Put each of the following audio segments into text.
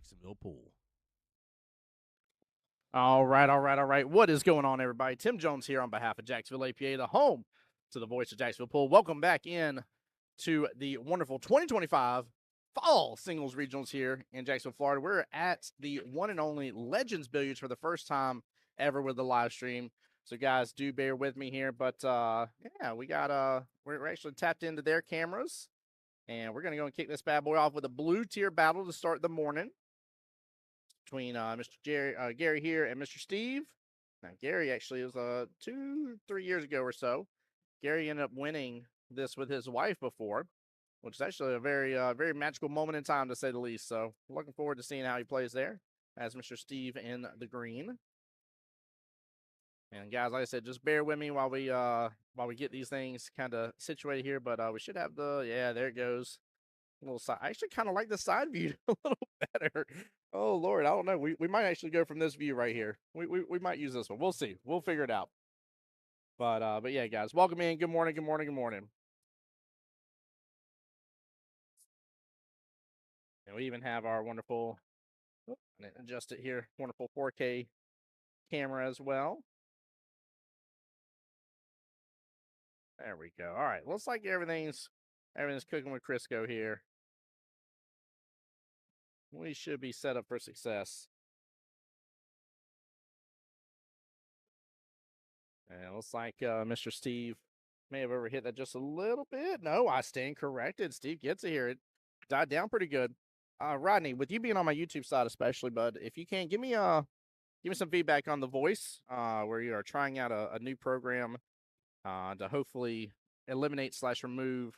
Jacksonville Pool. All right, all right, all right. What is going on, everybody? Tim Jones here on behalf of Jacksonville APA, the home to the voice of Jacksonville Pool. Welcome back in to the wonderful 2025 Fall Singles Regionals here in Jacksonville, Florida. We're at the one and only Legends Billiards for the first time ever with the live stream. So, guys, do bear with me here. But yeah, we're actually tapped into their cameras, and we're gonna go and kick this bad boy off with a blue tier battle to start the morning between Mr. Gary here and Mr. Steve. Now, Gary actually was 2-3 years ago or so. Gary ended up winning this with his wife before, which is actually a very magical moment in time to say the least. So, looking forward to seeing how he plays there as Mr. Steve in the green. And guys, like I said, just bear with me while we get these things kind of situated here. But we should have there it goes. A little side. I actually kind of like the side view a little better. Oh Lord, I don't know. We might actually go from this view right here. We might use this one. We'll see. We'll figure it out. But yeah, guys, welcome in. Good morning. Good morning. Good morning. And we even have our wonderful, adjust it here, wonderful 4K camera as well. There we go. All right, looks like everything's cooking with Crisco here. We should be set up for success. And it looks like Mr. Steve may have overhit that just a little bit. No, I stand corrected. Steve gets it here. It died down pretty good. Rodney, with you being on my YouTube side especially, bud, if you can, give me some feedback on the voice, where you are trying out a new program to hopefully eliminate / remove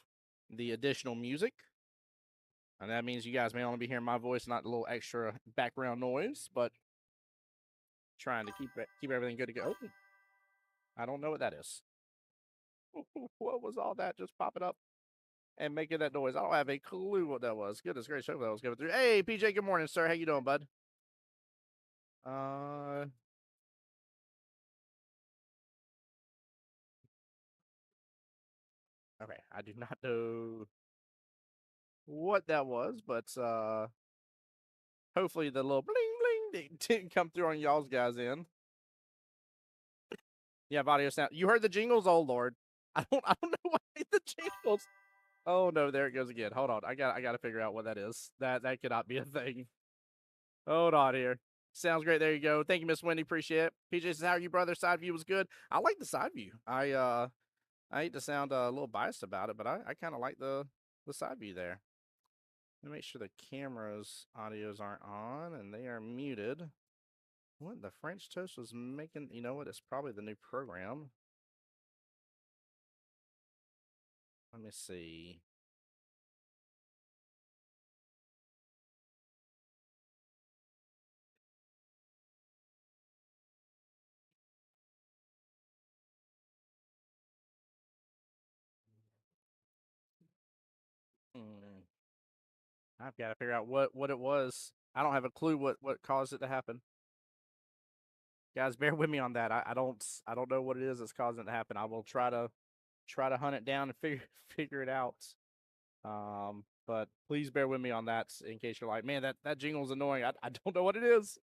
the additional music. And that means you guys may only be hearing my voice, not a little extra background noise, but trying to keep everything good to go. Oh, I don't know what that is. What was all that just popping up and making that noise? I don't have a clue what that was. Goodness gracious, hope that was coming through. Hey, PJ, good morning, sir. How you doing, bud? Okay, I do not know what that was, but hopefully the little bling bling didn't come through on y'all's guys' end. Yeah, audio sound. You heard the jingles? Oh Lord, I don't know why the jingles. Oh no, there it goes again. Hold on, I got to figure out what that is. That cannot be a thing. Hold on here. Sounds great. There you go. Thank you, Miss Wendy. Appreciate it. PJ says, "How are you, brother? Side view was good. I like the side view. I hate to sound a little biased about it, but I kind of like the side view there. Let me make sure the camera's audios aren't on and they are muted. What the French toast was making? You know what? It's probably the new program. Let me see. I've got to figure out what it was. I don't have a clue what caused it to happen. Guys, bear with me on that. I don't know what it is that's causing it to happen. I will try to hunt it down and figure it out. But please bear with me on that in case you're like, man, that jingle's annoying. I don't know what it is.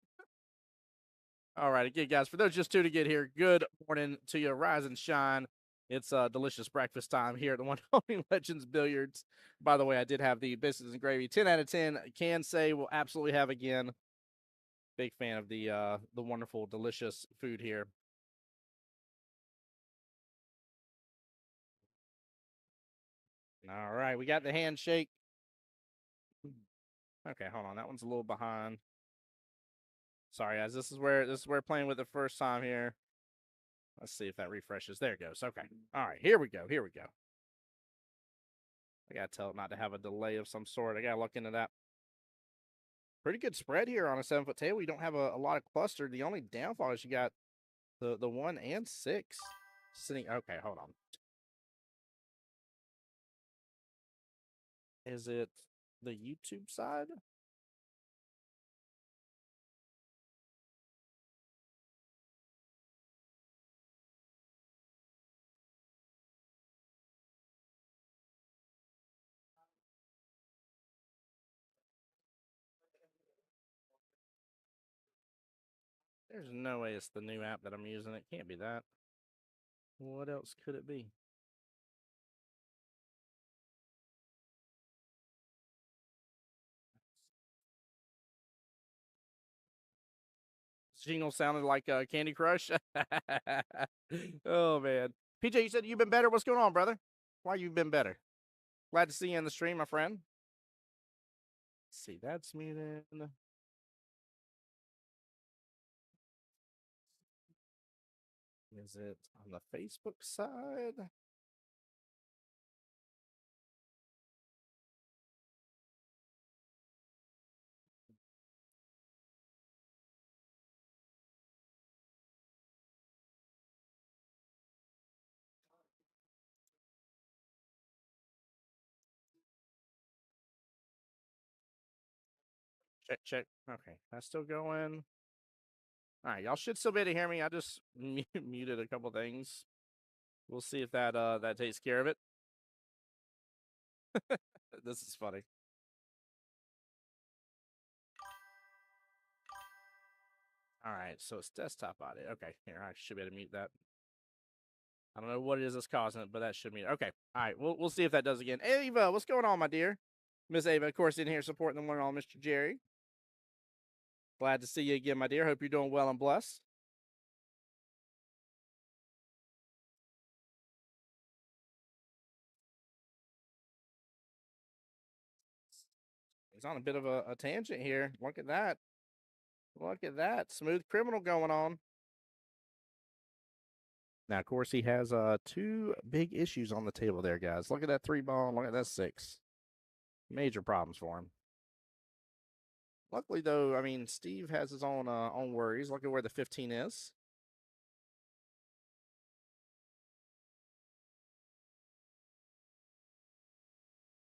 All right, again, guys, for those just two to get here, good morning to you. Rise and shine. It's delicious breakfast time here at the one only Legends Billiards. By the way, I did have the biscuits and gravy. 10 out of 10. Can say we'll absolutely have again. Big fan of the wonderful, delicious food here. All right, we got the handshake. Okay, hold on. That one's a little behind. Sorry, guys. This is where playing with the first time here. Let's see if that refreshes. There it goes. Okay. All right, here we go. Here we go. I gotta tell it not to have a delay of some sort. I gotta look into that. Pretty good spread here on a 7-foot table. You don't have a lot of cluster. The only downfall is you got the 1 and 6 sitting. Okay, hold on. Is it the YouTube side? There's no way it's the new app that I'm using. It can't be that. What else could it be? Jingle sounded like Candy Crush. Oh man, PJ, you said you've been better. What's going on, brother? Why you've been better? Glad to see you in the stream, my friend. Let's see, that's me then. Is it on the Facebook side? Check, check. Okay, that's still going. All right, y'all should still be able to hear me. I just muted a couple things. We'll see if that takes care of it. This is funny. All right, so it's desktop audio. Okay, here I should be able to mute that. I don't know what it is that's causing it, but that should mute. Okay, all right, we'll see if that does again. Ava, what's going on, my dear? Miss Ava, of course, in here supporting the one and all, Mr. Jerry. Glad to see you again, my dear. Hope you're doing well and blessed. He's on a bit of a tangent here. Look at that. Look at that. Smooth criminal going on. Now, of course, he has two big issues on the table there, guys. Look at that 3 ball. Look at that 6. Major problems for him. Luckily, though, I mean, Steve has his own worries. Look at where the 15 is.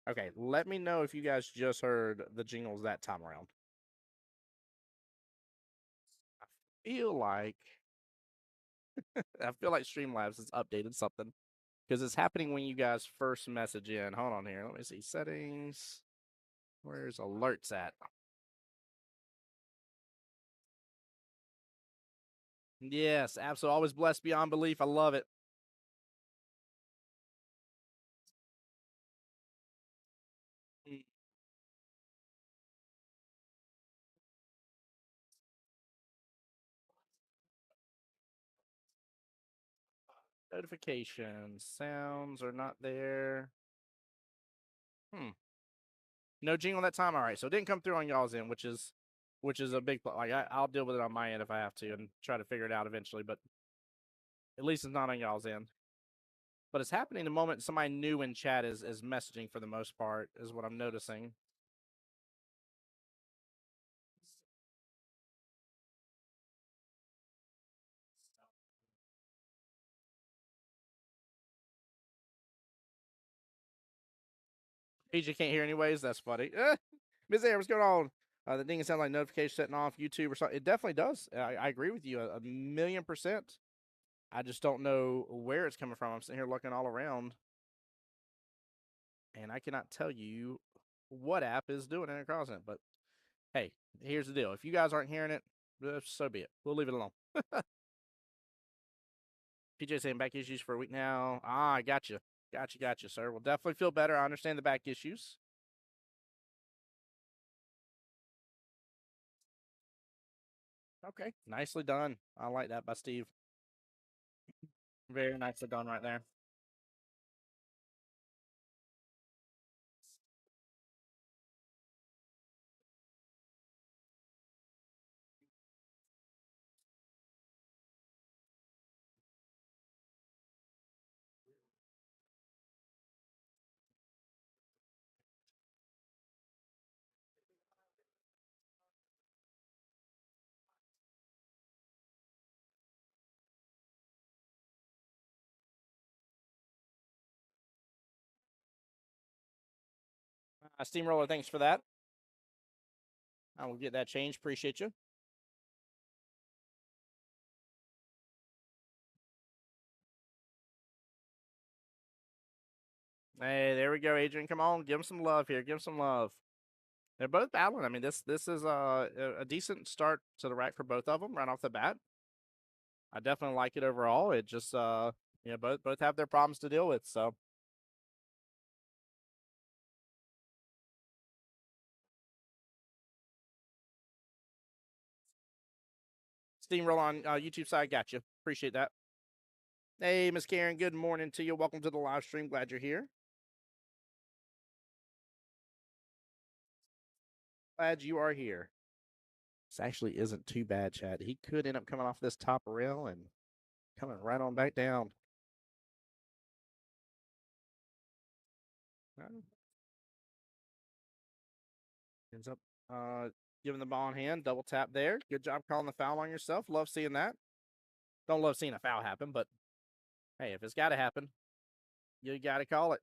Okay, let me know if you guys just heard the jingles that time around. I feel like Streamlabs has updated something because it's happening when you guys first message in. Hold on here. Let me see settings. Where's alerts at? Yes, absolutely. Always blessed beyond belief. I love it. Notifications, sounds are not there. No jingle that time. All right, so it didn't come through on y'all's end, which is a big like I'll deal with it on my end if I have to and try to figure it out eventually. But at least it's not on y'all's end. But it's happening the moment somebody new in chat is messaging for the most part is what I'm noticing. PJ can't hear anyways. That's funny. Miss Air, what's going on? The ding sounds like notification setting off YouTube or something. It definitely does. I agree with you a million percent. I just don't know where it's coming from. I'm sitting here looking all around, and I cannot tell you what app is doing it and causing it. But hey, here's the deal. If you guys aren't hearing it, so be it. We'll leave it alone. PJ saying back issues for a week now. Ah, I got you. Got you, sir. We'll definitely feel better. I understand the back issues. Okay, nicely done. I like that by Steve. Very nicely done right there. Steamroller, thanks for that. I will get that changed. Appreciate you. Hey, there we go, Adrian. Come on, give him some love here. Give him some love. They're both battling. I mean, this is a decent start to the rack for both of them right off the bat. I definitely like it overall. It just both have their problems to deal with. So Steamroll on YouTube side, got you. Appreciate that. Hey, Miss Karen, good morning to you. Welcome to the live stream. Glad you're here. Glad you are here. This actually isn't too bad, Chad. He could end up coming off this top rail and coming right on back down. Ends up giving the ball in hand, double tap there. Good job calling the foul on yourself. Love seeing that. Don't love seeing a foul happen, but hey, if it's got to happen, you got to call it.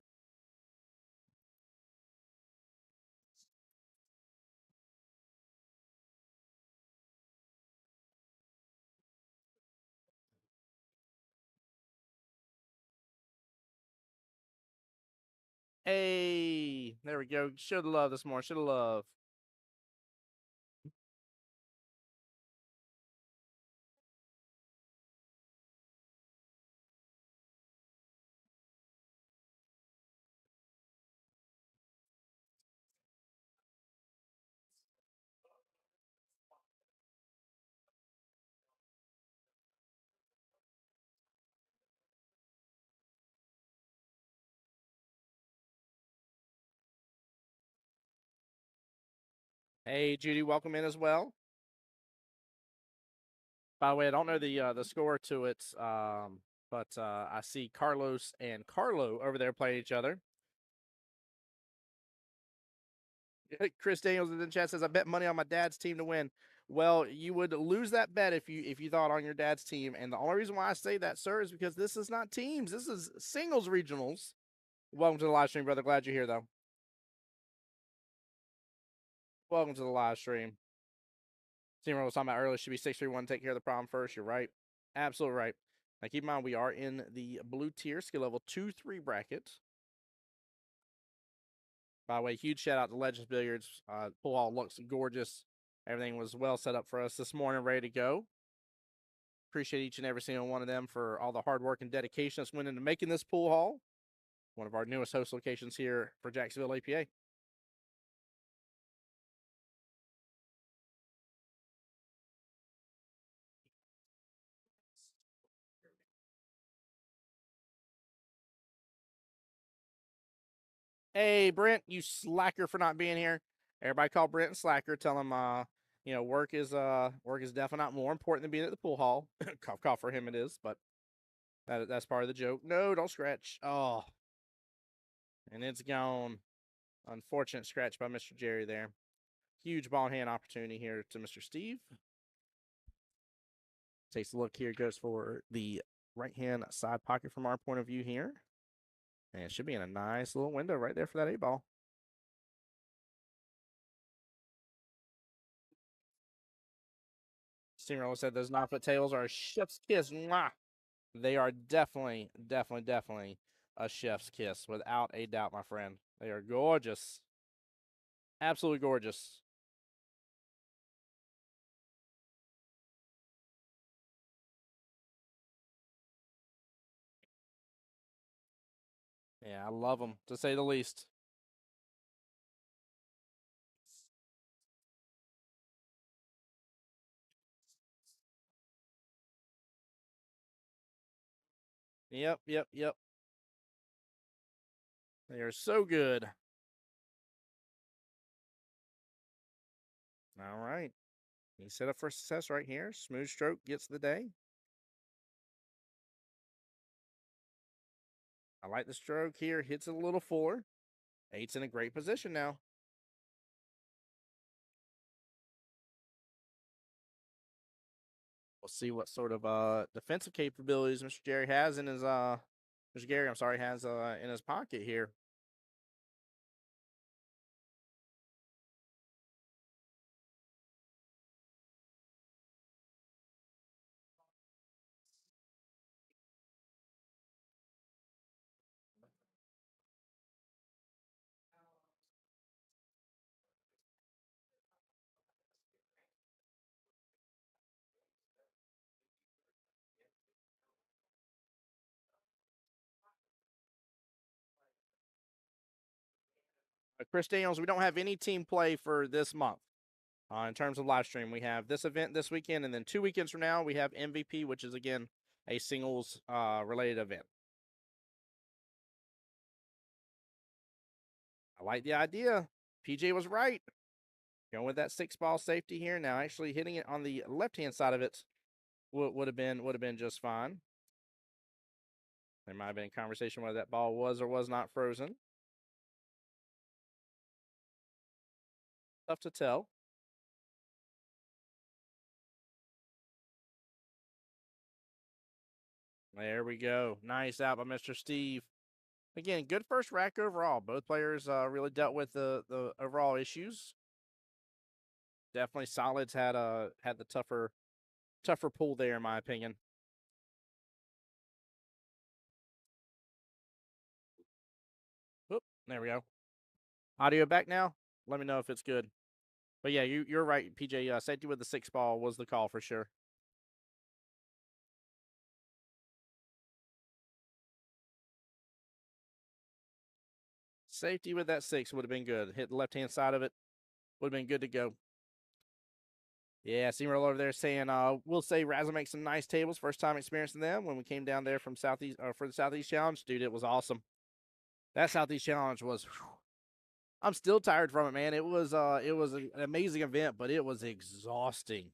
Hey, there we go. Show the love this morning. Show the love. Hey, Judy, welcome in as well. By the way, I don't know the score to it, but I see Carlos and Carlo over there playing each other. Chris Daniels in the chat says, "I bet money on my dad's team to win." Well, you would lose that bet if you thought on your dad's team, and the only reason why I say that, sir, is because this is not teams. This is singles regionals. Welcome to the live stream, brother. Glad you're here, though. Welcome to the live stream. Steamer was talking about earlier. Should be 6-3-1. Take care of the problem first. You're right. Absolutely right. Now, keep in mind, we are in the blue tier, skill level 2-3 bracket. By the way, huge shout out to Legends Billiards. Pool hall looks gorgeous. Everything was well set up for us this morning, ready to go. Appreciate each and every single one of them for all the hard work and dedication that's went into making this pool hall. One of our newest host locations here for Jacksonville APA. Hey, Brent, you slacker for not being here. Everybody call Brent and slacker. Tell him, work is definitely not more important than being at the pool hall. Cough, cough. For him, it is, but that's part of the joke. No, don't scratch. Oh, and it's gone. Unfortunate scratch by Mr. Jerry there. Huge ball in hand opportunity here to Mr. Steve. Takes a look here, goes for the right hand side pocket from our point of view here. And it should be in a nice little window right there for that 8-ball. Steamroller said those 9-foot tables are a chef's kiss. Mwah! They are definitely a chef's kiss, without a doubt, my friend. They are gorgeous. Absolutely gorgeous. Yeah, I love them, to say the least. Yep. They are so good. All right. He's set up for success right here. Smooth stroke gets the day. I like the stroke here. Hits it a little fuller. 8's in a great position now. We'll see what sort of defensive capabilities Mr. Jerry has in his Mr. Gary, I'm sorry, has in his pocket here. Chris Daniels, we don't have any team play for this month. In terms of live stream, we have this event this weekend, and then 2 weekends from now, we have MVP, which is, again, a singles related event. I like the idea. PJ was right. Going with that 6-ball safety here. Now, actually hitting it on the left-hand side of it would have been just fine. There might have been a conversation whether that ball was or was not frozen. Tough to tell. There we go. Nice out by Mr. Steve. Again, good first rack overall. Both players really dealt with the overall issues. Definitely Solids had the tougher pull there, in my opinion. Oop, there we go. Audio back now. Let me know if it's good. But yeah, you're right, PJ. Safety with the 6-ball was the call for sure. Safety with that 6 would have been good. Hit the left-hand side of it. Would have been good to go. Yeah, Steamroll over there saying, we'll say Razzle makes some nice tables. First time experiencing them when we came down there from Southeast for the Southeast Challenge. Dude, it was awesome. That Southeast Challenge was, I'm still tired from it, man. It was an amazing event, but it was exhausting.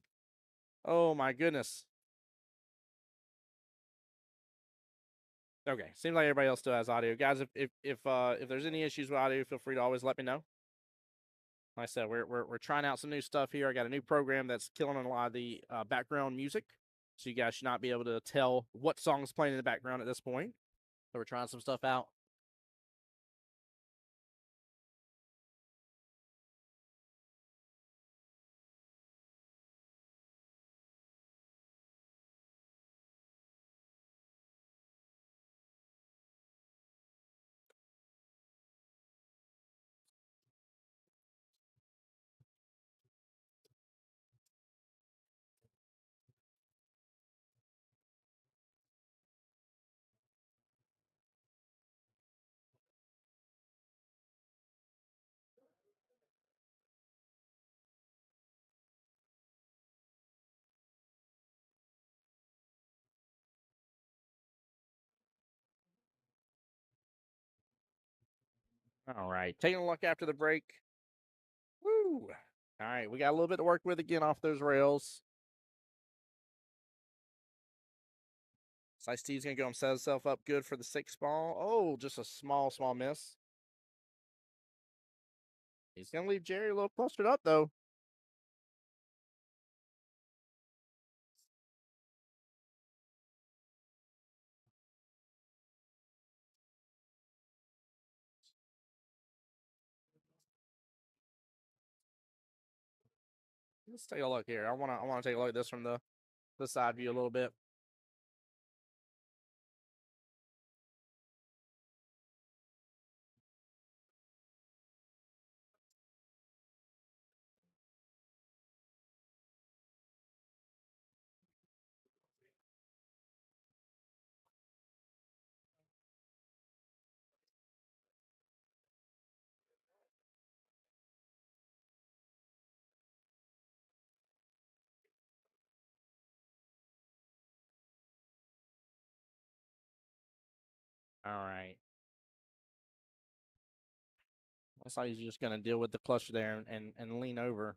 Oh my goodness. Okay, seems like everybody else still has audio, guys. If there's any issues with audio, feel free to always let me know. Like I said, we're trying out some new stuff here. I got a new program that's killing a lot of the background music, so you guys should not be able to tell what song's playing in the background at this point. So we're trying some stuff out. All right, taking a look after the break. Woo! All right, we got a little bit to work with again off those rails. Slice Steve's gonna go and set himself up good for the 6-ball. Oh, just a small miss. He's gonna leave Jerry a little clustered up though. Let's take a look here. I wanna take a look at this from the side view a little bit. All right. Looks like he's just gonna deal with the cluster there and lean over.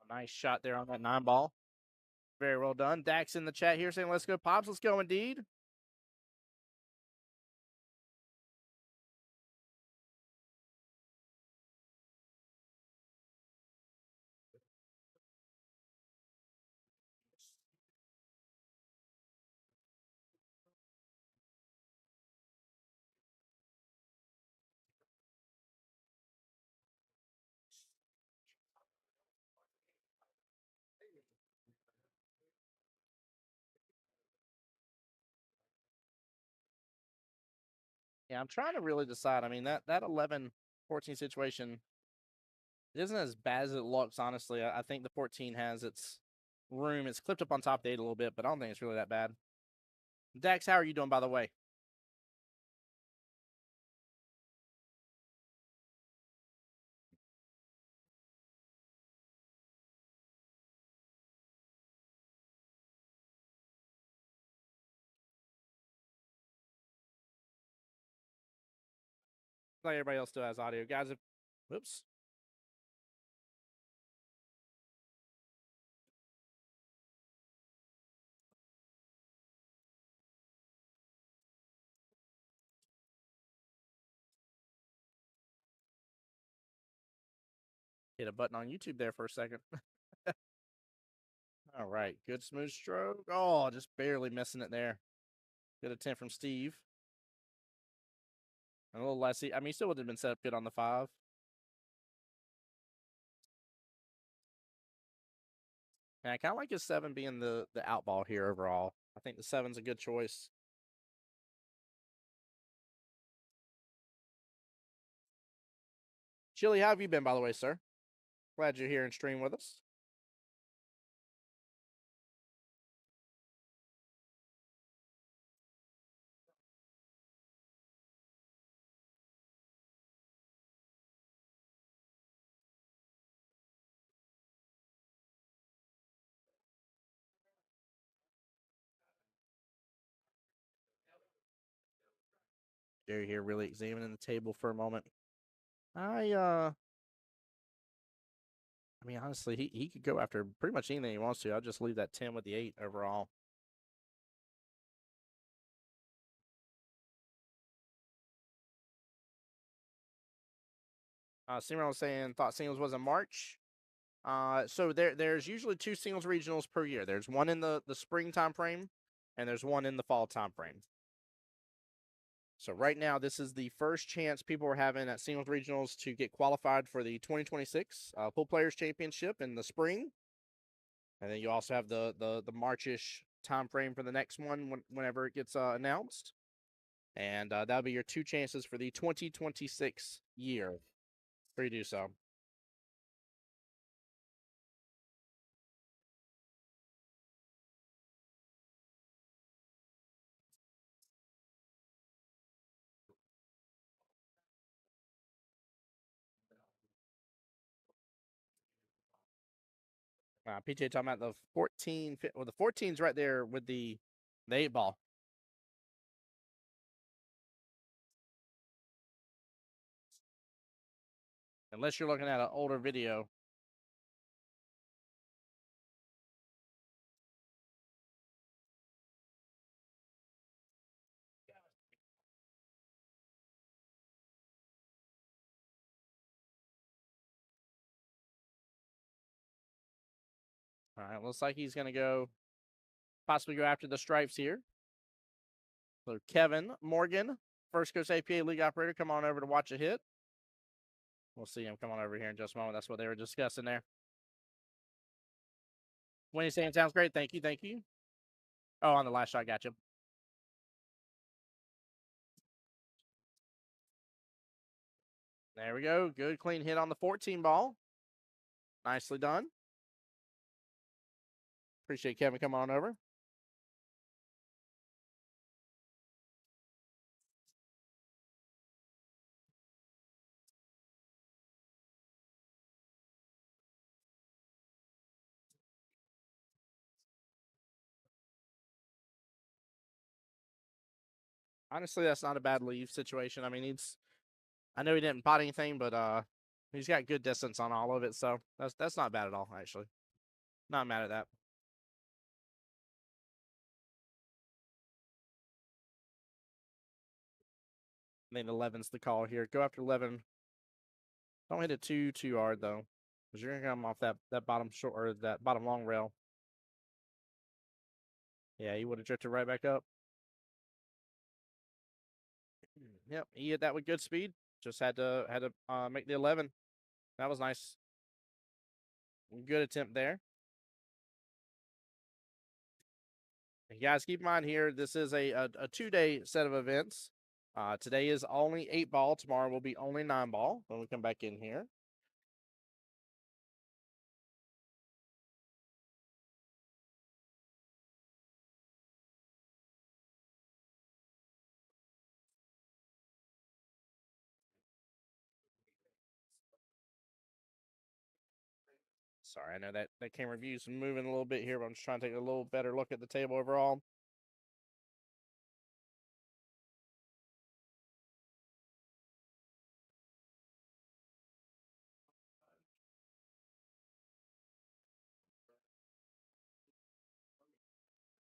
A nice shot there on that 9-ball. Very well done. Dax in the chat here saying, let's go, Pops. Let's go indeed. Yeah, I'm trying to really decide. I mean, that 11-14 situation isn't as bad as it looks, honestly. I think the 14 has its room. It's clipped up on top of the 8 a little bit, but I don't think it's really that bad. Dax, how are you doing, by the way? Like everybody else still has audio. Guys, if, whoops. Hit a button on YouTube there for a second. All right, good smooth stroke. Oh, just barely missing it there. Good attempt from Steve. A little less. I mean, he still would have been set up good on the 5. And I kind of like his 7 being the out ball here overall. I think the 7's a good choice. Chili, how have you been, by the way, sir? Glad you're here and stream with us. Jerry here really examining the table for a moment. I mean, honestly, he could go after pretty much anything he wants to. I'll just leave that 10 with the 8 overall. Simon was saying thought singles was in March. So there's usually 2 singles regionals per year. There's one in the spring time frame, and there's one in the fall time frame. So right now, this is the first chance people are having at singles regionals to get qualified for the 2026 Pool Players Championship in the spring. And then you also have the Marchish time frame for the next one whenever it gets announced. And that'll be your 2 chances for the 2026 year for you to do so. PJ talking about the 14. Well, the 14's right there with the 8 ball. Unless you're looking at an older video. All right, looks like he's going to go possibly go after the stripes here. So Kevin Morgan, First Coast APA League operator, come on over to watch a hit. We'll see him come on over here in just a moment. That's what they were discussing there. Winnie saying sounds great. Thank you. Thank you. Oh, on the last shot, gotcha. There we go. Good clean hit on the 14 ball. Nicely done. Appreciate Kevin coming on over. Honestly, that's not a bad leave situation. I mean, I know he didn't pot anything, but he's got good distance on all of it, so that's not bad at all, actually. Not mad at that. I think 11's the call here. Go after 11. Don't hit it too hard though, because you're gonna come off that bottom short or that bottom long rail. Yeah, he would have drifted right back up. Yep, he hit that with good speed. Just had to make the 11. That was nice. Good attempt there. And guys, keep in mind here, this is a 2-day set of events. Today is only 8-ball. Tomorrow will be only 9-ball when we come back in here. Sorry, I know that camera view's moving a little bit here, but I'm just trying to take a little better look at the table overall.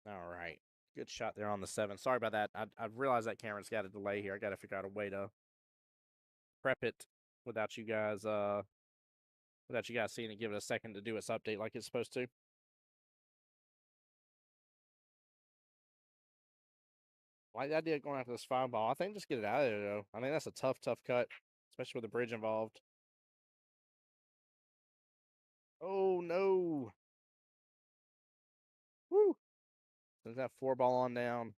All right. Good shot there on the 7. Sorry about that. I realized that camera's got a delay here. I got to figure out a way to prep it without you guys seeing it. Give it a second to do its update like it's supposed to. Like the idea of going after this 5-ball. I think just get it out of there though. I think that's a tough cut, especially with the bridge involved. Oh no. Woo. Sends that 4-ball on down.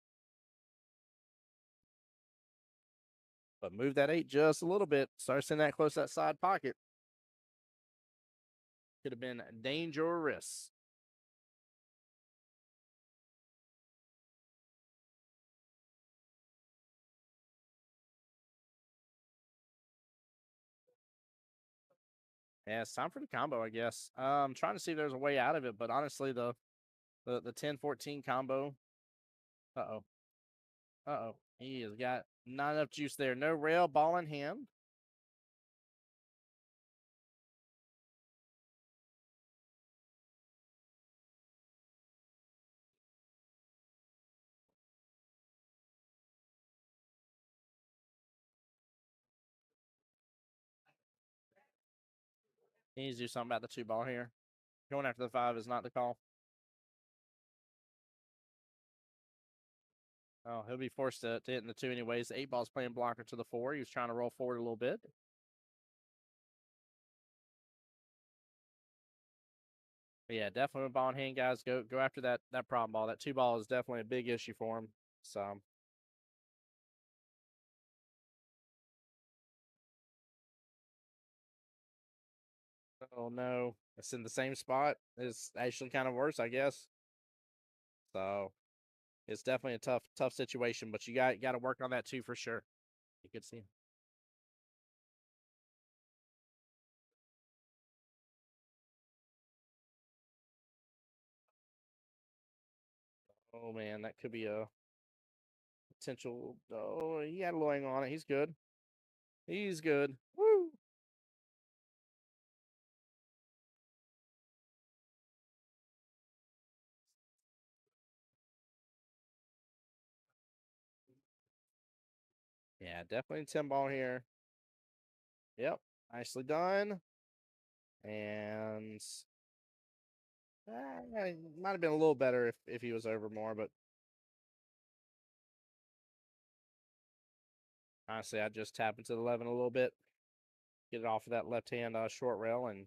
But move that 8 just a little bit. Start sending that close to that side pocket. Could have been dangerous. Yeah, it's time for the combo, I guess. I'm trying to see if there's a way out of it, but honestly, the 10-14 combo. Uh-oh. Uh-oh. He has got not enough juice there. No rail, ball in hand. He needs to do something about the 2-ball here. Going after the 5 is not the call. Oh, he'll be forced to hit in the 2 anyways. The 8-ball's playing blocker to the 4. He was trying to roll forward a little bit. But yeah, definitely with ball in hand, guys. Go after that problem ball. That 2-ball is definitely a big issue for him. So oh no. It's in the same spot. It's actually kind of worse, I guess. So it's definitely a tough situation, but you got to work on that too for sure. You could see him. Oh man, that could be a potential. Oh, he had a loing on it. He's good. He's good. Woo! Yeah, definitely 10-ball here. Yep, nicely done. And might have been a little better if he was over more, but honestly, I just tap into the 11 a little bit, get it off of that left hand short rail, and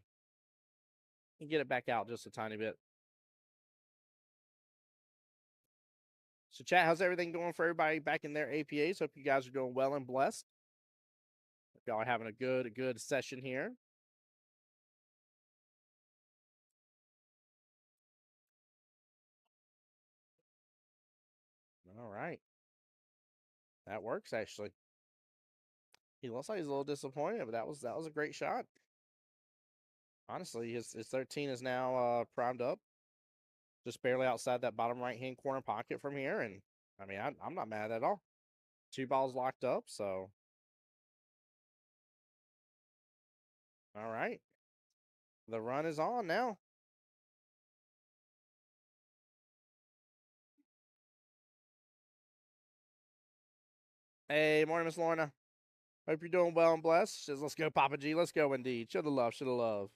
get it back out just a tiny bit. So, chat, how's everything going for everybody back in their APAs? Hope you guys are doing well and blessed. Hope y'all are having a good session here. All right, that works actually. He looks like he's a little disappointed, but that was a great shot. Honestly, his 13 is now primed up, just barely outside that bottom right hand corner pocket from here, and I mean I'm not mad at all. 2 balls locked up, so all right. The run is on now. Hey, morning, Miss Lorna. Hope you're doing well and blessed. Says, let's go, Papa G. Let's go, indeed. Show the love. Show the love.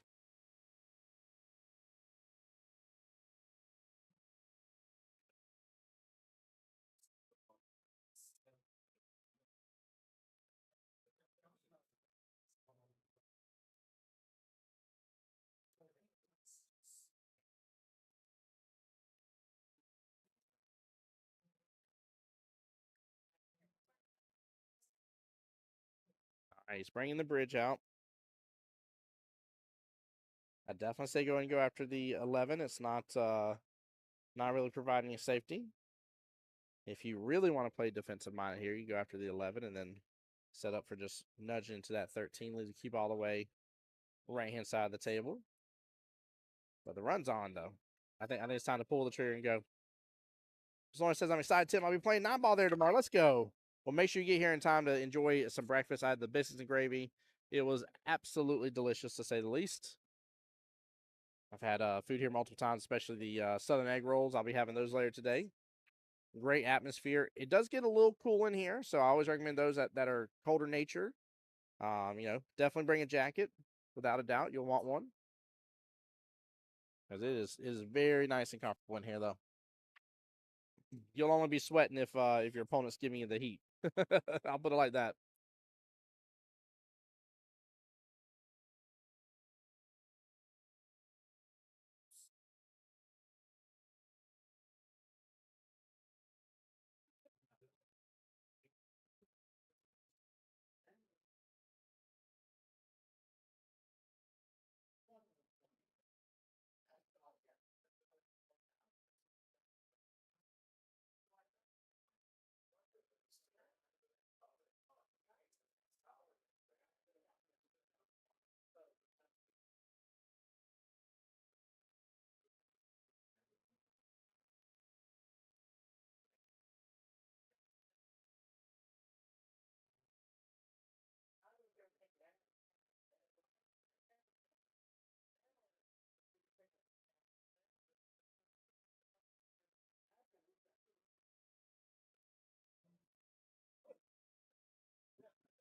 right, he's bringing the bridge out. I definitely say go ahead and go after the 11. It's not really providing you safety. If you really want to play defensive minded here, you go after the 11 and then set up for just nudging into that 13. Leaves the cube all the way right hand side of the table. But the run's on though. I think it's time to pull the trigger and go. As long as it says I'm excited, Tim, I'll be playing 9-ball there tomorrow. Let's go. Well, make sure you get here in time to enjoy some breakfast. I had the biscuits and gravy. It was absolutely delicious, to say the least. I've had food here multiple times, especially the Southern egg rolls. I'll be having those later today. Great atmosphere. It does get a little cool in here, so I always recommend those that are colder nature. Definitely bring a jacket. Without a doubt, you'll want one. Because it is very nice and comfortable in here, though. You'll only be sweating if your opponent's giving you the heat. I'll put it like that.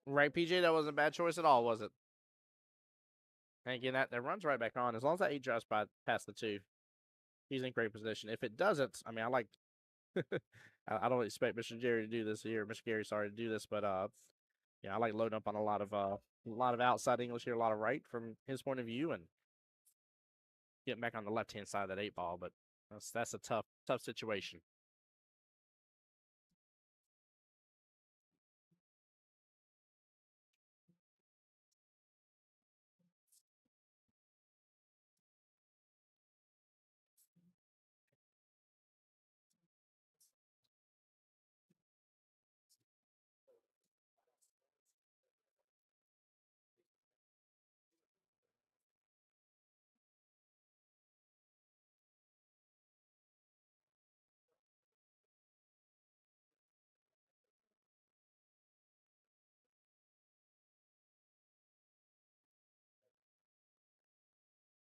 Right, PJ? That wasn't a bad choice at all, was it? And again, that runs right back on. As long as that 8 drives past the 2, he's in great position. If it doesn't, I mean, I like. I don't expect Mr. Jerry to do this here. Mr. Gary, sorry to do this, but yeah, I like loading up on a lot of outside English here, a lot of right from his point of view, and getting back on the left hand side of that 8-ball. But that's a tough situation.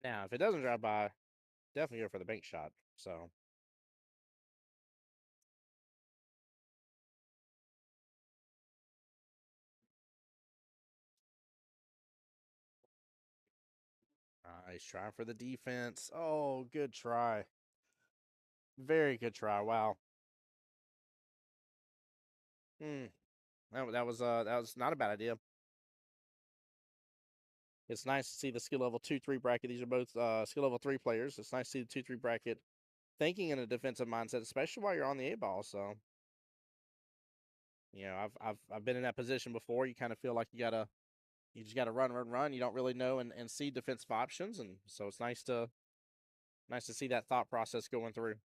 Now, if it doesn't drive by, definitely go for the bank shot. So. Nice try for the defense. Oh, good try. Very good try. Wow. That was not a bad idea. It's nice to see the skill level 2-3 bracket. These are both skill level 3 players. It's nice to see the 2-3 bracket thinking in a defensive mindset, especially while you're on the 8-ball. So, I've been in that position before. You kind of feel like you just gotta run. You don't really know and see defensive options, and so it's nice to see that thought process going through.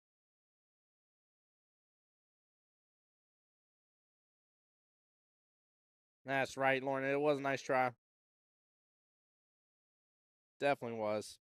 That's right, Lauren. It was a nice try. Definitely was.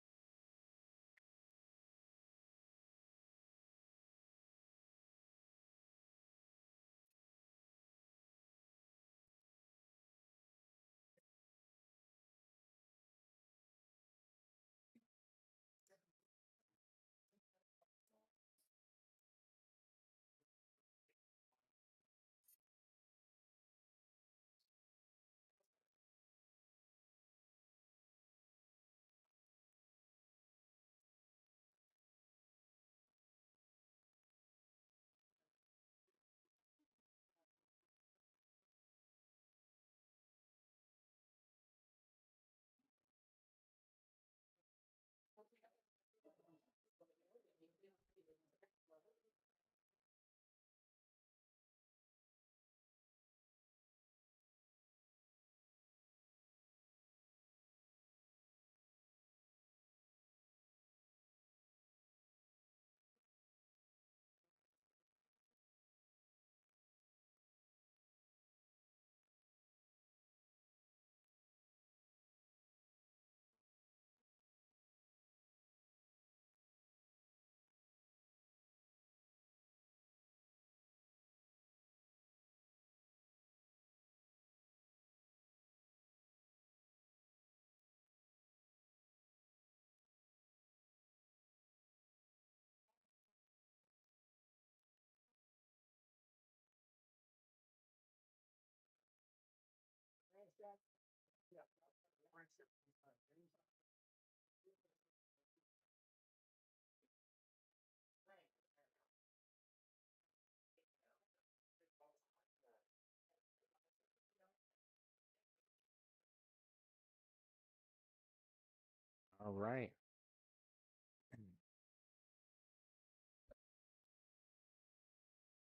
All right.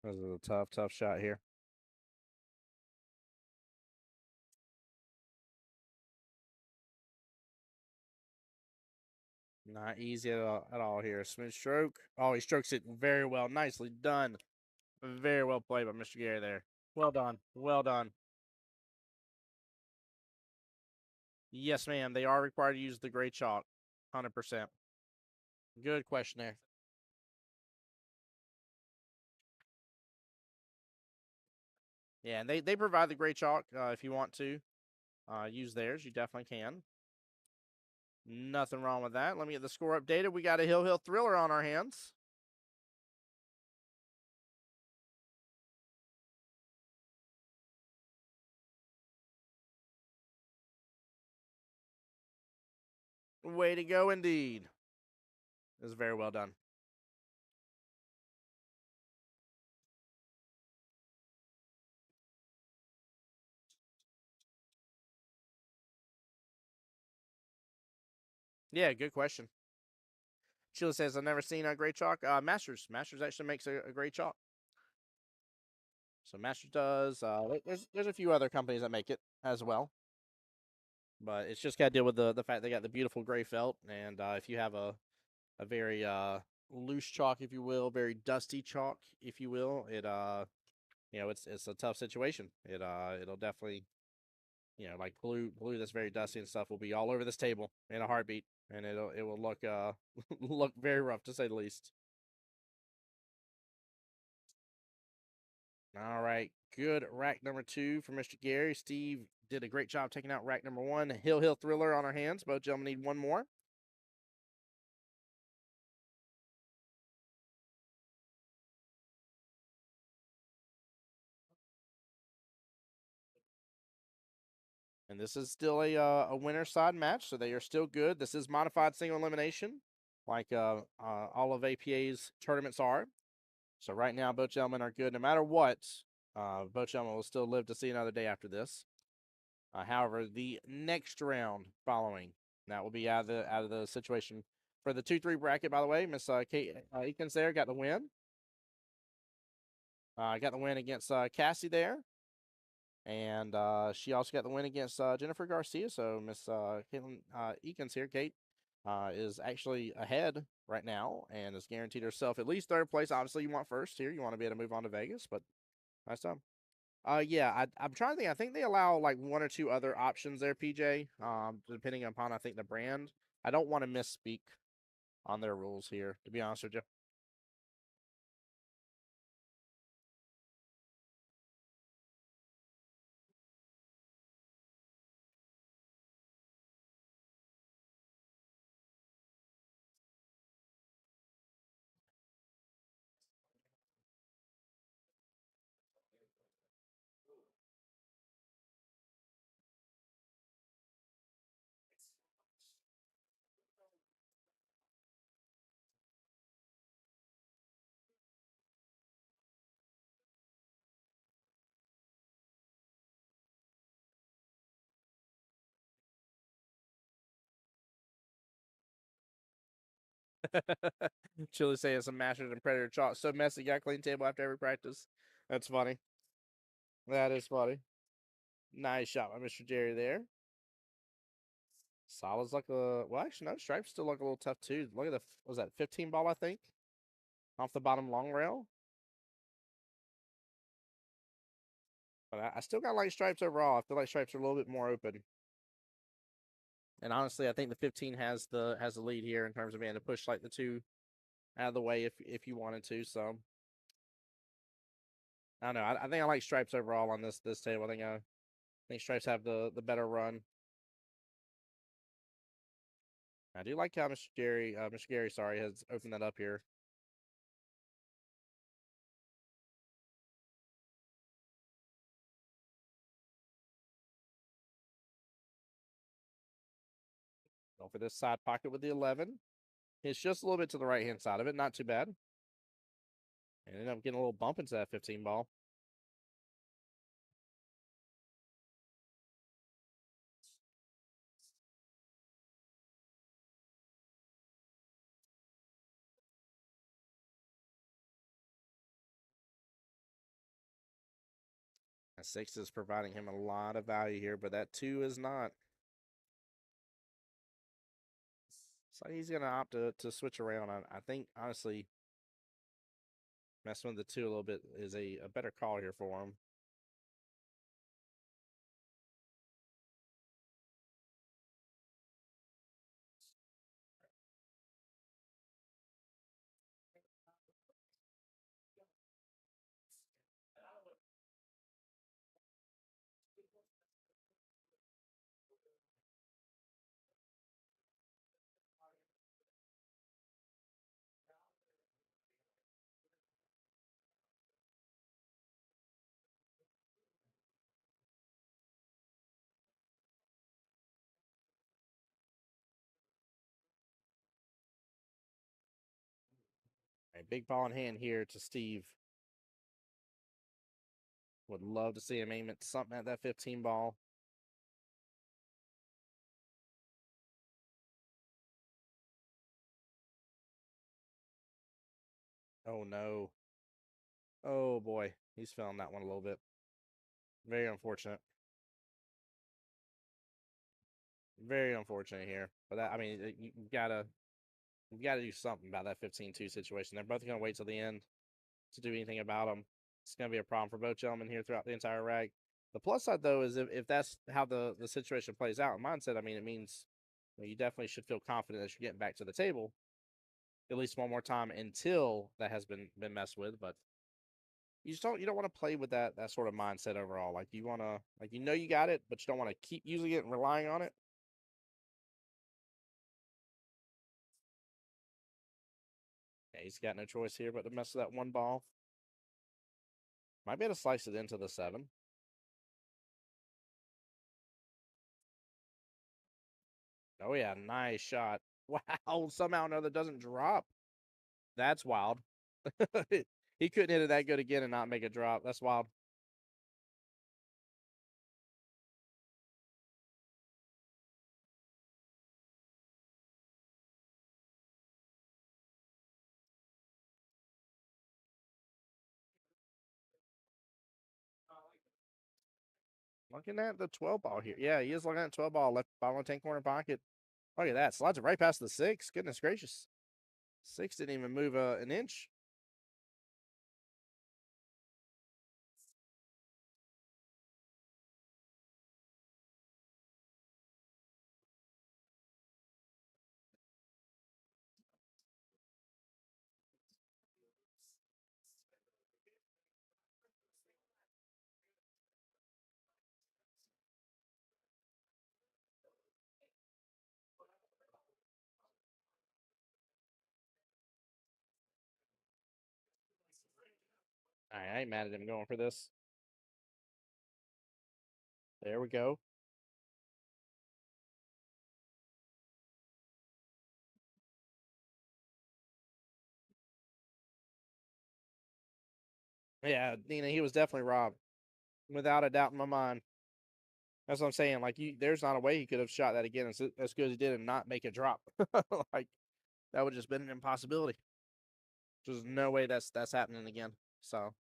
That was a tough shot here. Not easy at all here. Smooth stroke. Oh, he strokes it very well. Nicely done. Very well played by Mr. Gary there. Well done. Well done. Yes, ma'am. They are required to use the gray chalk. 100%. Good question there. Yeah, and they provide the gray chalk if you want to use theirs. You definitely can. Nothing wrong with that. Let me get the score updated. We got a Hill Thriller on our hands. Way to go, indeed. It was very well done. Yeah, good question. Sheila says, I've never seen a gray chalk. Masters. Masters actually makes a gray chalk. So Masters does. There's a few other companies that make it as well. But it's just got to deal with the fact they got the beautiful gray felt. And if you have a very loose chalk, if you will, very dusty chalk, if you will, it's a tough situation. It'll definitely, like blue that's very dusty and stuff will be all over this table in a heartbeat, and it will look look very rough to say the least. All right, good rack number 2 for Mr. Gary. Steve did a great job taking out rack number 1. Hill Thriller on our hands. Both gentlemen need one more. And this is still a winner side match, so they are still good. This is modified single elimination, like all of APA's tournaments are. So right now, both gentlemen are good no matter what. Both gentlemen will still live to see another day after this. However, the next round following that will be out of the situation for the 2-3 bracket. By the way, Miss Kate Eakins there got the win. Got the win against Cassie there. And she also got the win against Jennifer Garcia. So Miss Caitlin Eakins here, Kate, is actually ahead right now and has guaranteed herself at least 3rd place. Obviously, you want first here. You want to be able to move on to Vegas, but nice time. Yeah, I'm trying to think. I think they allow like 1 or 2 other options there, PJ. Depending upon I think the brand. I don't want to misspeak on their rules here, to be honest with you. Chili say it's a Masters and Predator chalk. So messy, got clean table after every practice. That's funny. That is funny. Nice shot by Mr. Jerry there. Solid's like a well, actually no, Stripe's still look a little tough too. Look at was that 15 ball I think, off the bottom long rail. But I still got like Stripes overall. I feel like Stripes are a little bit more open. And honestly, I think the 15 has the lead here in terms of being able to push like the 2 out of the way if you wanted to. So I don't know. I think I like Stripes overall on this table. I think Stripes have the better run. I do like how Mr. Gary, sorry, has opened that up here. Go for this side pocket with the 11. It's just a little bit to the right-hand side of it. Not too bad. And ended up getting a little bump into that 15 ball. That 6 is providing him a lot of value here, but that 2 is not. So he's going to opt to switch around. I think, honestly, messing with the 2 a little bit is a better call here for him. A big ball in hand here to Steve. Would love to see him aim at something at that 15 ball. Oh, no. Oh, boy. He's feeling that one a little bit. Very unfortunate. Very unfortunate here. But that, I mean, you gotta do something about that 15-2 situation. They're both gonna wait till the end to do anything about them. It's gonna be a problem for both gentlemen here throughout the entire rag. The plus side though is if that's how the situation plays out in mindset, I mean, it means you definitely should feel confident that you're getting back to the table at least one more time until that has been messed with. But you don't want to play with that sort of mindset overall. Like you want to you got it, but you don't want to keep using it and relying on it. Yeah, he's got no choice here but to mess with that one ball. Might be able to slice it into the 7. Oh yeah, nice shot. Wow, somehow or another doesn't drop. That's wild. He couldn't hit it that good again and not make a drop. That's wild. Looking at the 12 ball here. Yeah, he is looking at 12 ball. Left ball in 10 corner pocket. Look at that. Slides it right past the 6. Goodness gracious. 6 didn't even move an inch. All right, I ain't mad at him going for this. There we go. Yeah, Nina, he was definitely robbed. Without a doubt in my mind. That's what I'm saying. Like, there's not a way he could have shot that again as good as he did and not make a drop. Like, that would have just been an impossibility. There's no way that's happening again. So.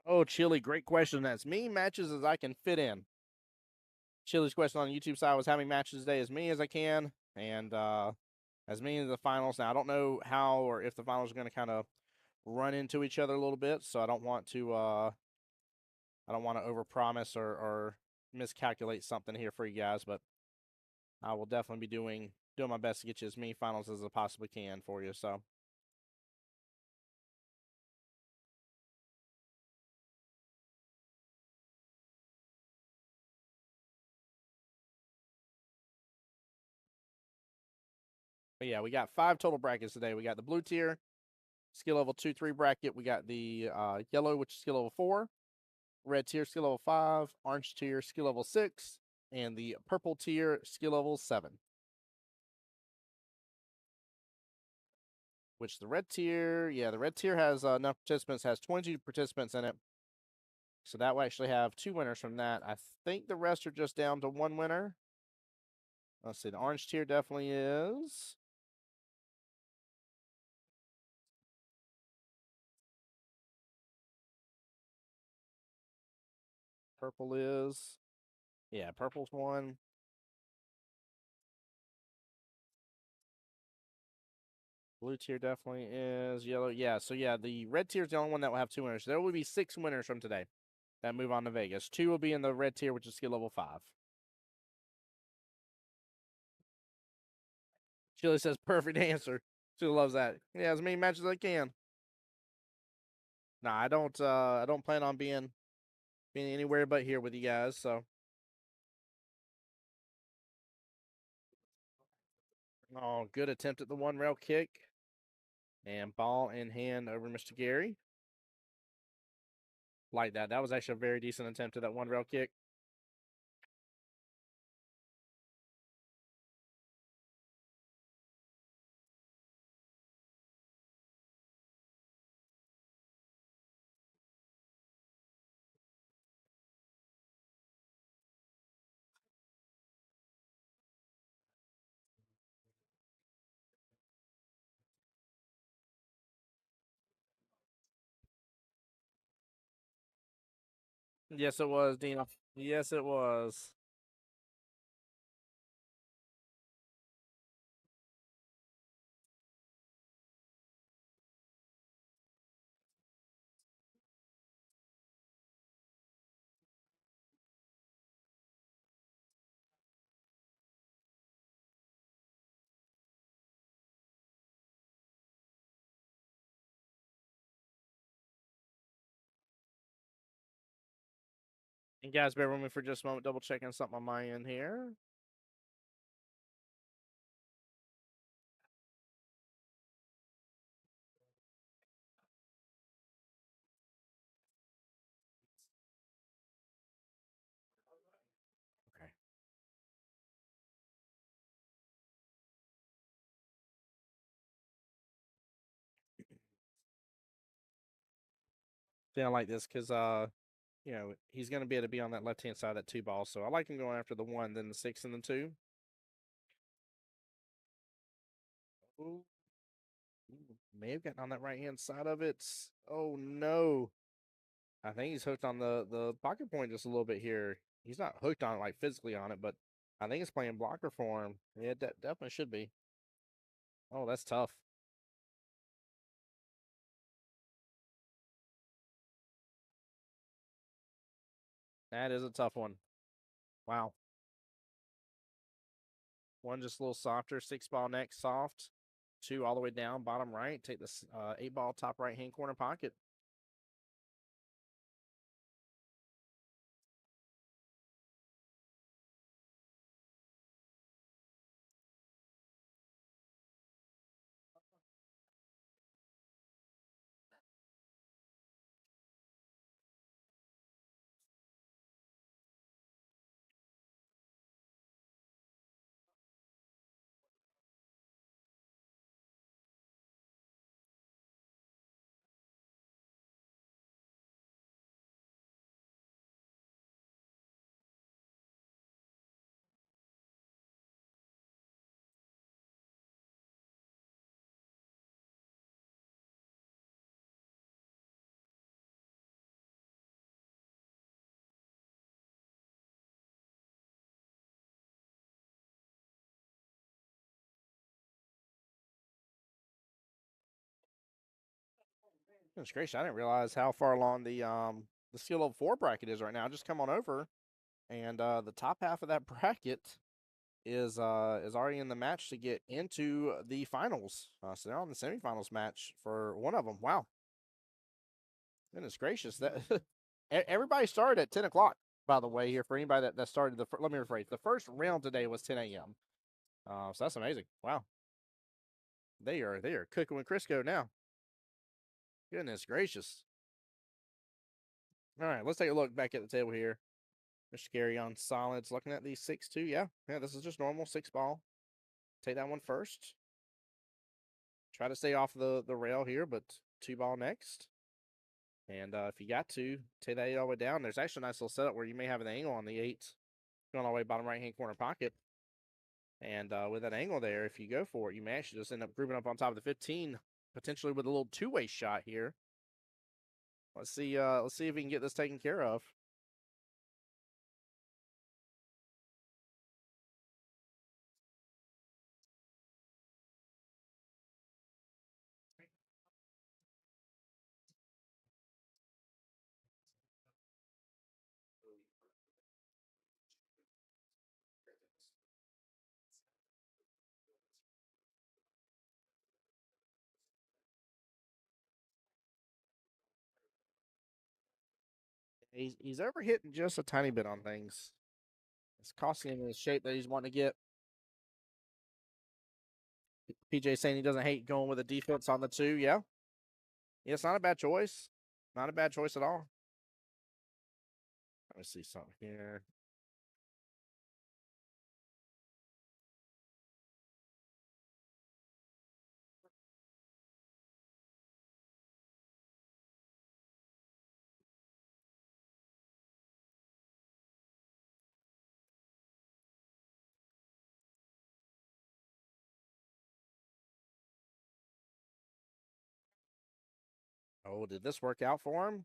Oh, Chili, great question. As many matches as I can fit in. Chili's question on the YouTube side was how many matches today? As many as I can, and as many of the finals. Now, I don't know how or if the finals are going to kind of run into each other a little bit, so I don't want to overpromise or miscalculate something here for you guys, but I will definitely be doing doing my best to get you as many finals as I possibly can for you. So. But yeah, we got 5 total brackets today. We got the blue tier, skill level 2, 3 bracket. We got the yellow, which is skill level 4, red tier, skill level 5, orange tier, skill level 6, and the purple tier, skill level 7. Which the red tier, the red tier has enough participants, has 22 participants in it. So that will actually have 2 winners from that. I think the rest are just down to 1 winner. Let's see, the orange tier definitely is. Purple is. Yeah, purple's 1. Blue tier definitely is. Yellow, yeah. So yeah, the red tier is the only one that will have 2 winners. There will be 6 winners from today that move on to Vegas. 2 will be in the red tier, which is skill level 5. Chili says perfect answer. Chili loves that. Yeah, as many matches as I can. Nah, I don't. I don't plan on being anywhere but here with you guys. So, oh, good attempt at the 1 rail kick, and ball in hand over Mr. Gary. Like that. That was actually a very decent attempt at that 1 rail kick. Yes, it was, Dina. Yes, it was. And guys, bear with me for just a moment, double checking something on my end here. Okay. Feeling like this because he's gonna be able to be on that left hand side of that 2 ball. So I like him going after the 1, then the 6 and the 2. Ooh. May have gotten on that right hand side of it. Oh no. I think he's hooked on the pocket point just a little bit here. He's not hooked on it like physically on it, but I think it's playing blocker for him. Yeah, definitely should be. Oh, that's tough. That is a tough one. Wow. 1 just a little softer, 6 ball next soft. 2 all the way down, bottom right. Take this 8 ball top right hand corner pocket. Goodness gracious, I didn't realize how far along the skill level 4 bracket is right now. Just come on over, and the top half of that bracket is already in the match to get into the finals. So they're on the semifinals match for one of them. Wow, goodness gracious! That everybody started at 10 o'clock. By the way, here for anybody that started let me rephrase. The first round today was 10 a.m. So that's amazing. Wow, they are cooking with Crisco now. Goodness gracious! All right, let's take a look back at the table here. Mr. Gary on solids, looking at these 6-2. Yeah, this is just normal 6-ball. Take that one first. Try to stay off the rail here, but 2-ball next. And if you got to, take that 8 all the way down. There's actually a nice little setup where you may have an angle on the 8 going all the way bottom right-hand corner pocket. And with that angle there, if you go for it, you may actually just end up grouping up on top of the 15, potentially with a little two-way shot here. Let's see if we can get this taken care of. He's overhitting just a tiny bit on things. It's costing him the shape that he's wanting to get. PJ saying he doesn't hate going with a defense on the 2. Yeah, it's not a bad choice. Not a bad choice at all. Let me see something here. Oh, did this work out for him?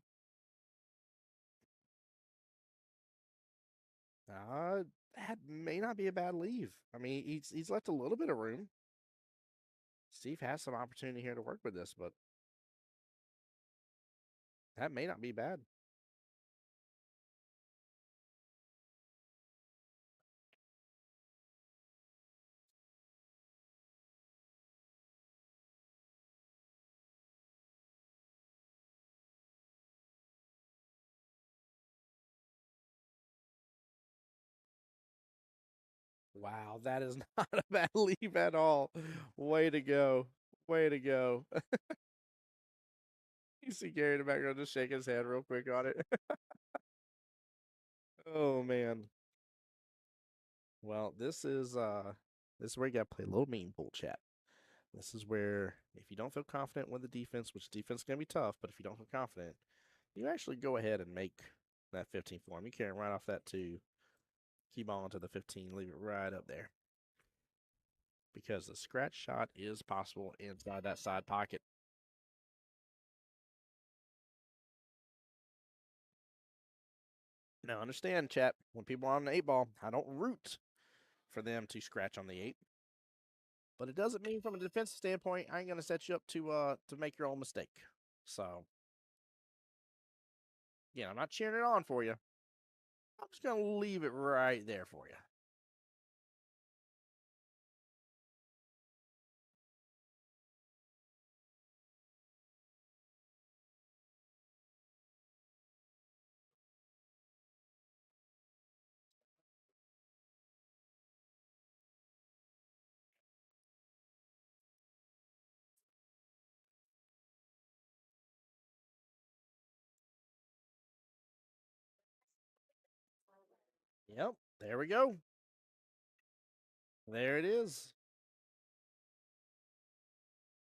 That may not be a bad leave. I mean, he's left a little bit of room. Steve has some opportunity here to work with this, but that may not be bad. Wow, that is not a bad leave at all. Way to go. Way to go. You see Gary in the background just shake his head real quick on it. Oh man. Well, this is where you gotta play a little mean pool chat. This is where if you don't feel confident with the defense, which defense is gonna be tough, but if you don't feel confident, you actually go ahead and make that 15 for him. You carry him right off that 2. Keep on to the 15, leave it right up there. Because the scratch shot is possible inside that side pocket. Now, understand, chat, when people are on the 8-ball, I don't root for them to scratch on the 8. But it doesn't mean from a defensive standpoint, I ain't going to set you up to make your own mistake. So, yeah, I'm not cheering it on for you. I'm just going to leave it right there for you. Yep, there we go. There it is.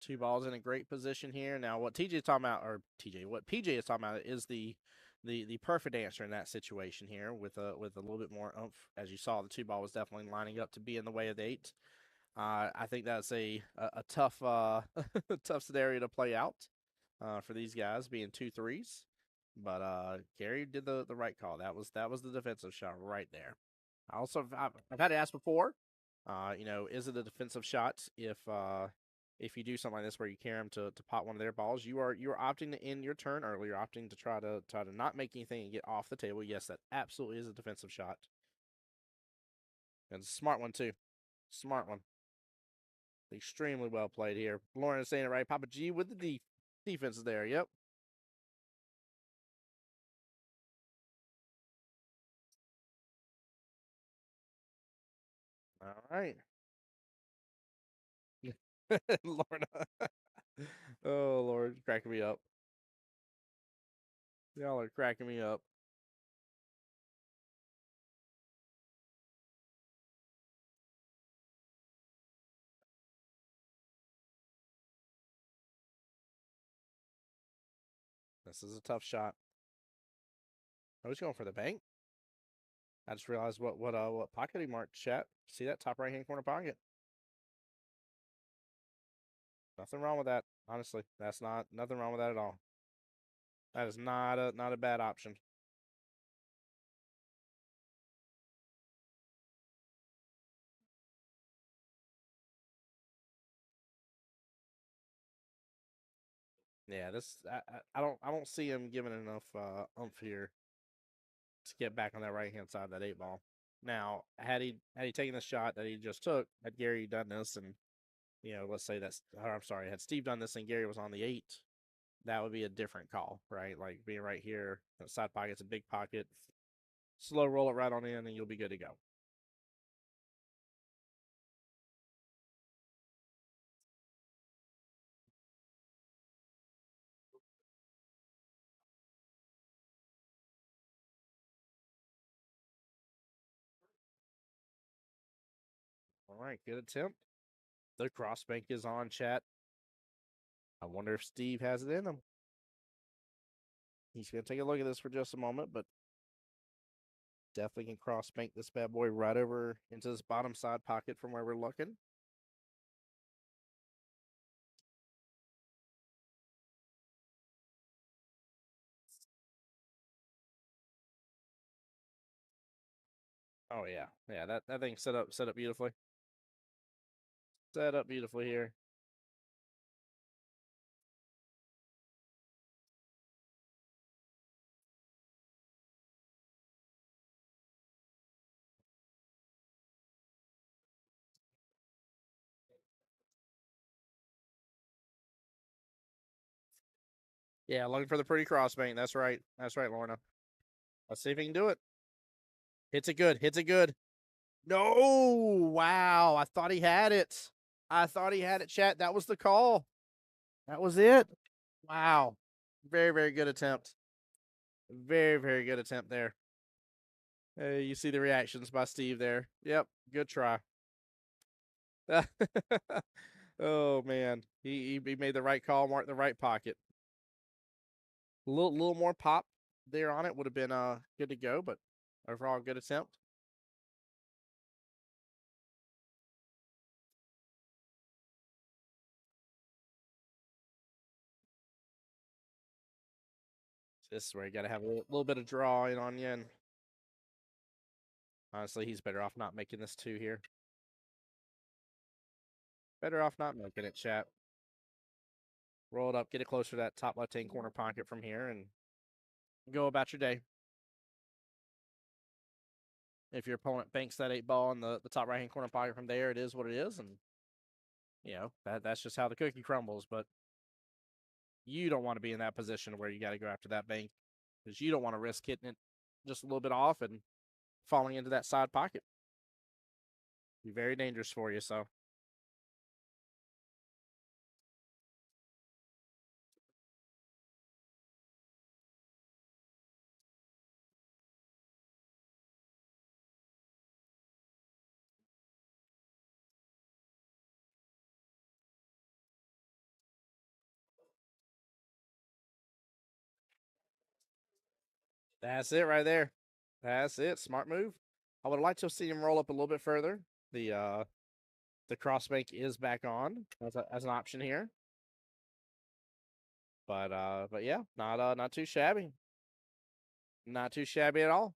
2 balls in a great position here. Now, what TJ is talking about, or what PJ is talking about, is the perfect answer in that situation here with a little bit more oomph. As you saw, the 2 ball was definitely lining up to be in the way of the 8. I think that's a tough tough scenario to play out for these guys being 2-3s. But Gary did the right call. That was the defensive shot right there. I also I've had to ask before. Is it a defensive shot if you do something like this where you carry them to pot one of their balls? You're opting to end your turn early. You're opting to try to not make anything and get off the table. Yes, that absolutely is a defensive shot. And a smart one, too. Smart one. Extremely well played here. Lauren is saying it right. Papa G with the defense there. Yep. All right. Lorna. Oh, Lord. Cracking me up. Y'all are cracking me up. This is a tough shot. I was going for the bank. I just realized what pocket he marked, chat. See that top right hand corner pocket? Nothing wrong with that. Honestly, that's not nothing wrong with that at all. That is not a bad option. Yeah, this I don't see him giving enough oomph here to get back on that right hand side of that 8 ball. Now, had he taken the shot that he just took, had Gary done this, and let's say that's, or I'm sorry, had Steve done this and Gary was on the 8, that would be a different call, right? Like being right here, side pocket's a big pocket, slow roll it right on in, and you'll be good to go. All right, good attempt. The cross bank is on, chat. I wonder if Steve has it in him. He's going to take a look at this for just a moment, but definitely can cross bank this bad boy right over into this bottom side pocket from where we're looking. Oh yeah, yeah. That thing set up beautifully. Set up beautifully here. Yeah, looking for the pretty cross bank. That's right. That's right, Lorna. Let's see if he can do it. Hits it good. Hits it good. No! Wow. I thought he had it. I thought he had it, chat. That was the call. That was it. Wow. Very, very good attempt. Very, very good attempt there. Hey, you see the reactions by Steve there. Yep. Good try. Oh, man. He made the right call, marked the right pocket. A little more pop there on it would have been good to go, but overall good attempt. This is where you got to have a little bit of draw in on you. And honestly, he's better off not making this 2 here. Better off not making it, chat. Roll it up, get it closer to that top left-hand corner pocket from here, and go about your day. If your opponent banks that 8 ball in the top right-hand corner pocket from there, it is what it is, and that's just how the cookie crumbles. But you don't want to be in that position where you got to go after that bank because you don't want to risk hitting it just a little bit off and falling into that side pocket. Be very dangerous for you. So that's it right there. That's it. Smart move. I would like to see him roll up a little bit further. The cross bank is back on as an option here. But yeah, not too shabby. Not too shabby at all.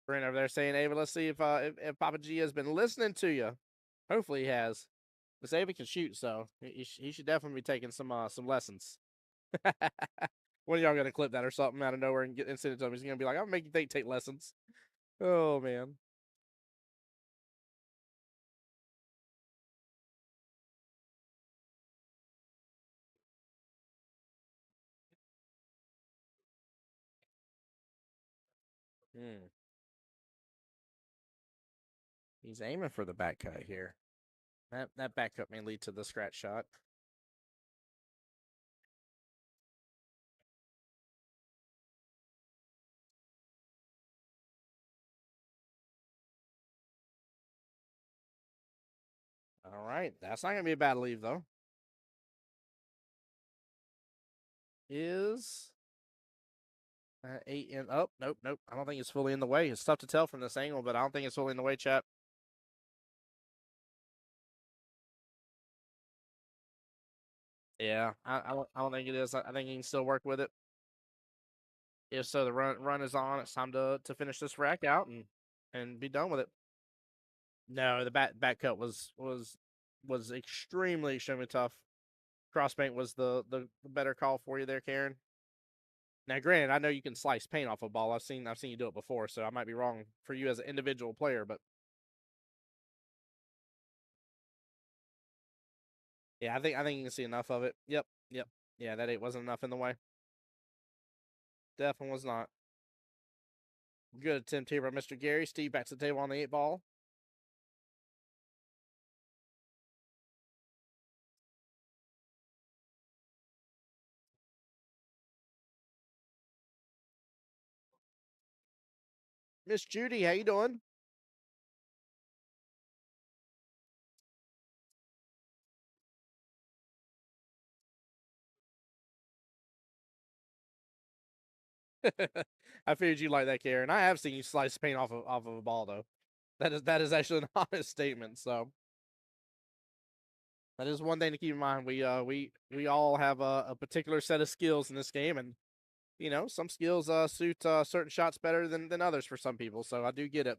Brent over there saying, Ava, let's see if Papa G has been listening to you. Hopefully he has. Miss Ava can shoot, so he should definitely be taking some lessons. When are y'all gonna clip that or something out of nowhere and send it to him? He's gonna be like, "I'll make you take lessons." Oh, man. Hmm. He's aiming for the back cut here. That back cut may lead to the scratch shot. All right. That's not going to be a bad leave, though. Is 8 in. Oh, nope, nope. I don't think it's fully in the way. It's tough to tell from this angle, but I don't think it's fully in the way, chap. Yeah, I don't think it is. I think he can still work with it. If so, the run is on. It's time to finish this rack out and be done with it. No, the back cut was extremely tough. Crossbank was the better call for you there, Karen. Now, granted, I know you can slice paint off a ball. I've seen you do it before, so I might be wrong for you as an individual player, but yeah, I think you can see enough of it. Yep, yep, yeah. That 8 wasn't enough in the way. Definitely was not. Good attempt here by Mr. Gary. Steve back to the table on the 8 ball. Miss Judy, how you doing? I figured you like that, Karen. I have seen you slice paint off of a ball, though. That is actually an honest statement. So that is one thing to keep in mind. We all have a particular set of skills in this game, and some skills suit certain shots better than others for some people. So I do get it.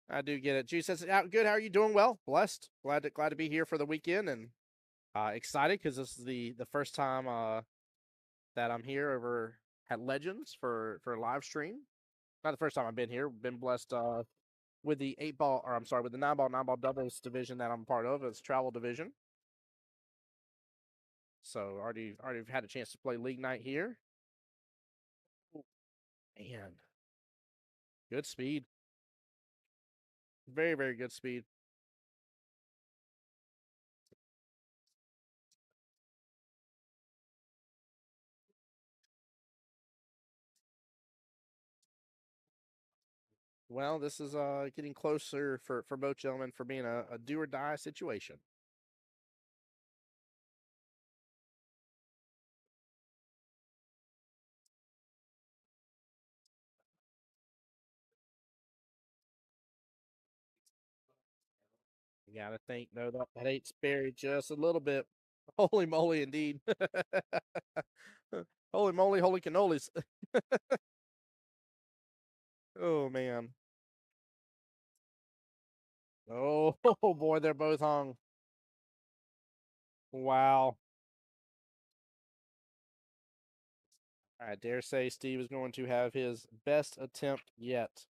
I do get it. G says, "Good. How are you doing? Well, blessed. Glad to be here for the weekend, and excited because this is the first time that I'm here over at Legends for a live stream. Not the first time I've been here. Been blessed with the 8 ball, or I'm sorry, with the 9 ball doubles division that I'm part of. It's travel division. So already had a chance to play league night here. Man, good speed. Very good speed. Well, this is getting closer for both gentlemen for being a do or die situation. You gotta think though that 8's buried just a little bit. Holy moly, indeed. Holy moly, holy cannolis. Oh man. Oh, oh boy, they're both hung. Wow. I dare say Steve is going to have his best attempt yet.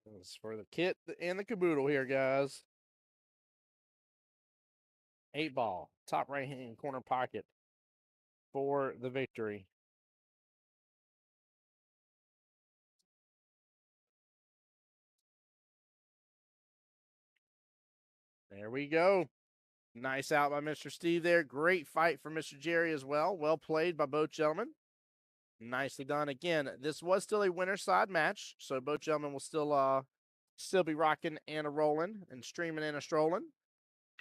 This is for the kit and the caboodle here, guys. 8 ball, top right hand corner pocket for the victory. There we go. Nice out by Mr. Steve there. Great fight for Mr. Jerry as well. Well played by both gentlemen. Nicely done. Again, this was still a winner side match, so both gentlemen will still be rocking and a rolling and streaming and a strolling.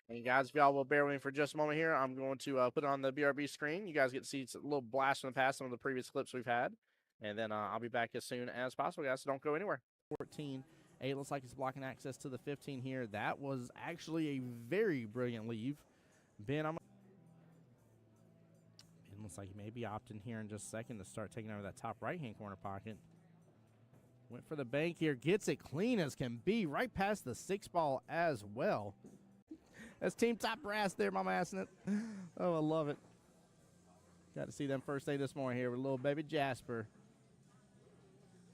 And guys, if y'all will bear with me for just a moment here, I'm going to put it on the BRB screen. You guys get to see a little blast from the past, some of the previous clips we've had. And then I'll be back as soon as possible, guys, so don't go anywhere. 14. 8 looks like it's blocking access to the 15 here. That was actually a very brilliant leave. Ben, looks like he may be opting here in just a second to start taking over that top right-hand corner pocket. Went for the bank here. Gets it clean as can be. Right past the 6-ball as well. That's Team Top Brass there, Mama assing it. Oh, I love it. Got to see them first day this morning here with little baby Jasper.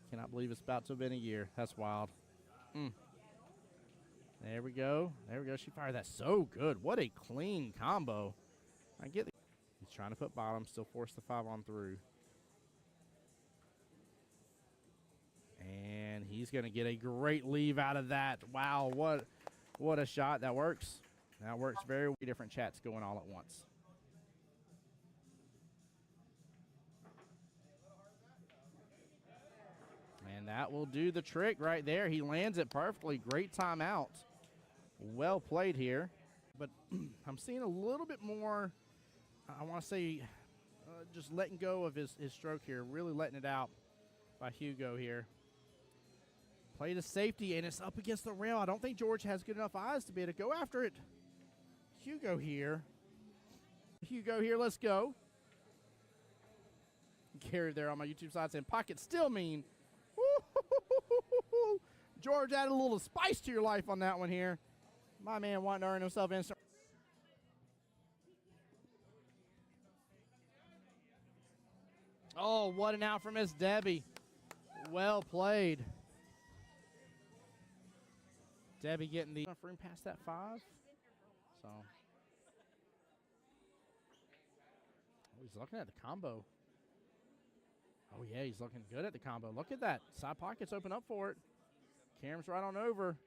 Cannot believe it's about to have been a year. That's wild. There we go. There we go. She fired that so good. What a clean combo. I get it. He's trying to put bottom. Still force the 5 on through. And he's going to get a great leave out of that. Wow, what a shot. That works. That works very well. Different chats going all at once. And that will do the trick right there. He lands it perfectly. Great timeout. Well played here. But I'm seeing a little bit more, I want to say, just letting go of his stroke here. Really letting it out by Hugo here. Play to safety, and it's up against the rail. I don't think George has good enough eyes to be able to go after it. Hugo here. Hugo here, let's go. Gary there on my YouTube side saying, pocket still mean. Woo-hoo-hoo-hoo-hoo-hoo. George added a little spice to your life on that one here. My man wanting to earn himself instant. Oh, what an out from Miss Debbie. Well played. Debbie getting the room past that 5. So. Oh, he's looking at the combo. Oh, yeah, he's looking good at the combo. Look at that. Side pockets open up for it. Cam's right on over.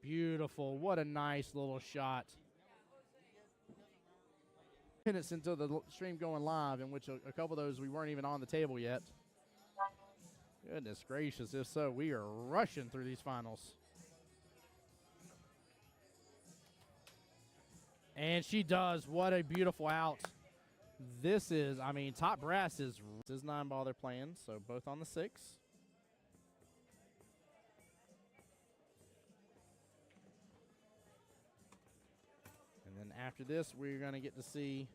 Beautiful. What a nice little shot. Minutes into the stream going live, in which a couple of those we weren't even on the table yet. Goodness gracious. If so, we are rushing through these finals. And she does. What a beautiful out. This is, I mean, Top Brass is 9-ball they're playing, so both on the 6. And then after this, we're going to get to see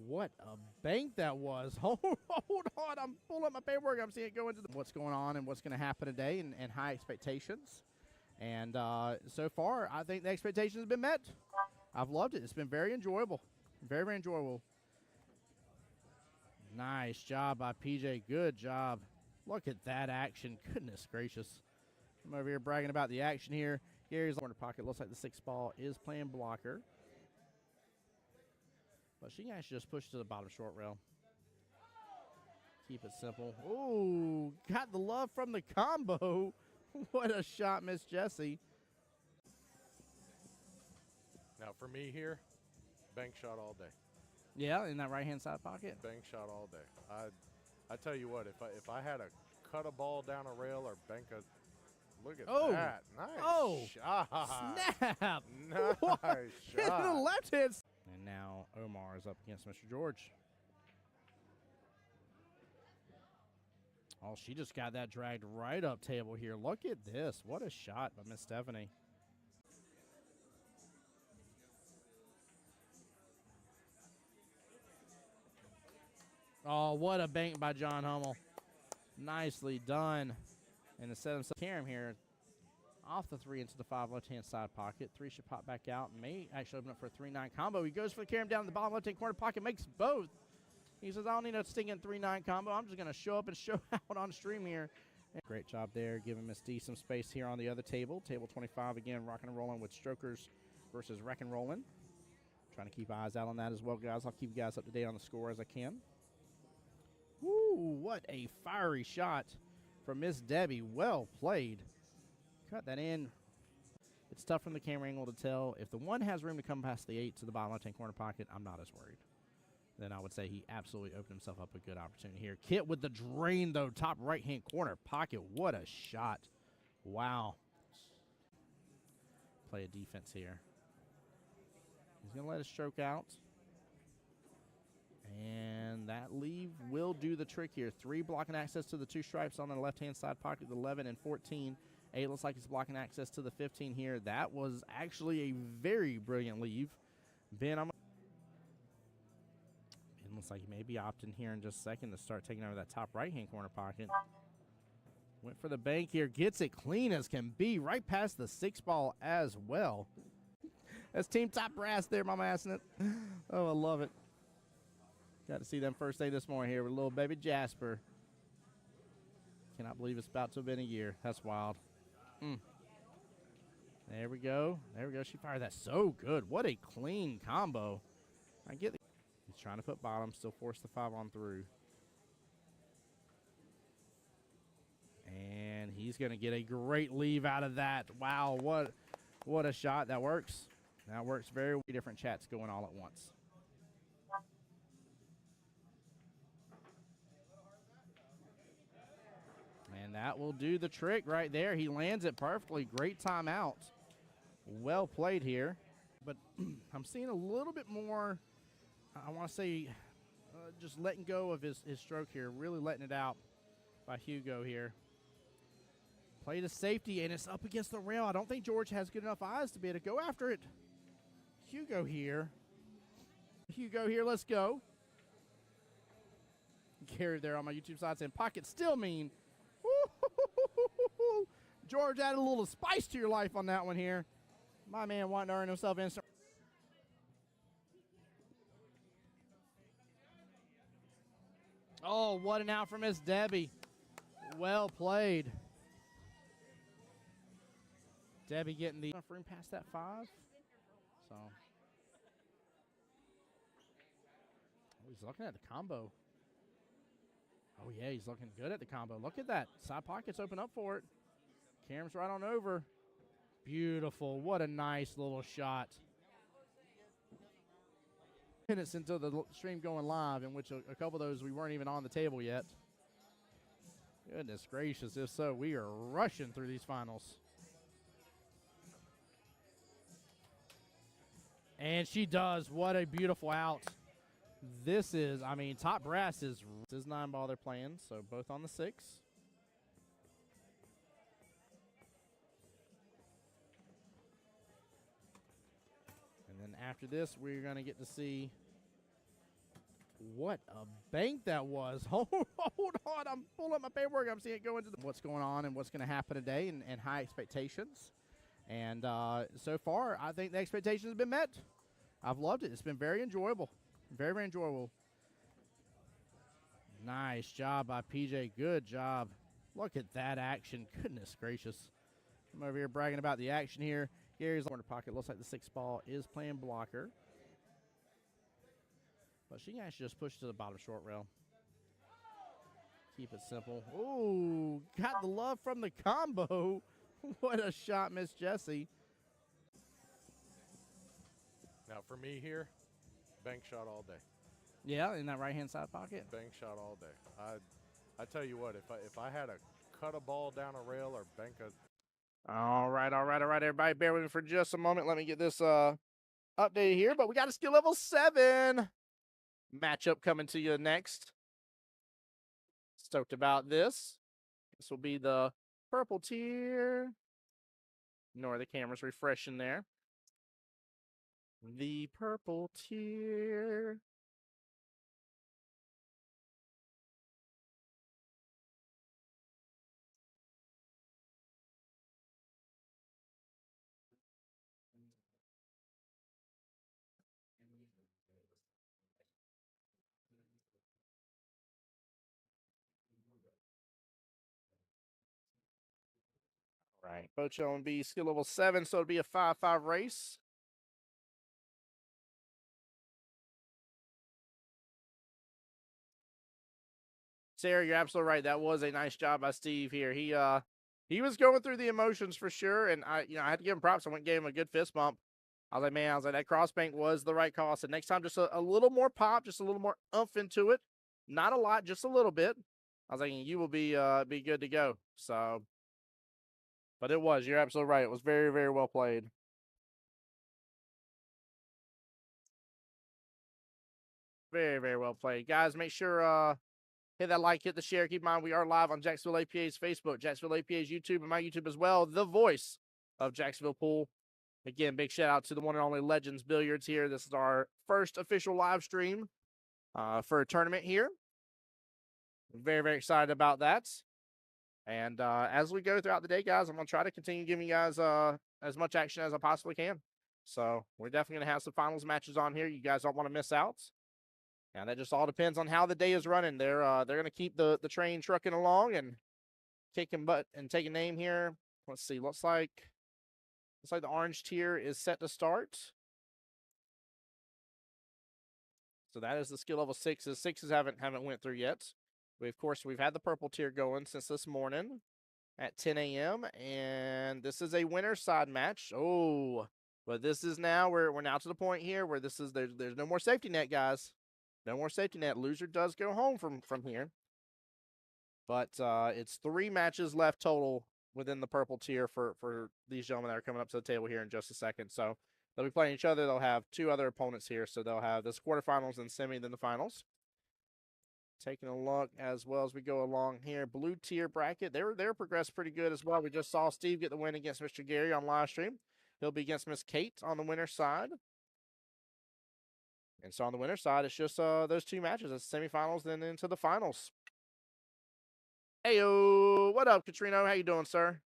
what a bank that was. Hold on. I'm pulling up my paperwork. I'm seeing it go into what's going on and what's going to happen today and high expectations. And so far, I think the expectations have been met. I've loved it. It's been very enjoyable. Very, very enjoyable. Nice job by PJ. Good job. Look at that action. Goodness gracious. I'm over here bragging about the action here. Gary's corner pocket. Looks like the 6-ball is playing blocker. But she can actually just push to the bottom short rail. Keep it simple. Ooh, got the love from the combo. What a shot, Miss Jessie. Now for me here, bank shot all day. Yeah, in that right-hand side pocket. Bank shot all day. I tell you what, if I had to cut a ball down a rail or bank a, look at that. Nice shot. Snap. Nice shot. In the left hand. And now Omar is up against Mr. George. Oh, she just got that dragged right up table here. Look at this. What a shot by Miss Stephanie. Oh, what a bank by John Hummel. Nicely done. And to set himself Karam here off the 3 into the 5 left-hand side pocket. 3 should pop back out. May actually open up for a 3-9 combo. He goes for the Karam down in the bottom left-hand corner pocket. Makes both. He says, I don't need a stinking 3-9 combo. I'm just going to show up and show out on stream here. Great job there, giving Miss D some space here on the other table. Table 25, again, rocking and rolling with strokers versus wreck and rolling. Trying to keep eyes out on that as well, guys. I'll keep you guys up to date on the score as I can. Woo, what a fiery shot from Miss Debbie. Well played. Cut that in. It's tough from the camera angle to tell. If the 1 has room to come past the 8 to the bottom left-hand corner pocket, I'm not as worried. Then I would say he absolutely opened himself up a good opportunity here. Kit with the drain, though, top right-hand corner pocket. What a shot. Wow. Play a defense here. He's going to let it stroke out. And that leave will do the trick here. 3 blocking access to the 2 stripes on the left-hand side pocket, the 11 and 14. 8 looks like he's blocking access to the 15 here. That was actually a very brilliant leave. Ben, looks like he may be opting here in just a second to start taking over that top right-hand corner pocket. Went for the bank here. Gets it clean as can be. Right past the 6-ball as well. That's Team Top Brass there, Mama Assing it. Oh, I love it. Got to see them first thing this morning here with little baby Jasper. Cannot believe it's about to have been a year. That's wild. There we go. There we go. She fired that so good. What a clean combo. I get it. He's trying to put bottom. Still force the 5 on through. And he's going to get a great leave out of that. Wow, what a shot. That works. That works very well. Different chats going all at once. And that will do the trick right there. He lands it perfectly. Great timeout. Well played here. But I'm seeing a little bit more, I want to say, just letting go of his stroke here. Really letting it out by Hugo here. Play to safety, and it's up against the rail. I don't think George has good enough eyes to be able to go after it. Hugo here. Hugo here, let's go. Gary there on my YouTube side saying, pocket still mean. Woo-hoo-hoo-hoo-hoo-hoo. George added a little spice to your life on that one here. My man wanting to earn himself instant. Oh, what an out from Miss Debbie. Well played. Debbie getting the enough room past that 5. So he's looking at the combo. Oh yeah, he's looking good at the combo. Look at that. Side pockets open up for it. Cam's right on over. Beautiful. What a nice little shot. Minutes into the stream going live, in which a couple of those we weren't even on the table yet. Goodness gracious, if so, we are rushing through these finals. And she does. What a beautiful out. This is, I mean, Top Brass is 9-ball they're playing, so both on the 6. And then after this, we're going to get to see what a bank that was. Hold on. I'm pulling up my paperwork. I'm seeing it go into what's going on and what's going to happen today and high expectations. And so far, I think the expectations have been met. I've loved it. It's been very enjoyable. Very, very enjoyable. Nice job by PJ. Good job. Look at that action. Goodness gracious. I'm over here bragging about the action here. Gary's corner pocket. Looks like the 6-ball is playing blocker. But she can actually just push to the bottom short rail. Keep it simple. Ooh, got the love from the combo. What a shot, Miss Jessie. Now for me here, bank shot all day. Yeah, in that right-hand side pocket. Bank shot all day. I tell you what, if I had to cut a ball down a rail or bank a. All right, everybody. Bear with me for just a moment. Let me get this updated here. But we got a skill level 7 matchup coming to you next. Stoked about this. This will be the purple tier. Ignore the camera's refreshing there. The purple tier. Right, Bocho and B skill level 7, so it'll be a 5-5 race. Sarah, you're absolutely right. That was a nice job by Steve here. He was going through the emotions for sure, and I had to give him props. I went and gave him a good fist bump. I was like, that cross bank was the right call. So next time, just a little more pop, just a little more oomph into it. Not a lot, just a little bit. I was like, you will be good to go. So, but it was. You're absolutely right. It was very, very well played. Very, very well played. Guys, make sure hit that like, hit the share. Keep in mind, we are live on Jacksonville APA's Facebook, Jacksonville APA's YouTube, and my YouTube as well. The voice of Jacksonville Pool. Again, big shout out to the one and only Legends Billiards here. This is our first official live stream for a tournament here. Very, very excited about that. And as we go throughout the day, guys, I'm going to try to continue giving you guys as much action as I possibly can. So we're definitely going to have some finals matches on here. You guys don't want to miss out. And that just all depends on how the day is running. They're going to keep the train trucking along and kicking butt and taking name here. Let's see. Looks like the orange tier is set to start. So that is the skill level 6s. 6s haven't went through yet. We've had the purple tier going since this morning at 10 a.m. and this is a winner side match. Oh, but this is now we're now to the point here where there's no more safety net, guys. No more safety net. Loser does go home from here. But it's 3 matches left total within the purple tier for these gentlemen that are coming up to the table here in just a second. So they'll be playing each other. They'll have 2 other opponents here. So they'll have this quarterfinals and semi, then the finals. Taking a look as well as we go along here. Blue tier bracket. They're progressed pretty good as well. We just saw Steve get the win against Mr. Gary on live stream. He'll be against Miss Kate on the winner's side. And so on the winner's side, it's just those 2 matches. It's semifinals, then into the finals. Heyo, what up, Katrino? How you doing, sir?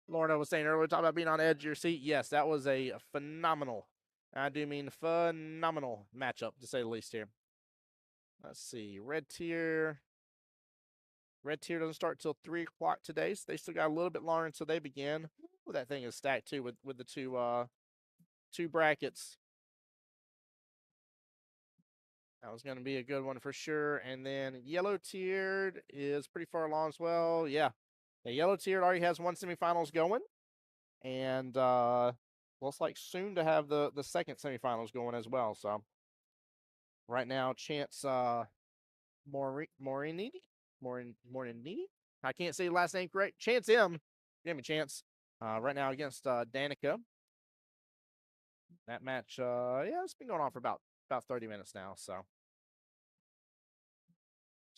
Lorna was saying earlier, talking about being on the edge of your seat. Yes, that was a phenomenal, I do mean phenomenal matchup, to say the least here. Let's see, red tier. Red tier doesn't start till 3 o'clock today, so they still got a little bit longer until they begin. Ooh, that thing is stacked too with the two brackets. That was going to be a good one for sure. And then yellow tiered is pretty far along as well. Yeah, the yellow tiered already has 1 semifinals going, and looks like soon to have the second semifinals going as well. So right now, Chance Morinini. I can't say the last name correct. Chance M. Give me Chance. Right now against Danica. That match, yeah, it's been going on for about 30 minutes now. So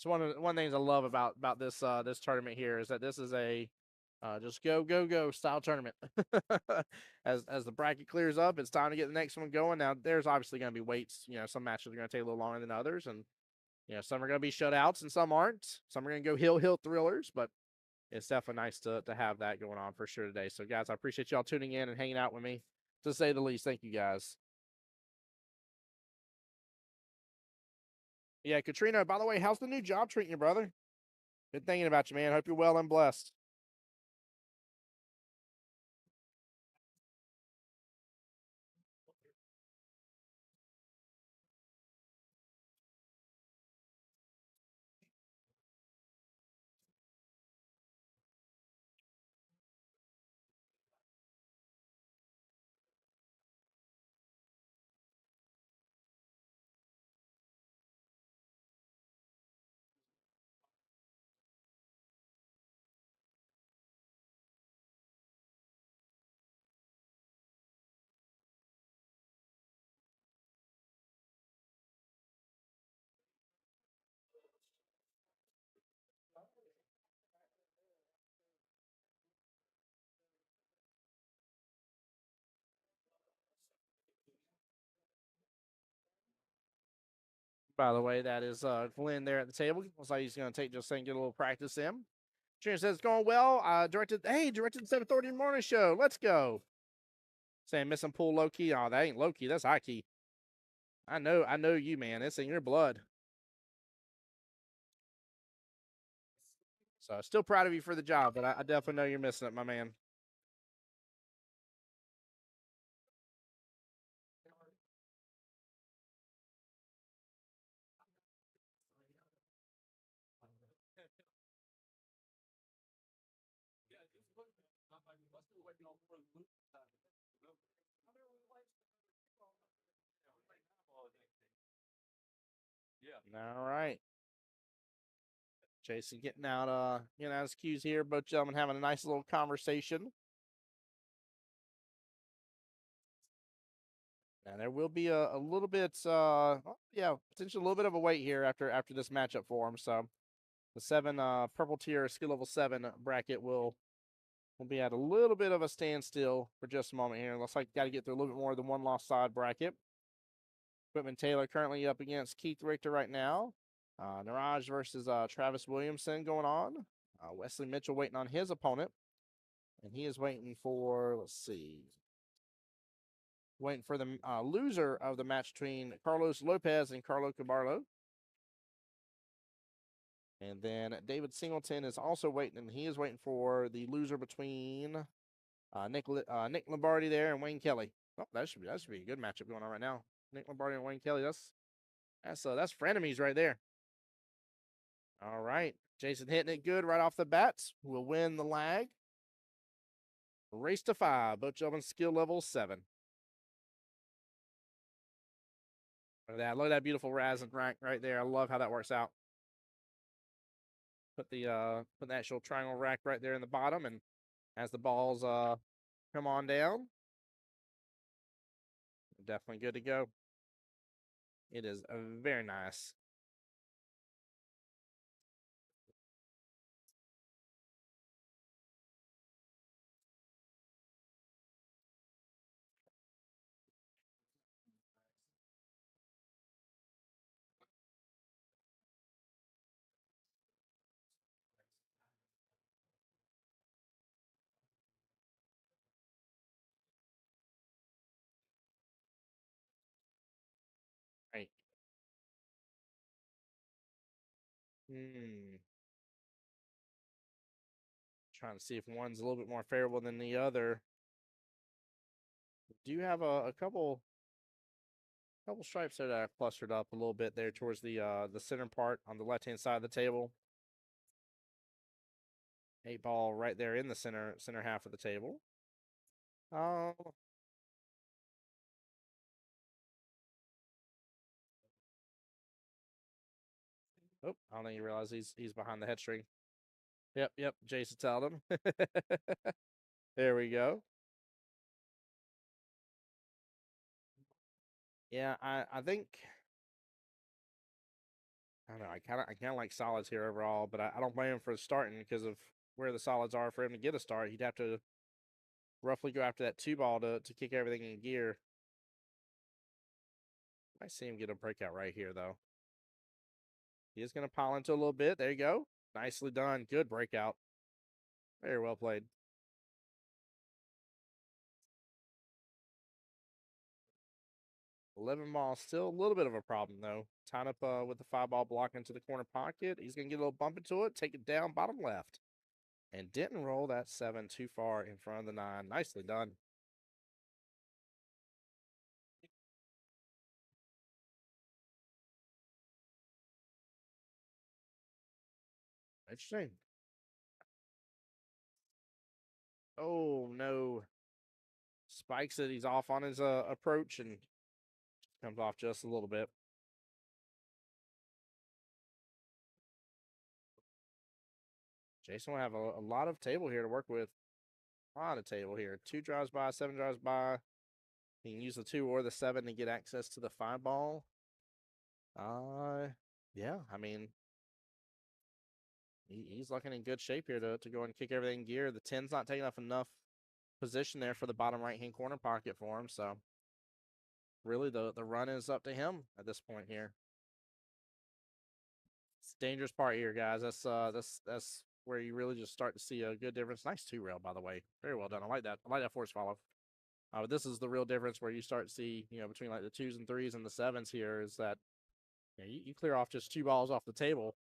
one of the things I love about this this tournament here is that this is a just go style tournament. as the bracket clears up, it's time to get the next one going. Now there's obviously going to be weights. You know, some matches are going to take a little longer than others, and you know, some are going to be shutouts and some aren't. Some are going to go hill thrillers, but it's definitely nice to have that going on for sure today. So, guys, I appreciate y'all tuning in and hanging out with me, to say the least. Thank you, guys. Yeah, Katrina, by the way, how's the new job treating you, brother? Been thinking about you, man. Hope you're well and blessed. By the way, that is Glenn there at the table. Looks like he's going to take just a second, get a little practice in. Trina says it's going well. Directed the 7:30 in the morning show. Let's go. Saying missing pool low key. Oh, that ain't low key. That's high key. I know you, man. It's in your blood. So still proud of you for the job, but I definitely know you're missing it, my man. All right. Jason getting out his cues here. Both gentlemen having a nice little conversation. And there will be a little bit, potentially a little bit of a wait here after this matchup for him. So the 7 purple tier skill level 7 bracket will be at a little bit of a standstill for just a moment here. Looks like got to get through a little bit more of the 1 loss side bracket. Equipment Taylor currently up against Keith Richter right now. Niraj versus Travis Williamson going on. Wesley Mitchell waiting on his opponent. And he is waiting for, let's see, waiting for the loser of the match between Carlos Lopez and Carlo Cabarlo. And then David Singleton is also waiting, and he is waiting for the loser between Nick Lombardi there and Wayne Kelly. Oh, that should be a good matchup going on right now. Nick Lombardi and Wayne Kelly. That's frenemies right there. All right, Jason hitting it good right off the bats. Will win the lag. Race to 5. Both gentlemen skill level 7. Look at that! Look at that beautiful Raz and rack right there. I love how that works out. Put the actual triangle rack right there in the bottom, and as the balls come on down, definitely good to go. It is very nice. Right. Trying to see if one's a little bit more favorable than the other. Do you have a couple stripes that are clustered up a little bit there towards the center part on the left hand side of the table? 8-ball right there in the center half of the table. Oh, I don't think he realized he's behind the head string. Yep. Jason told him. There we go. Yeah, I think I don't know. I kind of like solids here overall, but I don't blame him for starting because of where the solids are for him to get a start. He'd have to roughly go after that 2-ball to kick everything in gear. I see him get a breakout right here though. He is going to pile into a little bit. There you go. Nicely done. Good breakout. Very well played. 11-ball, still a little bit of a problem though. Tied up with the 5-ball block into the corner pocket. He's going to get a little bump into it. Take it down bottom left. And didn't roll that 7 too far in front of the 9. Nicely done. Interesting. Oh, no. Spikes it. He's off on his approach and comes off just a little bit. Jason will have a lot of table here to work with. A lot of table here. 2 drives by, 7 drives by. He can use the 2 or the 7 to get access to the 5-ball. Yeah, I mean, he's looking in good shape here to go and kick everything in gear. The 10's not taking up enough position there for the bottom right-hand corner pocket for him, so really the run is up to him at this point here. It's the dangerous part here, guys. That's where you really just start to see a good difference. Nice 2-rail, by the way. Very well done. I like that. I like that force follow. But this is the real difference where you start to see, between like the 2s and 3s and the 7s here is that you clear off just 2 balls off the table.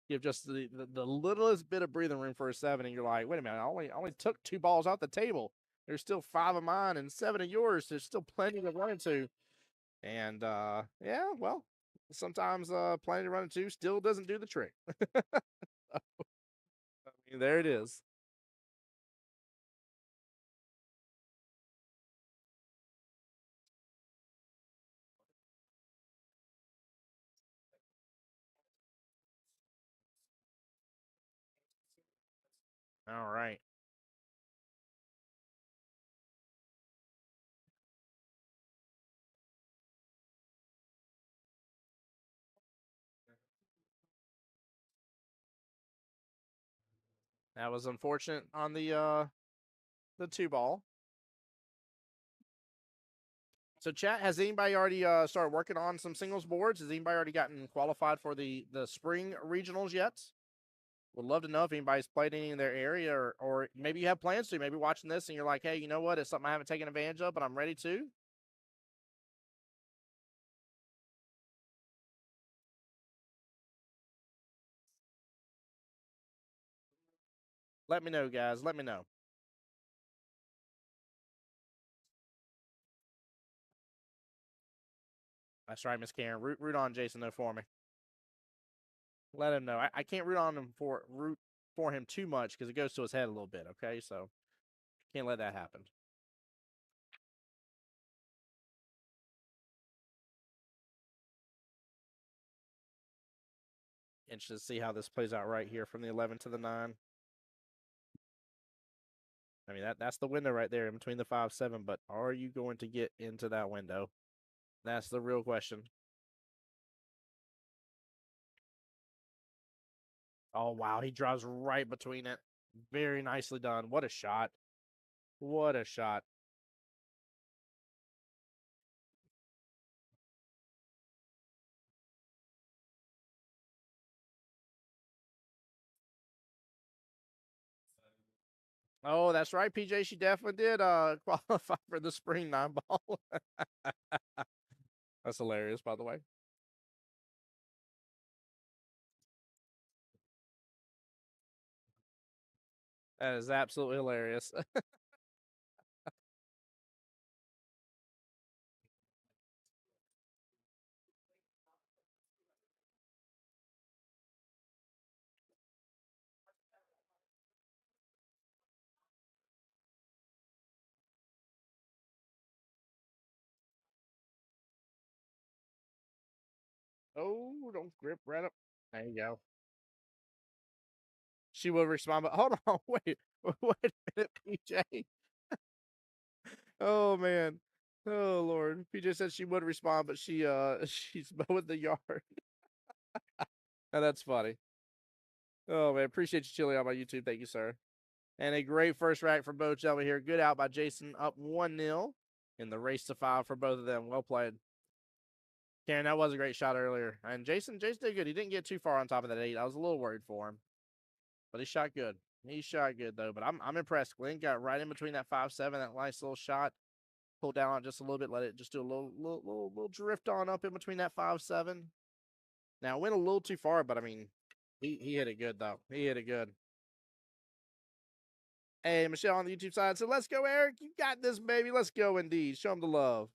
Give just the littlest bit of breathing room for a 7, and you're like, wait a minute, I only took 2 balls off the table. There's still 5 of mine and 7 of yours. There's still plenty to run into. And yeah, well, sometimes plenty to run into still doesn't do the trick. I mean, there it is. All right. That was unfortunate on the 2-ball. So, chat, has anybody already started working on some singles boards? Has anybody already gotten qualified for the spring regionals yet? Would love to know if anybody's played any in their area, or maybe you have plans to. Maybe watching this and you're like, hey, you know what? It's something I haven't taken advantage of, but I'm ready to. Let me know, guys. Let me know. That's right, Miss Karen. Root on Jason though for me. Let him know. I can't root for him too much because it goes to his head a little bit. Okay, so can't let that happen. Interested to see how this plays out right here from the 11 to the 9. I mean, that's the window right there in between the 5-7, but are you going to get into that window? That's the real question. Oh, wow. He drives right between it. Very nicely done. What a shot. What a shot. Oh, that's right, PJ. She definitely did qualify for the spring 9 ball. That's hilarious, by the way. That is absolutely hilarious. Oh, don't grip right up. There you go. She will respond, but hold on, wait a minute, PJ. Oh man. Oh Lord. PJ said she would respond, but she's mowing the yard. Now that's funny. Oh man, appreciate you chilling on my YouTube. Thank you, sir. And a great first rack from both gentlemen here. Good out by Jason, up 1-0 in the race to 5 for both of them. Well played. Karen, that was a great shot earlier. And Jason did good. He didn't get too far on top of that 8. I was a little worried for him. But he shot good. He shot good though. But I'm impressed. Glenn got right in between that 5-7, that nice little shot. Pulled down on just a little bit, let it just do a little drift on up in between that 5-7. Now it went a little too far, but I mean, he hit it good though. He hit it good. Hey, Michelle on the YouTube side said, let's go, Eric. You got this, baby. Let's go indeed. Show him the love.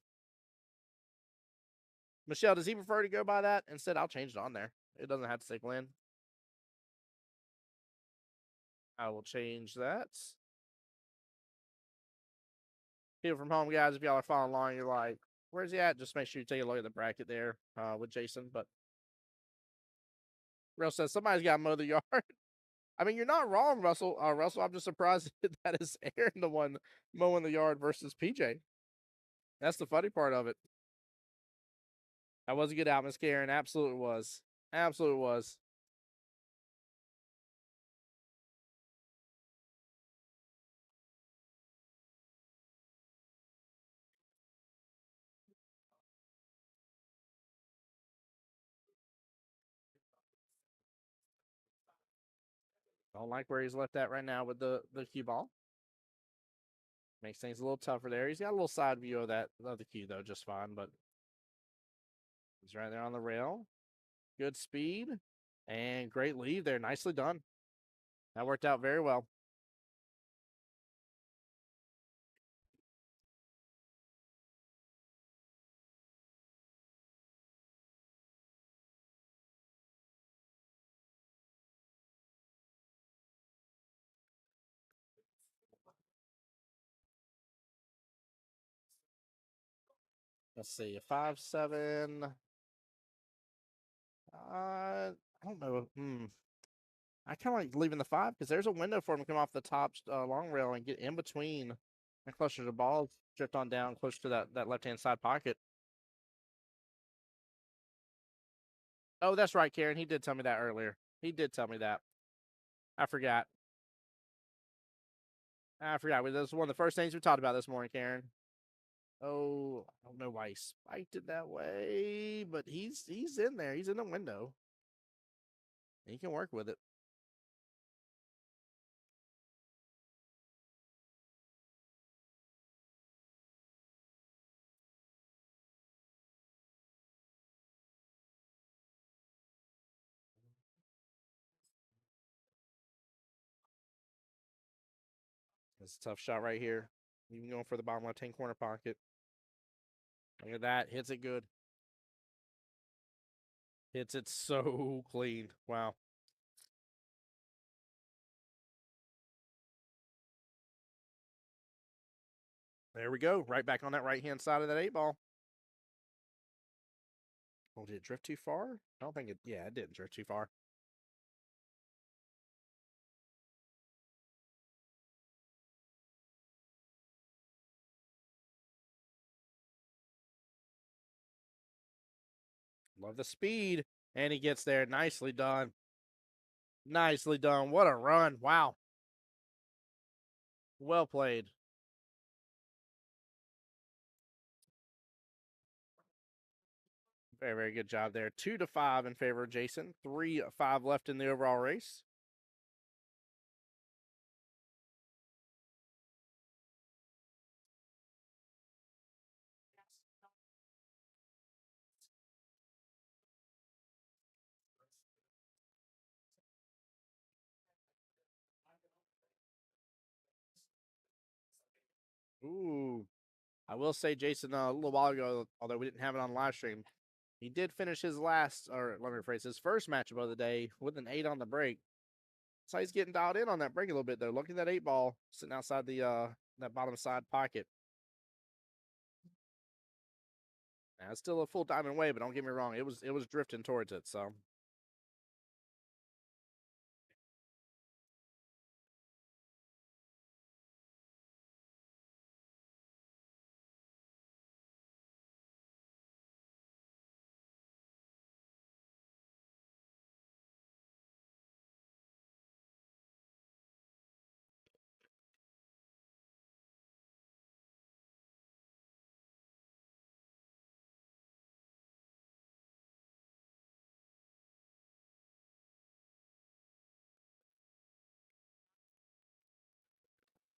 Michelle, does he prefer to go by that? Instead, I'll change it on there. It doesn't have to say Glenn. I will change that. People from home, guys, if y'all are following along, you're like, where's he at? Just make sure you take a look at the bracket there with Jason. But Real says, somebody's got to mow the yard. I mean, you're not wrong, Russell. Russell, I'm just surprised that is Aaron the one mowing the yard versus PJ. That's the funny part of it. That was a good out, Miss Karen. Absolutely was. Absolutely was. Don't like where he's left at right now with the cue ball. Makes things a little tougher there. He's got a little side view of the cue though, just fine. But he's right there on the rail. Good speed and great lead there. Nicely done. That worked out very well. Let's see, a 5-7. I don't know. I kind of like leaving the 5 because there's a window for him to come off the top long rail and get in between and closer to the ball, drift on down close to that left-hand side pocket. Oh, that's right, Karen. He did tell me that earlier. He did tell me that. I forgot. This is one of the first things we talked about this morning, Karen. Oh, I don't know why he spiked it that way, but he's in there. He's in the window. He can work with it. It's a tough shot right here. Even going for the bottom left-hand corner pocket. Look at that. Hits it good. Hits it so clean. Wow. There we go. Right back on that right-hand side of that 8-ball. Oh, did it drift too far? I don't think it... Yeah, it didn't drift too far. Love the speed. And he gets there. Nicely done. Nicely done. What a run. Wow. Well played. Very, very good job there. 2-5 in favor of Jason. 3-5 left in the overall race. Ooh. I will say, Jason, a little while ago, although we didn't have it on live stream, he did finish his last, or let me rephrase, his first matchup of the day with an 8 on the break. So he's getting dialed in on that break a little bit, though. Look at that 8-ball sitting outside the that bottom side pocket. Now, it's still a full diamond way, but don't get me wrong, it was drifting towards it. So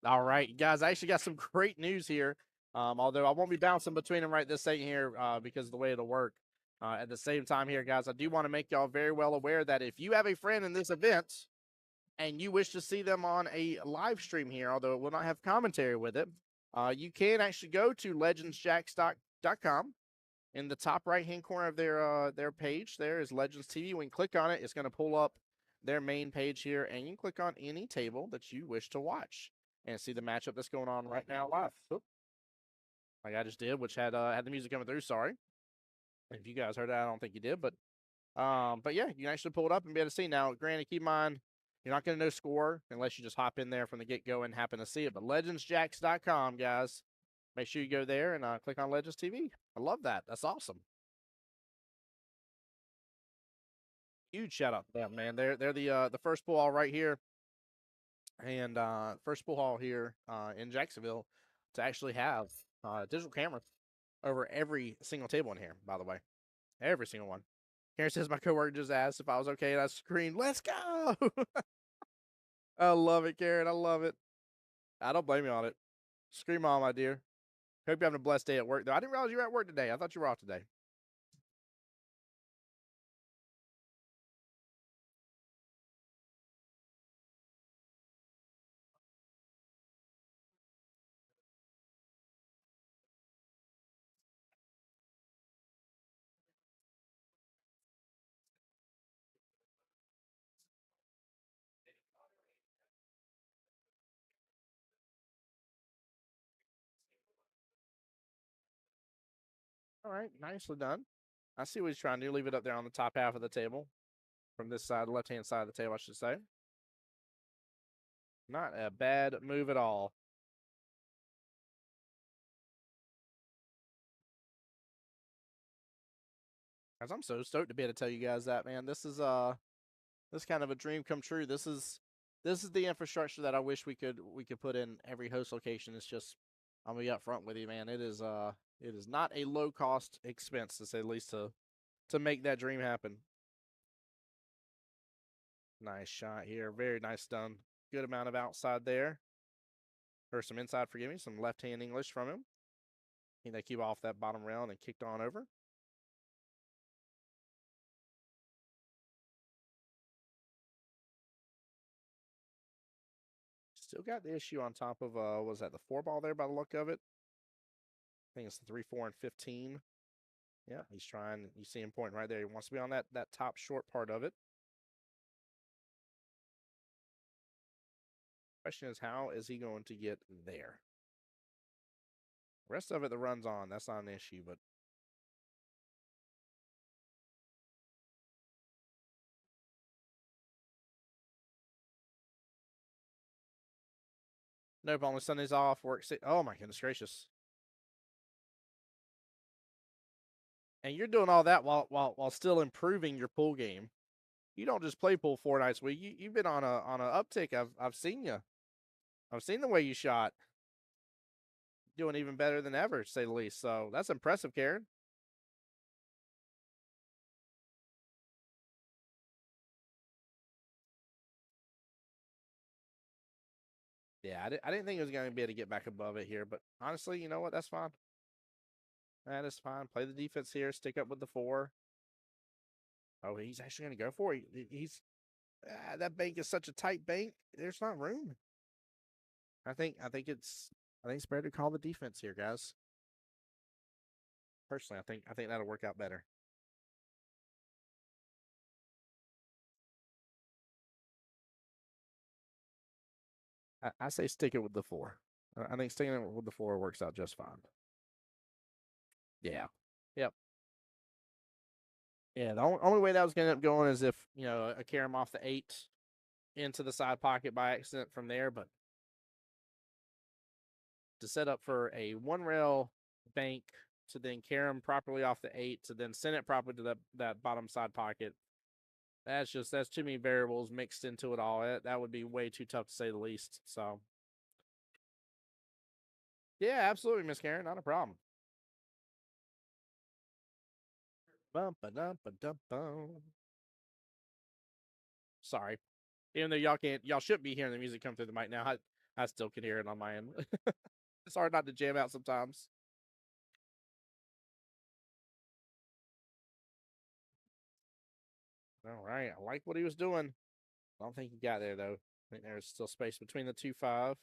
all right, guys, I actually got some great news here. Although I won't be bouncing between them right this second here because of the way it'll work. At the same time here, guys, I do want to make y'all very well aware that if you have a friend in this event and you wish to see them on a live stream here, although it will not have commentary with it, you can actually go to legendsjacks.com. In the top right-hand corner of their page, there is Legends TV. When you click on it, it's going to pull up their main page here, and you can click on any table that you wish to watch and see the matchup that's going on right now live. Oop. Like I just did, which had the music coming through. Sorry, if you guys heard that, I don't think you did, but yeah, you can actually pull it up and be able to see. Now, granted, keep in mind, you're not going to know score unless you just hop in there from the get-go and happen to see it. But legendsjacks.com, guys, make sure you go there and click on Legends TV. I love that. That's awesome. Huge shout out to them, man. They're the first pool hall right here, and first pool hall here in Jacksonville to actually have digital cameras over every single table in here. By the way, every single one. Karen says my coworker just asked if I was okay, and I screamed, "Let's go!" I love it, Karen. I love it. I don't blame you on it. Scream on, my dear. Hope you're having a blessed day at work, though. I didn't realize you were at work today. I thought you were off today. All right, nicely done. I see what he's trying to do. Leave it up there on the top half of the table. From this side, the left-hand side of the table, I should say. Not a bad move at all. Guys, I'm so stoked to be able to tell you guys that, man. This is kind of a dream come true. This is the infrastructure that I wish we could put in every host location. It's just I'm gonna be up front with you, man. It is not a low cost expense to say the least to make that dream happen. Nice shot here. Very nice done. Good amount of outside there. Or some inside, forgive me. Some left-hand English from him. I think they keep off that bottom rail and kicked on over. Still got the issue on top of, was that the 4 ball there by the look of it? I think it's the 3, 4, and 15. Yeah, he's trying. You see him pointing right there. He wants to be on that top short part of it. Question is, how is he going to get there? The rest of it, the run's on. That's not an issue, but nope, only Sundays off. Works. Oh my goodness gracious! And you're doing all that while still improving your pool game. You don't just play pool 4 nights a week. You've been on a uptick. I've seen you. I've seen the way you shot. Doing even better than ever, to say the least. So that's impressive, Karen. Yeah, I didn't think it was going to be able to get back above it here, but honestly, you know what? That's fine. That is fine. Play the defense here. Stick up with the 4. Oh, he's actually going to go for it. He's that bank is such a tight bank. There's not room. I think it's better to call the defense here, guys. Personally, I think that'll work out better. I say stick it with the 4. I think sticking it with the 4 works out just fine. Yeah. Yep. Yeah, the only way that was going to end up going is if, I carry him off the 8 into the side pocket by accident from there, but to set up for a 1 rail bank to then carry him properly off the 8 to then send it properly to that bottom side pocket, that's too many variables mixed into it all. That would be way too tough to say the least. So, yeah, absolutely, Miss Karen, not a problem. Sorry. Even though y'all shouldn't be hearing the music come through the mic now, I still can hear it on my end. It's hard not to jam out sometimes. All right, I like what he was doing. I don't think he got there though. I think there's still space between the 2-5.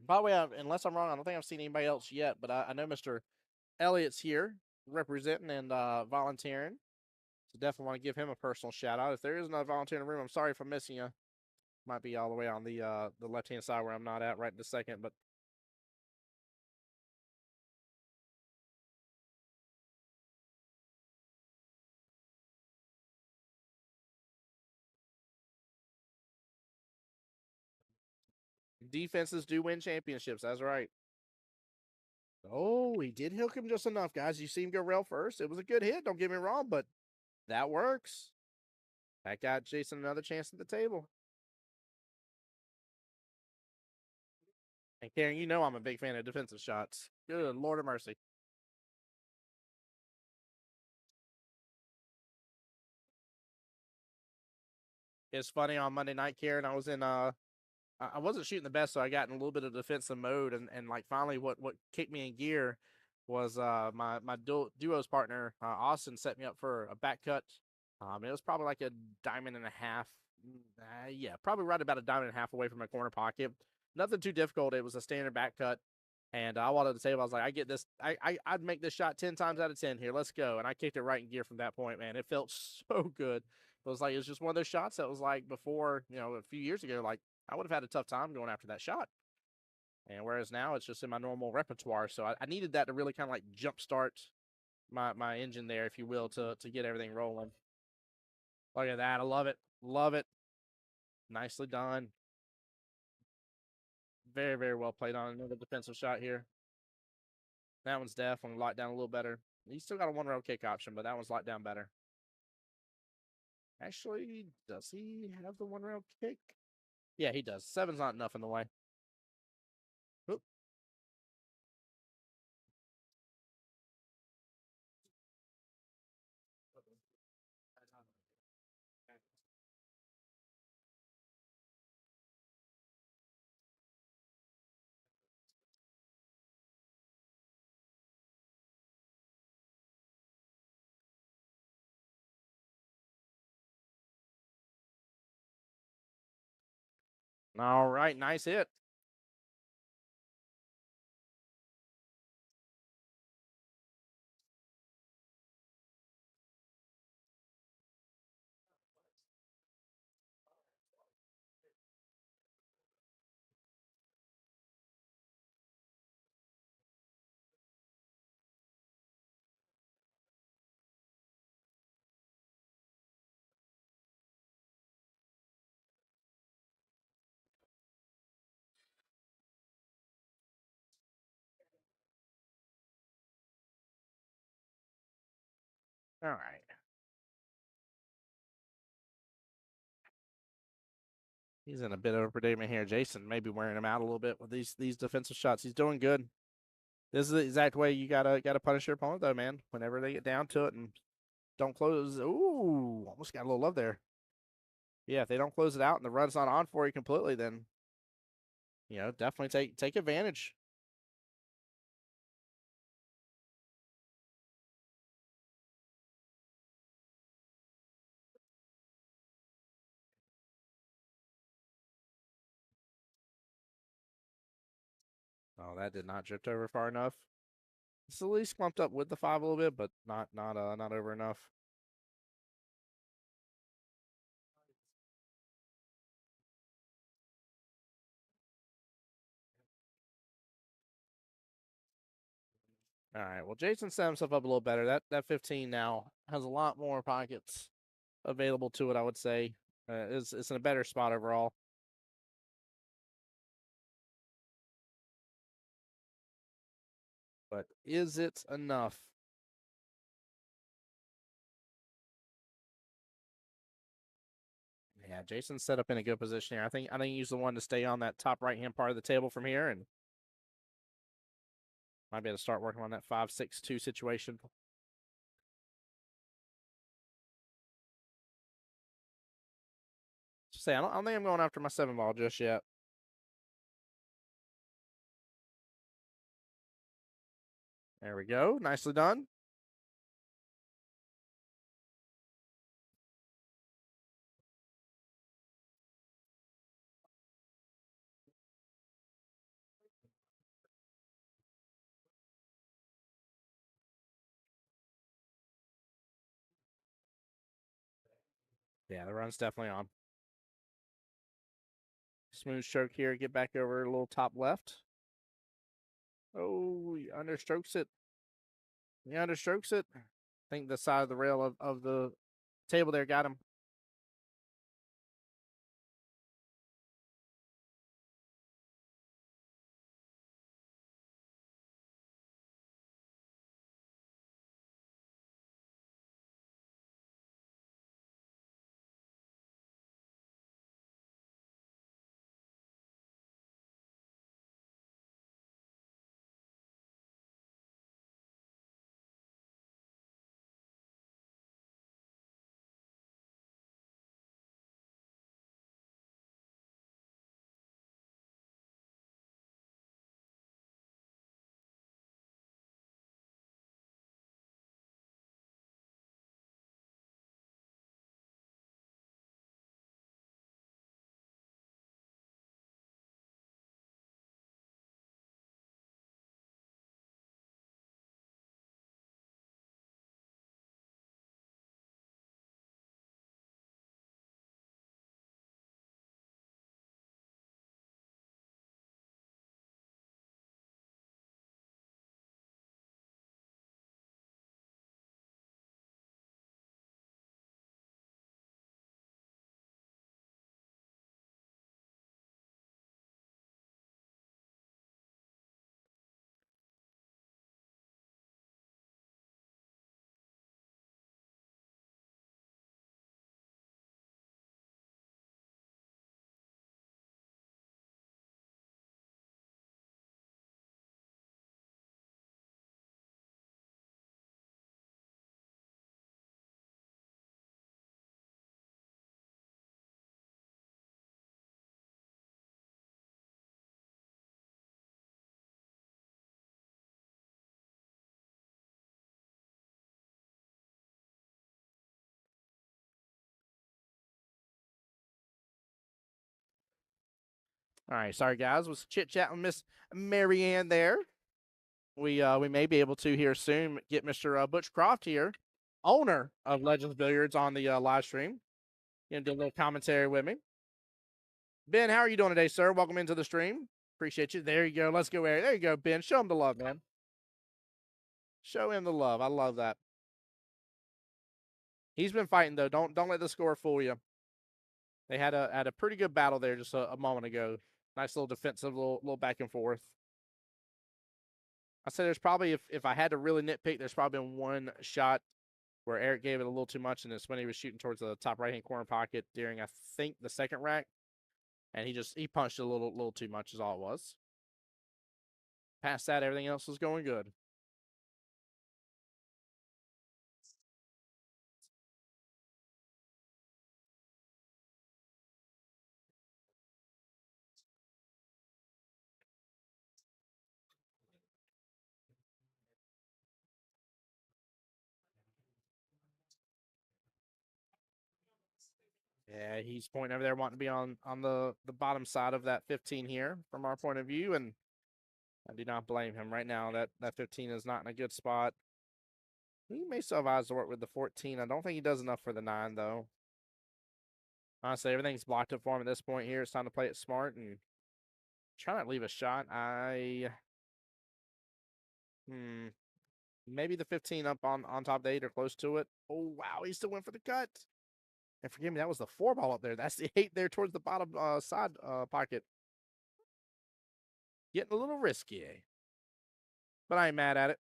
By the way, unless I'm wrong, I don't think I've seen anybody else yet, but I know Mr. Elliott's here representing and volunteering. So definitely want to give him a personal shout out. If there is another volunteer in the room, I'm sorry if I'm missing you. Might be all the way on the left-hand side where I'm not at right in a second, but defenses do win championships. That's right. Oh, he did hook him just enough, guys. You see him go rail first. It was a good hit. Don't get me wrong, but that works. That got Jason another chance at the table. And Karen, you know I'm a big fan of defensive shots. Good Lord of mercy. It's funny on Monday night, Karen. I was in I wasn't shooting the best, so I got in a little bit of defensive mode, and like finally, what kicked me in gear was my duo's partner Austin set me up for a back cut. It was probably like a diamond and a half. Yeah, probably right about a diamond and a half away from my corner pocket. Nothing too difficult. It was a standard back cut, and I wanted to say I was like, I get this. I'd make this shot 10 times out of 10 here. Let's go, and I kicked it right in gear from that point. Man, it felt so good. It was just one of those shots that was like before, a few years ago, like I would have had a tough time going after that shot. And whereas now it's just in my normal repertoire. So I needed that to really kind of like jumpstart my engine there, if you will, to get everything rolling. Look at that. I love it. Love it. Nicely done. Very, very well played on. Another defensive shot here. That one's definitely locked down a little better. He's still got a 1-rail kick option, but that one's locked down better. Actually, does he have the 1-rail kick? Yeah, he does. 7's not enough in the way. Oop. All right, nice hit. All right. He's in a bit of a predicament here. Jason maybe wearing him out a little bit with these defensive shots. He's doing good. This is the exact way you gotta punish your opponent though, man. Whenever they get down to it and don't close. Ooh, almost got a little love there. Yeah, if they don't close it out and the run's not on for you completely, then definitely take advantage. Oh, that did not drift over far enough. It's at least clumped up with the 5 a little bit, but not over enough. All right. Well, Jason set himself up a little better. That 15 now has a lot more pockets available to it. I would say it's in a better spot overall. But is it enough? Yeah, Jason's set up in a good position here. I think he's the one to stay on that top right hand part of the table from here, and might be able to start working on that 5-6-2 situation. Say, I don't think I'm going after my 7 ball just yet. There we go. Nicely done. Yeah, the run's definitely on. Smooth stroke here. Get back over a little top left. Oh, he understrokes it. He understrokes it. I think the side of the rail of the table there got him. All right, sorry guys, was chit chat with Miss Marianne there. We may be able to here soon get Mr. Butch Croft here, owner of Legends Billiards, on the live stream. Gonna do a little commentary with me. Ben, how are you doing today, sir? Welcome into the stream. Appreciate you. There you go. Let's go, Eric. There you go, Ben. Show him the love, man. Show him the love. I love that. He's been fighting though. Don't let the score fool you. They had a pretty good battle there just a moment ago. Nice little defensive, little back and forth. I say there's probably, if I had to really nitpick, there's probably been one shot where Eric gave it a little too much, and it's when he was shooting towards the top right-hand corner pocket during, I think, the second rack, and he punched it a little too much is all it was. Past that, everything else was going good. Yeah, he's pointing over there, wanting to be on the bottom side of that 15 here from our point of view, and I do not blame him right now. That 15 is not in a good spot. He may still have eyes to work with the 14. I don't think he does enough for the 9, though. Honestly, everything's blocked up for him at this point here. It's time to play it smart and try not to leave a shot. Maybe the 15 up on top of the 8 or close to it. Oh, wow, he still went for the cut. And forgive me, that was the 4 ball up there. That's the 8 there towards the bottom side pocket. Getting a little risky, but I ain't mad at it.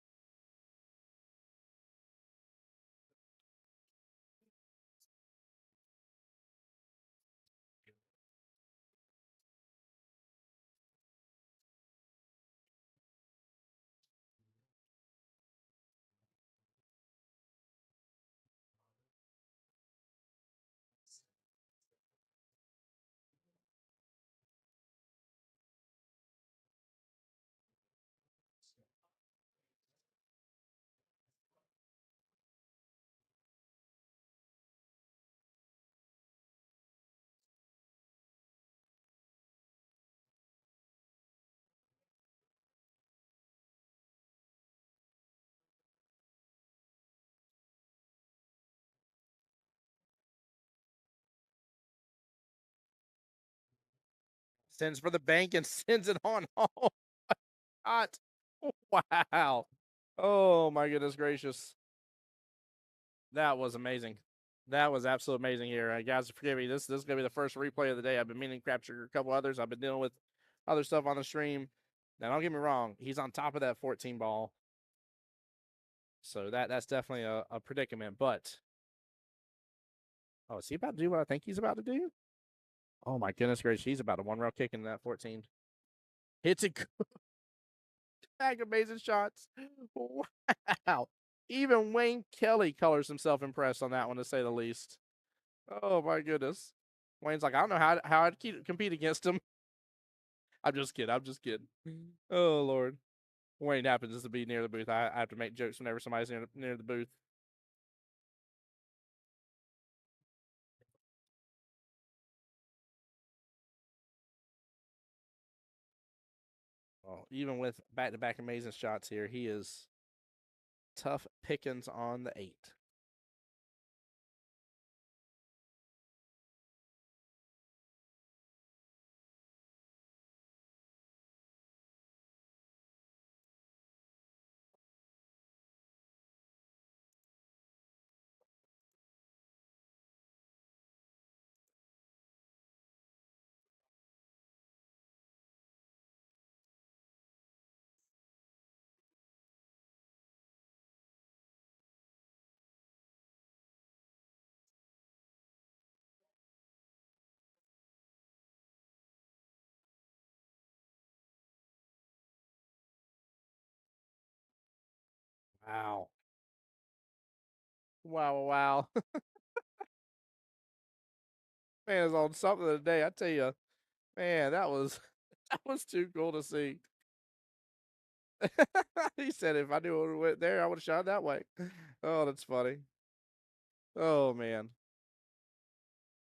Sends for the bank and sends it on home. God. Wow. Oh, my goodness gracious. That was amazing. That was absolutely amazing here. Guys, forgive me. This is going to be the first replay of the day. I've been meaning to capture a couple others. I've been dealing with other stuff on the stream. Now, don't get me wrong. He's on top of that 14 ball. So that's definitely a predicament. But, oh, is he about to do what I think he's about to do? Oh, my goodness gracious. He's about to one-rail kick into that 14. Hits it. Back, amazing shots. Wow. Even Wayne Kelly colors himself impressed on that one, to say the least. Oh, my goodness. Wayne's like, I don't know how I'd compete against him. I'm just kidding. I'm just kidding. Oh, Lord. Wayne happens to be near the booth. I have to make jokes whenever somebody's near the booth. Oh, even with back-to-back amazing shots here, he is tough pickings on the 8. Wow. Wow. Man is on something today. I tell you, man, that was too cool to see. He said if I knew it went there, I would have shot that way. Oh, that's funny. Oh, man.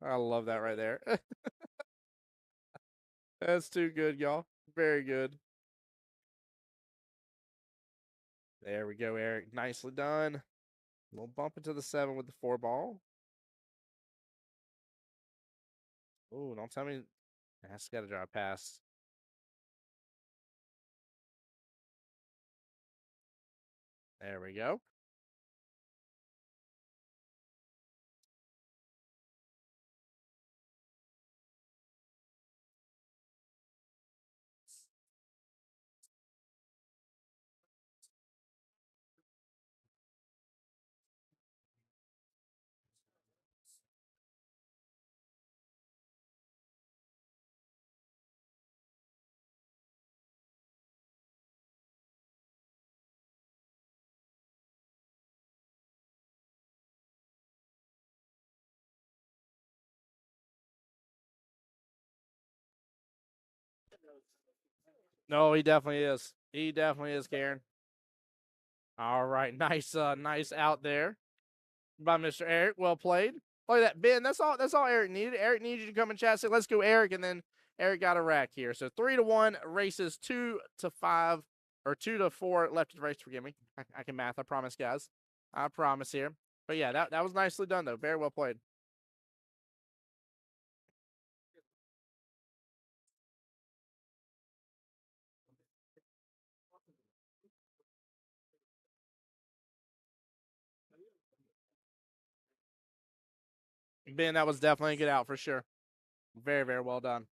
I love that right there. That's too good, y'all. Very good. There we go, Eric. Nicely done. We'll bump into the 7 with the 4 ball. Oh, don't tell me that's got to drive past. There we go. No, he definitely is. He definitely is, Karen. All right, nice, nice out there by Mr. Eric. Well played. Look at that, Ben. That's all. That's all Eric needed. Eric needed you to come and chat. Say, let's go, Eric, and then Eric got a rack here. So 3-1 races 2-5 or 2-4 left in the race. Forgive me. I can math. I promise, guys. I promise here. But yeah, that was nicely done though. Very well played. Ben, that was definitely a good out for sure. Very, very well done.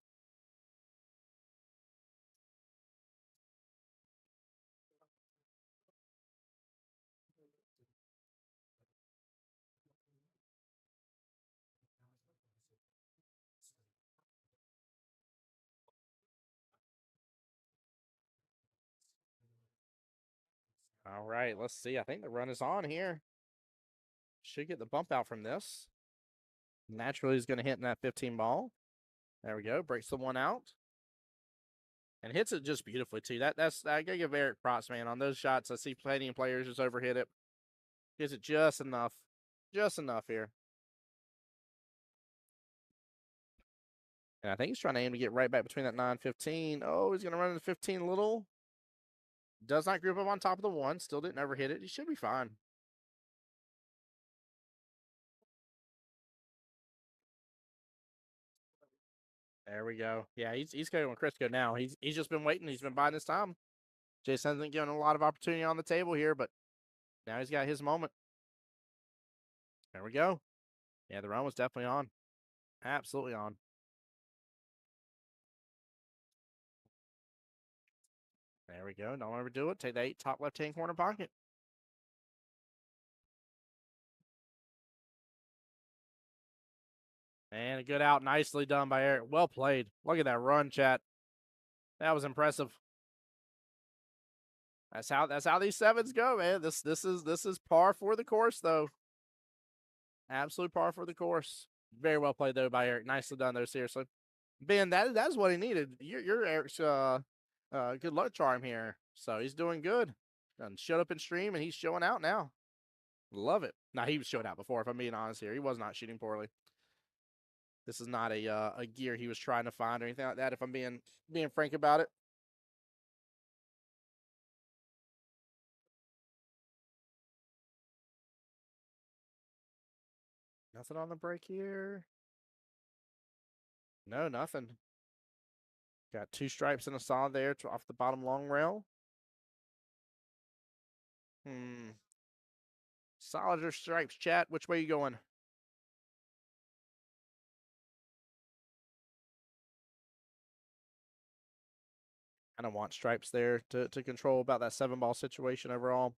All right, let's see. I think the run is on here. Should get the bump out from this. Naturally, he's going to hit in that 15 ball. There we go. Breaks the 1 out. And hits it just beautifully, too. That's I got to give Eric props, man. On those shots, I see plenty of players just overhit it. Hits it just enough. Just enough here. And I think he's trying to aim to get right back between that 9-15. Oh, he's going to run into 15 a little. Does not group up on top of the 1. Still didn't overhit it. He should be fine. There we go. Yeah, he's going with Crisco now. He's just been waiting. He's been buying his time. Jason hasn't given a lot of opportunity on the table here, but now he's got his moment. There we go. Yeah, the run was definitely on. Absolutely on. There we go. Don't overdo it. Take the 8 top left-hand corner pocket. And a good out. Nicely done by Eric. Well played. Look at that run, chat. That was impressive. That's how these 7s go, man. This is par for the course, though. Absolute par for the course. Very well played though by Eric. Nicely done though, seriously. Ben, that's what he needed. You're Eric's good luck charm here. So he's doing good. Done showed up in stream and he's showing out now. Love it. Now he was showing out before, if I'm being honest here. He was not shooting poorly. This is not a gear he was trying to find or anything like that, if I'm being frank about it. Nothing on the break here. No, nothing. Got 2 stripes and a saw there off the bottom long rail. Solid or stripes, chat? Which way you going? I don't want stripes there to control about that 7 ball situation overall.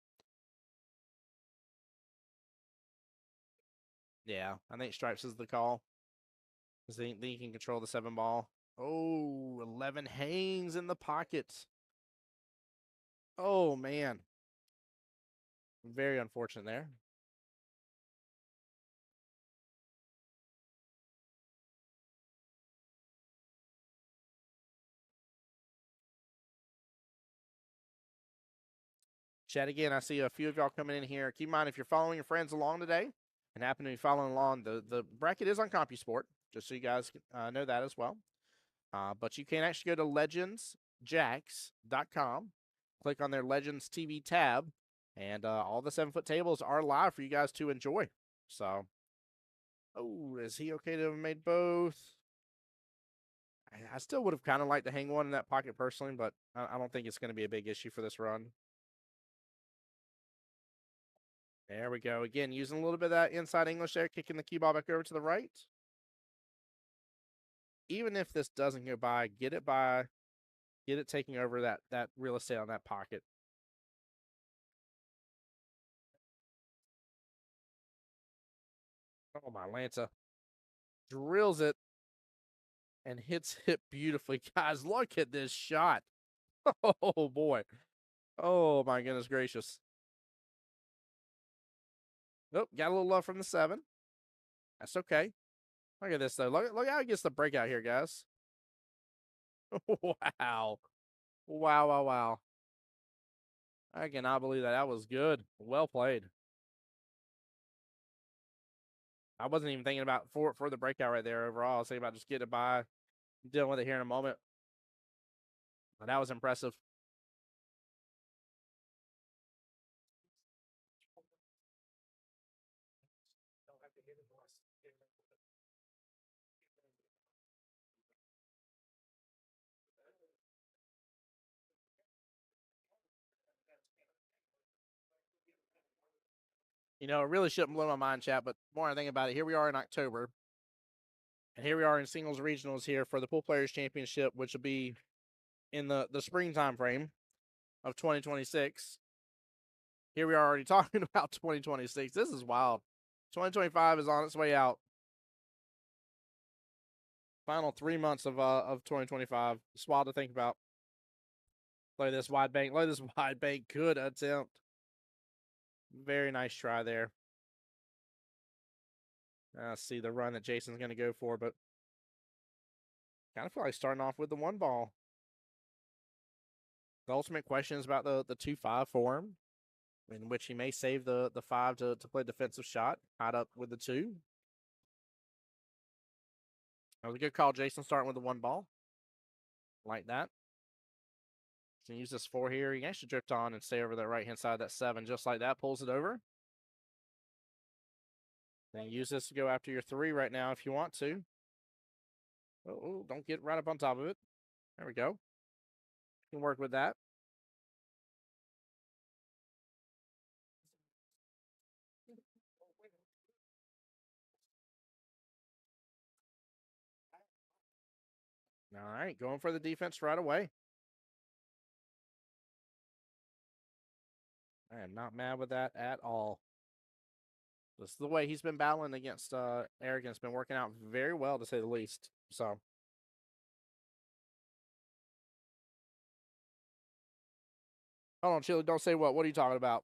Yeah, I think stripes is the call. Because then you can control the 7 ball. Oh, 11 hangs in the pocket. Oh, man. Very unfortunate there. Chat again. I see a few of y'all coming in here. Keep in mind, if you're following your friends along today and happen to be following along, the bracket is on CompuSport, just so you guys know that as well. But you can actually go to legendsjacks.com, click on their Legends TV tab, and all the 7-foot tables are live for you guys to enjoy. So, oh, is he okay to have made both? I still would have kind of liked to hang one in that pocket personally, but I don't think it's going to be a big issue for this run. There we go. Again, using a little bit of that inside English there, kicking the cue ball back over to the right. Even if this doesn't go by, get it taking over that real estate on that pocket. Oh, my Lanta drills it and hits it beautifully. Guys, look at this shot. Oh, boy. Oh, my goodness gracious. Nope, got a little love from the 7. That's okay. Look at this, though. Look how he gets the breakout here, guys. Wow. Wow, wow, wow. I cannot believe that. That was good. Well played. I wasn't even thinking about for the breakout right there overall. I was thinking about just getting it by, dealing with it here in a moment. But that was impressive. You know, it really shouldn't blow my mind, chat, but the more I think about it, here we are in October. And here we are in singles regionals here for the Pool Players Championship, which will be in the spring time frame of 2026. Here we are already talking about 2026. This is wild. 2025 is on its way out. Final 3 months of 2025. It's wild to think about. Look at this wide bank. Look at this wide bank. Good attempt. Very nice try there. Let's see the run that Jason's going to go for, but kind of feel like starting off with the 1 ball. The ultimate question is about the 2-5 form, in which he may save the 5 to play defensive shot, tied up with the 2. That was a good call, Jason, starting with the 1 ball. Like that. So use this 4 here. He can actually drift on and stay over the right-hand side of that 7, just like that. Pulls it over. Then use this to go after your 3 right now if you want to. Oh, don't get right up on top of it. There we go. You can work with that. All right, going for the defense right away. I am not mad with that at all. This is the way he's been battling against Arrogance. Been working out very well, to say the least. So. Hold on, Chili, don't say what. What are you talking about?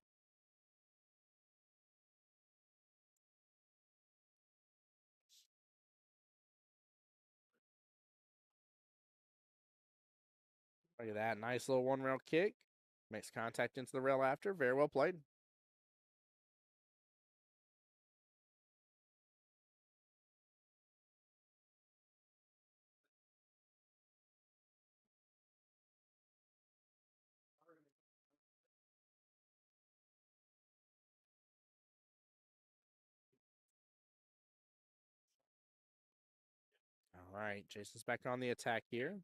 Look at that. Nice little 1-rail kick. Makes contact into the rail after. Very well played. All right, Jason's back on the attack here.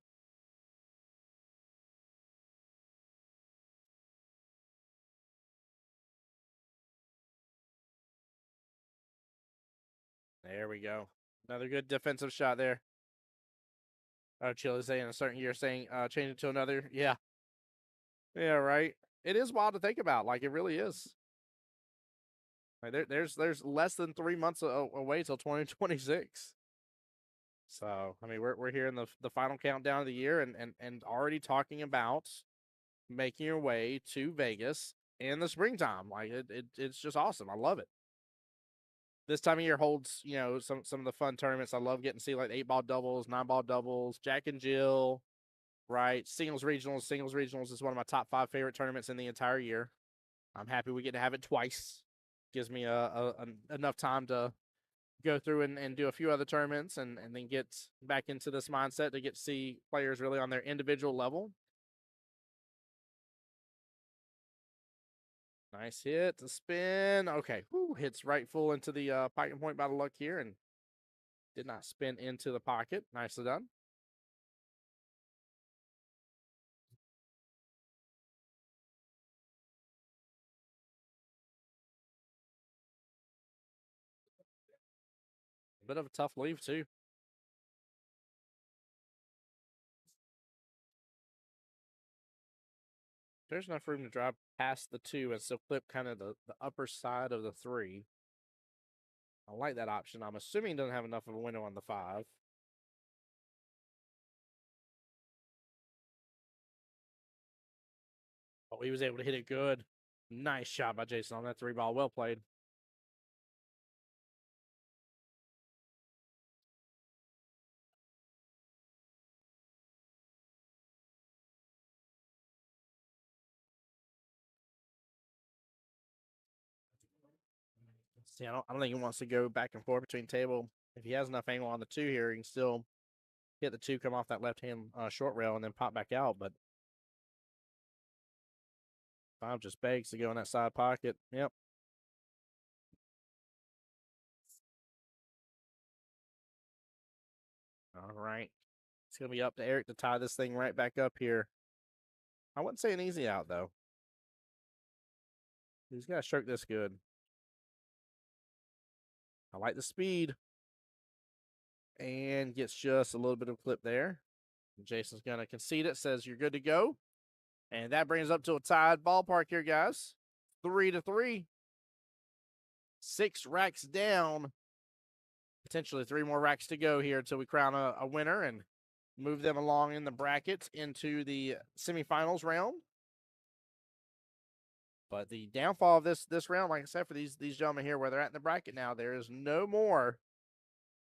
There we go. Another good defensive shot there. Oh, Chili's saying a certain year saying change it to another. Yeah. Yeah, right. It is wild to think about. Like, it really is. Like, there's less than 3 months away till 2026. So, I mean, we're here in the final countdown of the year and already talking about making your way to Vegas in the springtime. Like, it's just awesome. I love it. This time of year holds, you know, some of the fun tournaments. I love getting to see like 8-ball doubles, 9-ball doubles, Jack and Jill, right? Singles regionals. Singles regionals is one of my top 5 favorite tournaments in the entire year. I'm happy we get to have it twice. Gives me enough time to go through and do a few other tournaments and then get back into this mindset to get to see players really on their individual level. Nice hit to spin. Okay, whew, hits right full into the pocket point by the luck here and did not spin into the pocket. Nicely done. A bit of a tough leave, too. There's enough room to drive past the 2 and still clip kind of the upper side of the 3. I like that option. I'm assuming he doesn't have enough of a window on the 5. Oh, he was able to hit it good. Nice shot by Jason on that 3 ball. Well played. See, I don't think he wants to go back and forth between table. If he has enough angle on the 2 here, he can still hit the 2, come off that left-hand short rail, and then pop back out. But 5 just begs to go in that side pocket. Yep. All right. It's going to be up to Eric to tie this thing right back up here. I wouldn't say an easy out, though. He's got to stroke this good. I like the speed. And gets just a little bit of clip there. Jason's going to concede it, says you're good to go. And that brings up to a tied ballpark here, guys. 3-3. 6 racks down. Potentially 3 more racks to go here until we crown a winner and move them along in the bracket into the semifinals round. But the downfall of this round, like I said, for these gentlemen here, where they're at in the bracket now, there is no more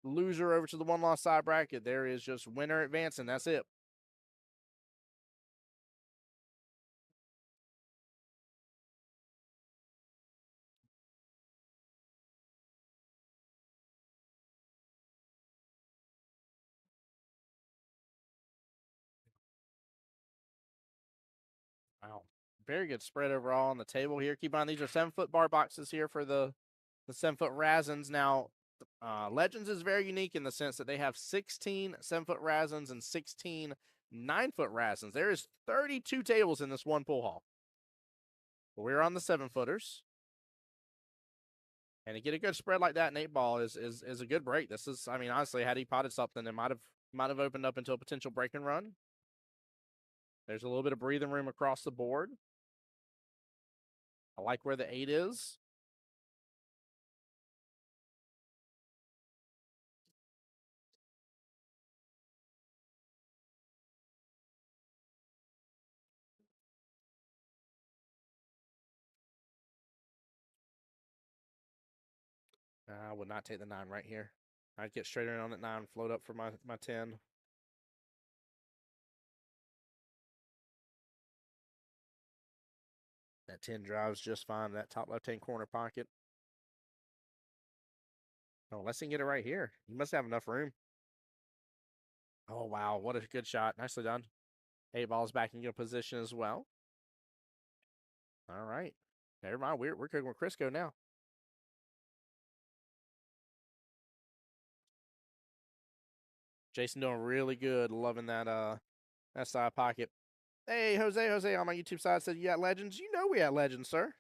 loser over to the 1-loss side bracket. There is just winner advancing. That's it. Wow. Very good spread overall on the table here. Keep on, these are 7-foot bar boxes here for the 7-foot Razins. Now, Legends is very unique in the sense that they have 16 7-foot Razins and 16 9-foot Razins. There is 32 tables in this one pool hall. But we're on the 7-footers. And to get a good spread like that in 8-ball is a good break. This is, I mean, honestly, had he potted something, it might have opened up into a potential break and run. There's a little bit of breathing room across the board. I like where the 8 is. I would not take the 9 right here. I'd get straight in on that 9, float up for my 10. That 10 drives just fine. That top left-hand corner pocket. Oh, let's see, get it right here. You must have enough room. Oh, wow. What a good shot. Nicely done. 8 balls back in good position as well. All right. Never mind. We're cooking with Crisco now. Jason doing really good. Loving that side pocket. Hey, Jose on my YouTube side said you got Legends. You know we got Legends, sir.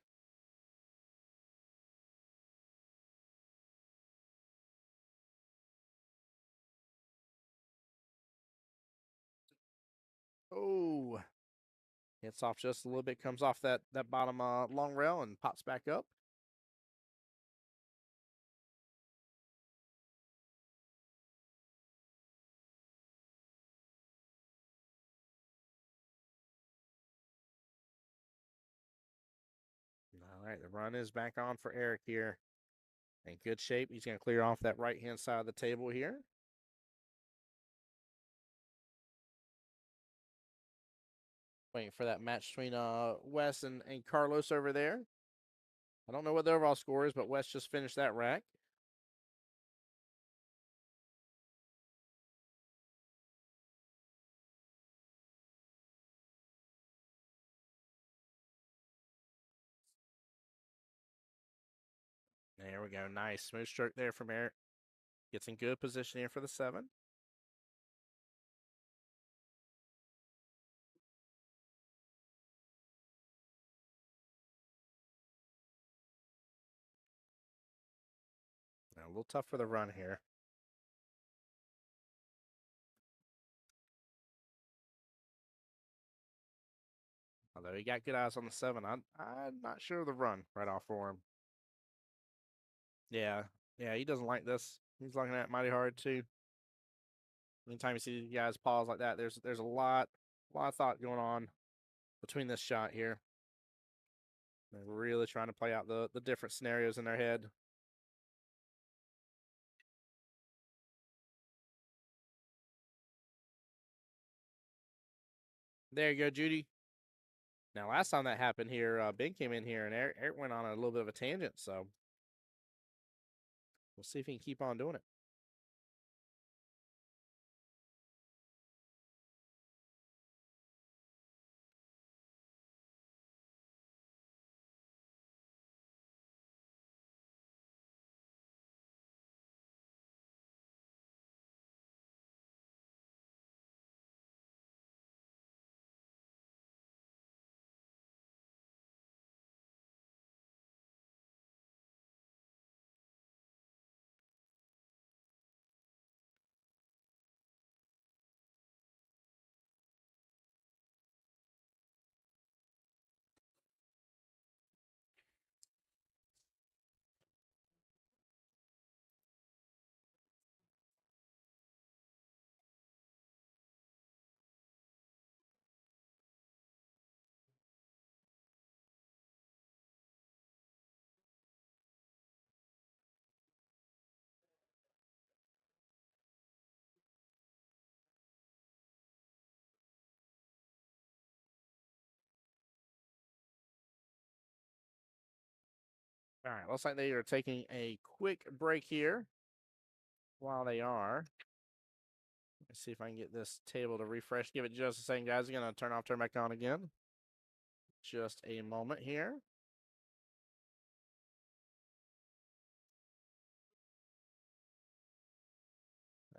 Oh. Hits off just a little bit, comes off that bottom long rail and pops back up. All right, the run is back on for Eric here. In good shape. He's going to clear off that right-hand side of the table here. Waiting for that match between Wes and Carlos over there. I don't know what the overall score is, but Wes just finished that rack. There we go. Nice. Smooth stroke there from Eric. Gets in good position here for the 7. Now, a little tough for the run here. Although he got good eyes on the 7, I'm not sure of the run right off for him. Yeah, he doesn't like this. He's looking at it mighty hard too. Anytime you see guys pause like that, there's a lot of thought going on between this shot here. They're really trying to play out the different scenarios in their head. There you go, Judy. Now, last time that happened here, Ben came in here and Eric went on a little bit of a tangent, so we'll see if he can keep on doing it. All right, looks like they are taking a quick break here. While they are, let's see if I can get this table to refresh. Give it just a second, guys. I'm going to turn back on again. Just a moment here.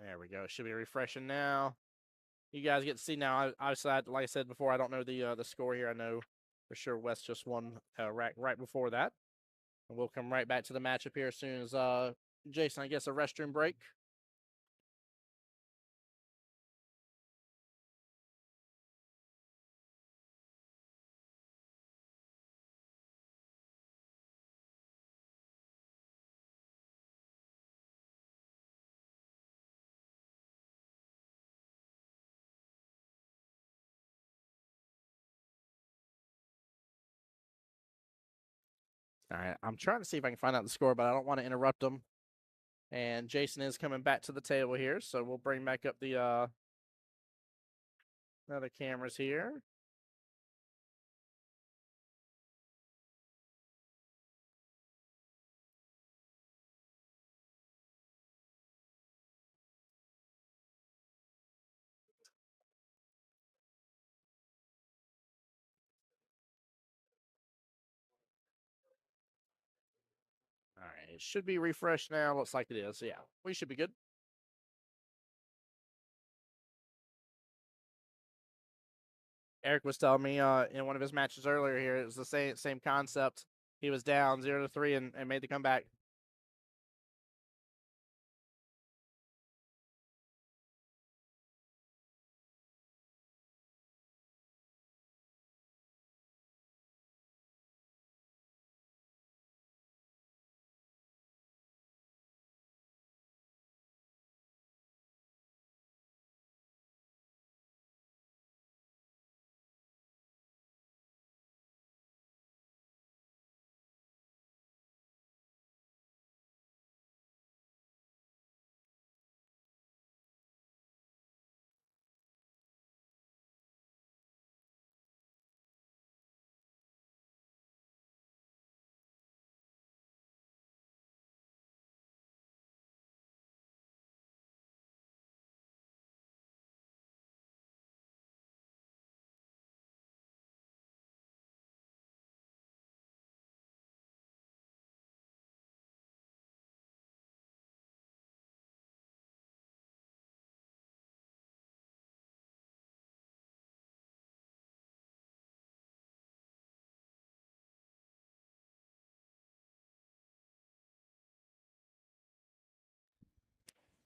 There we go. It should be refreshing now. You guys get to see now. Obviously, like I said before, I don't know the score here. I know for sure West just won right before that. And we'll come right back to the matchup here as soon as Jason, I guess, a restroom break. All right, I'm trying to see if I can find out the score, but I don't want to interrupt them. And Jason is coming back to the table here, so we'll bring back up the other cameras here. All right, it should be refreshed now. Looks like it is. Yeah, we should be good. Eric was telling me in one of his matches earlier here, it was the same concept. He was down 0-3 and made the comeback.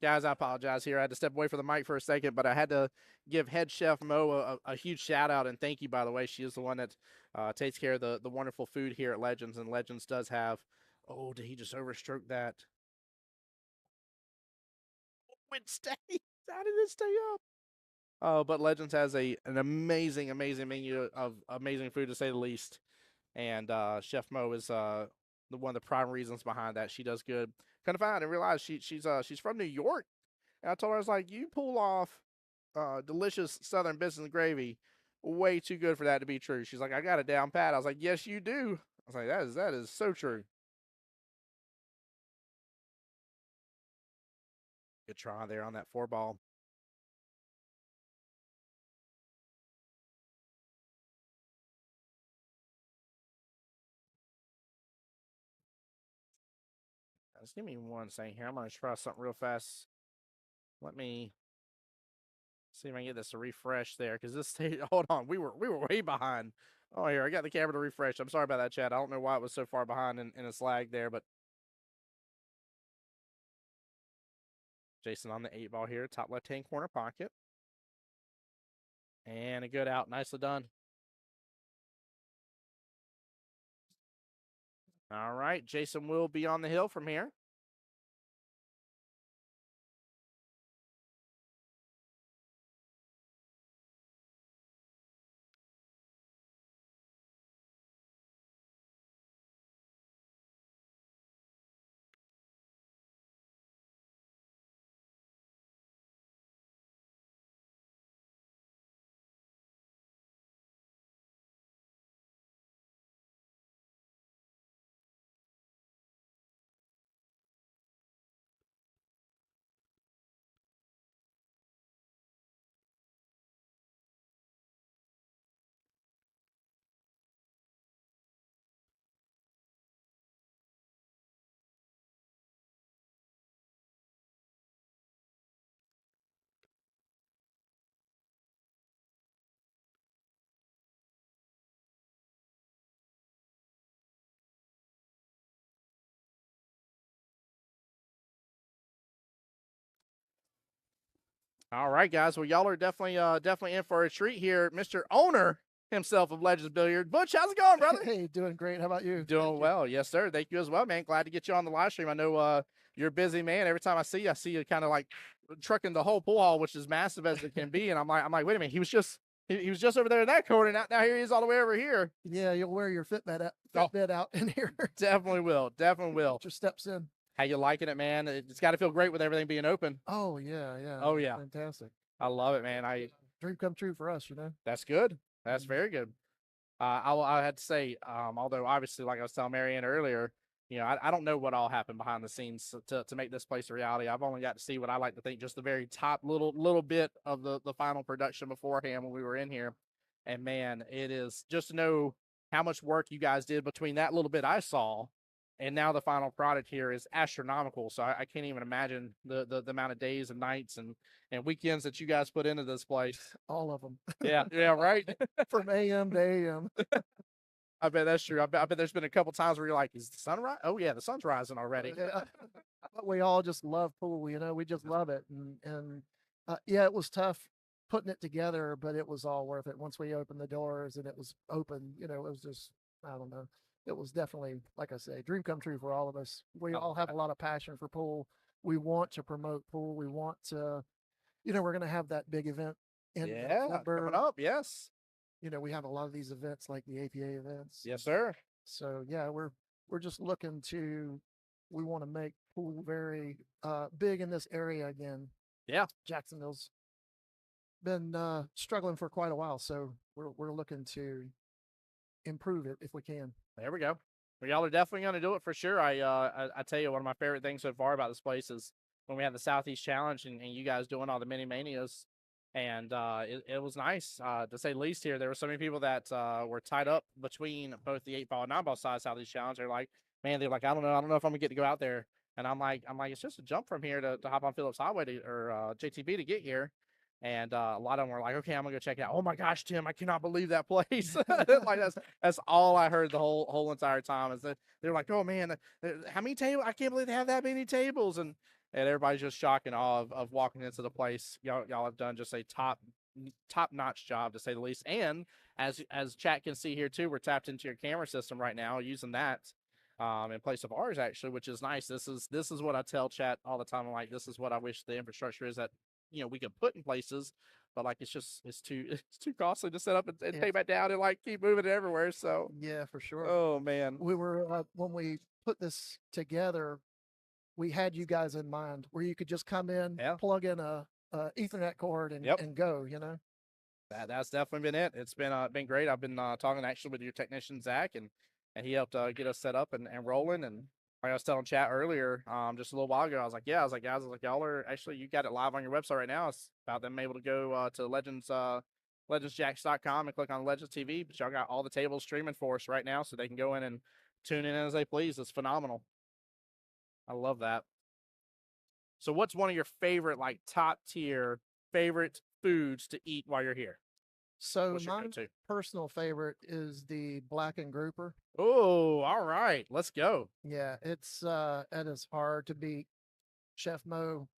Guys, I apologize here. I had to step away from the mic for a second, but I had to give head chef Mo a huge shout out and thank you, by the way. She is the one that takes care of the wonderful food here at Legends, and Legends does have. Oh, did he just overstroke that? It stay. How did it stay up? But Legends has an amazing, amazing menu of amazing food, to say the least. And Chef Mo is one of the prime reasons behind that. She does good. Kind of find and realize she's from New York. And I told her, I was like, you pull off delicious Southern biscuits and gravy, way too good for that to be true. She's like, I got it down pat. I was like, yes, you do. I was like, that is so true. Good try there on that 4-ball. Just give me one second here. I'm going to try something real fast. Let me see if I can get this to refresh there, because this state. Hold on, we were way behind. Oh, here I got the camera to refresh. I'm sorry about that, chat. I don't know why it was so far behind in its lag there, but Jason on the 8-ball here, top left-hand corner pocket, and a good out. Nicely done. All right, Jason will be on the hill from here. All right, guys. Well, y'all are definitely in for a treat here. Mr. Owner himself of Legends Billiards. Butch, how's it going, brother? Hey, doing great. How about you? Doing well. Yes, sir. Thank you as well, man. Glad to get you on the live stream. I know you're a busy man. Every time I see you kind of like trucking the whole pool hall, which is massive as it can be. And I'm like, wait a minute. He was just over there in that corner. Now here he is all the way over here. Yeah, you'll wear your Fitbit out in here. Definitely will. Definitely will. Get your steps in. How you liking it, man? It's got to feel great with everything being open. Oh yeah. Oh yeah. Fantastic. I love it, man. Dream come true for us, you know. That's good. That's very good. I had to say, although obviously, like I was telling Marianne earlier, you know, I don't know what all happened behind the scenes to make this place a reality. I've only got to see what I like to think just the very top little bit of the final production beforehand when we were in here. And man, it is just to know how much work you guys did between that little bit I saw and now the final product here is astronomical. So I can't even imagine the amount of days and nights and weekends that you guys put into this place. All of them. Yeah, right. From AM to AM. I bet that's true. I bet there's been a couple times where you're like, is the sun right? Oh yeah, the sun's rising already. But we all just love pool, you know. We just love it, and yeah, it was tough putting it together, but it was all worth it once we opened the doors and it was open. You know, it was just, I don't know. It was definitely, like I say, dream come true for all of us. We all have a lot of passion for pool. We want to promote pool. We want to, you know, we're going to have that big event in November. Coming up. Yes. You know, we have a lot of these events like the APA events. Yes, sir. So yeah, we're just looking to, we want to make pool very big in this area again. Yeah. Jacksonville's been struggling for quite a while, so we're looking to improve it if we can. There we go. Well, y'all are definitely going to do it for sure. I tell you, one of my favorite things so far about this place is when we had the Southeast Challenge and you guys doing all the mini manias. And it was nice, to say the least here. There were so many people that were tied up between both the 8-ball and 9-ball side Southeast Challenge. They're like, man, they're like, I don't know if I'm going to get to go out there. And I'm like, it's just a jump from here to hop on Phillips Highway or JTB to get here. And a lot of them were like, okay, I'm gonna go check it out. Oh my gosh, Tim, I cannot believe that place. Like that's all I heard the whole entire time is that they're like, oh man, how many tables? I can't believe they have that many tables. And and everybody's just shocked and awe of walking into the place. Y'all have done just a top notch job to say the least. And as chat can see here too, we're tapped into your camera system right now, using that in place of ours actually, which is nice. This is what I tell chat all the time. I'm like, this is what I wish the infrastructure is that we can put in places, but like it's too costly to set up and take back down and like keep moving it everywhere. So yeah, for sure. Oh man, we were when we put this together, we had you guys in mind, where you could just come in, plug in a Ethernet cord, and go. That's definitely been it. It's been great. I've been talking actually with your technician Zach, and he helped get us set up and rolling. And like I was telling chat earlier, just a little while ago, I was like, guys, y'all are actually, you got it live on your website right now. It's about them able to go to legendsjacks.com and click on Legends TV. But y'all got all the tables streaming for us right now, so they can go in and tune in as they please. It's phenomenal. I love that. So what's one of your favorite, like top tier favorite foods to eat while you're here? So my personal favorite is the blackened grouper. Oh, all right. Let's go. Yeah, it is hard to beat. Chef Mo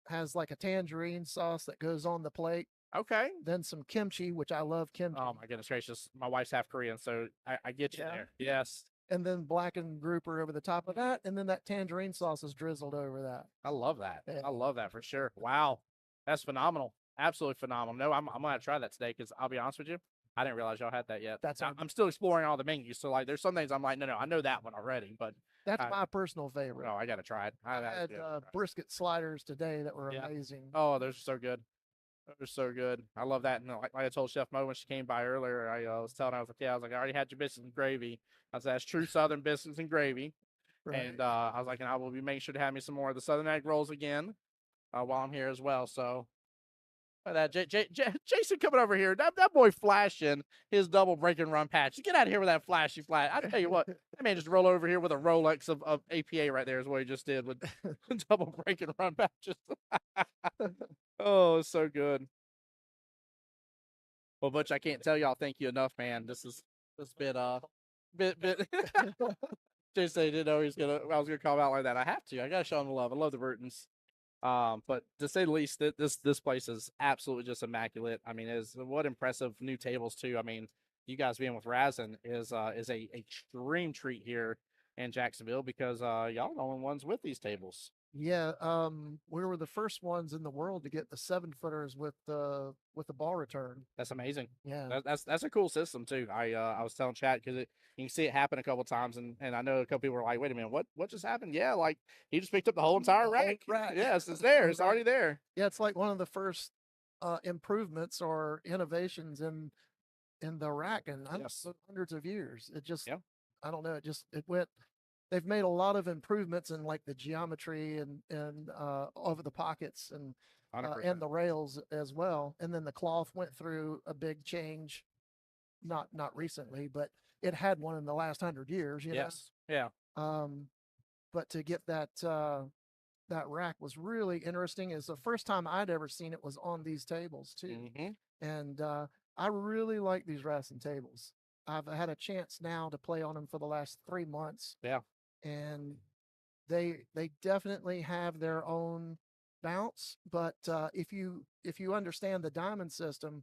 has like a tangerine sauce that goes on the plate. Okay. Then some kimchi, which I love kimchi. Oh my goodness gracious. My wife's half Korean, so I get you there. Yes. And then blackened grouper over the top of that, and then that tangerine sauce is drizzled over that. I love that. Yeah. I love that for sure. Wow. That's phenomenal. Absolutely phenomenal. No, I'm going to try that today, because I'll be honest with you, I didn't realize y'all had that yet. I'm still exploring all the menus, so like there's some things I'm like, no, I know that one already, but that's my personal favorite. Oh, I got to try it. I had brisket sliders today that were amazing. Oh, those are so good. They're so good. I love that. And like I told Chef Mo when she came by earlier, I was telling her, I was like, I already had your biscuits and gravy. I said, that's true Southern biscuits and gravy. Right. And I was like, and I will be making sure to have me some more of the Southern egg rolls again while I'm here as well. So that Jason coming over here, that boy flashing his double break and run patch. Get out of here with that flashy flash. I tell you what, that man just roll over here with a Rolex of APA right there is what he just did with double break and run patches. Oh, it's so good. Well, Butch, I can't tell y'all thank you enough, man. This bit Jason didn't know I was gonna call him out like that. I have to. I gotta show him the love. I love the Burtons. But to say the least, this place is absolutely just immaculate. I mean, what impressive new tables too. I mean, you guys being with Razin is a extreme treat here in Jacksonville, because y'all are the only ones with these tables. Yeah, we were the first ones in the world to get the 7-footers with the ball return. That's amazing. Yeah, that's a cool system too. I was telling chat, because you can see it happen a couple times, and I know a couple people were like, wait a minute, what just happened? Yeah, like he just picked up the whole entire rack. Yes, it's there. It's already there. Yeah, it's like one of the first improvements or innovations in the rack in hundreds of years. It just I don't know. It went. They've made a lot of improvements in like the geometry and over the pockets and the rails as well. And then the cloth went through a big change, not recently, but it had one in the last 100 years. You know? Yeah. But to get that rack was really interesting. It's the first time I'd ever seen it was on these tables too, and I really like these Razin tables. I've had a chance now to play on them for the last 3 months. Yeah. And they definitely have their own bounce, but if you understand the diamond system,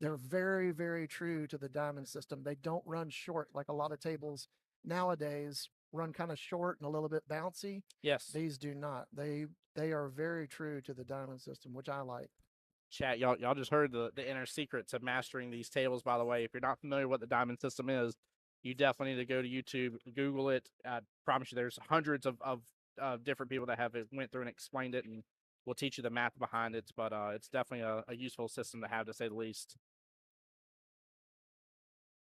they're very, very true to the diamond system. They don't run short like a lot of tables nowadays run kind of short and a little bit bouncy. Yes, these do not. They are very true to the diamond system, which I like. Chat, y'all just heard the inner secret to mastering these tables. By the way, if you're not familiar with what the diamond system is, you definitely need to go to YouTube, Google it. I promise you, there's hundreds of different people that have went through and explained it, and will teach you the math behind it. But it's definitely a useful system to have, to say the least.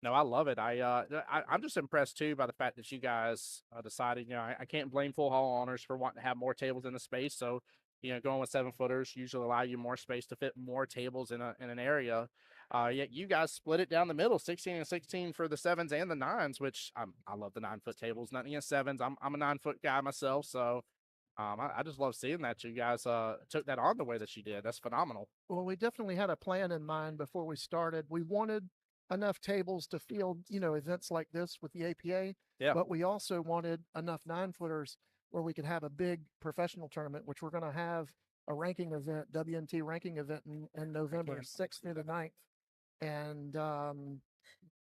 No, I love it. I'm just impressed too by the fact that you guys decided. I can't blame Full Hall Honors for wanting to have more tables in the space. So, going with 7-footers usually allow you more space to fit more tables in an area. Yet you guys split it down the middle, 16 and 16 for the 7s and the 9s, which I love the 9-foot tables. Nothing against 7s. I'm a 9-foot guy myself, so I just love seeing that you guys took that on the way that you did. That's phenomenal. Well, we definitely had a plan in mind before we started. We wanted enough tables to field, events like this with the APA. Yeah. But we also wanted enough 9-footers where we could have a big professional tournament, which we're going to have a ranking event, WNT ranking event in November 6th through the 9th. And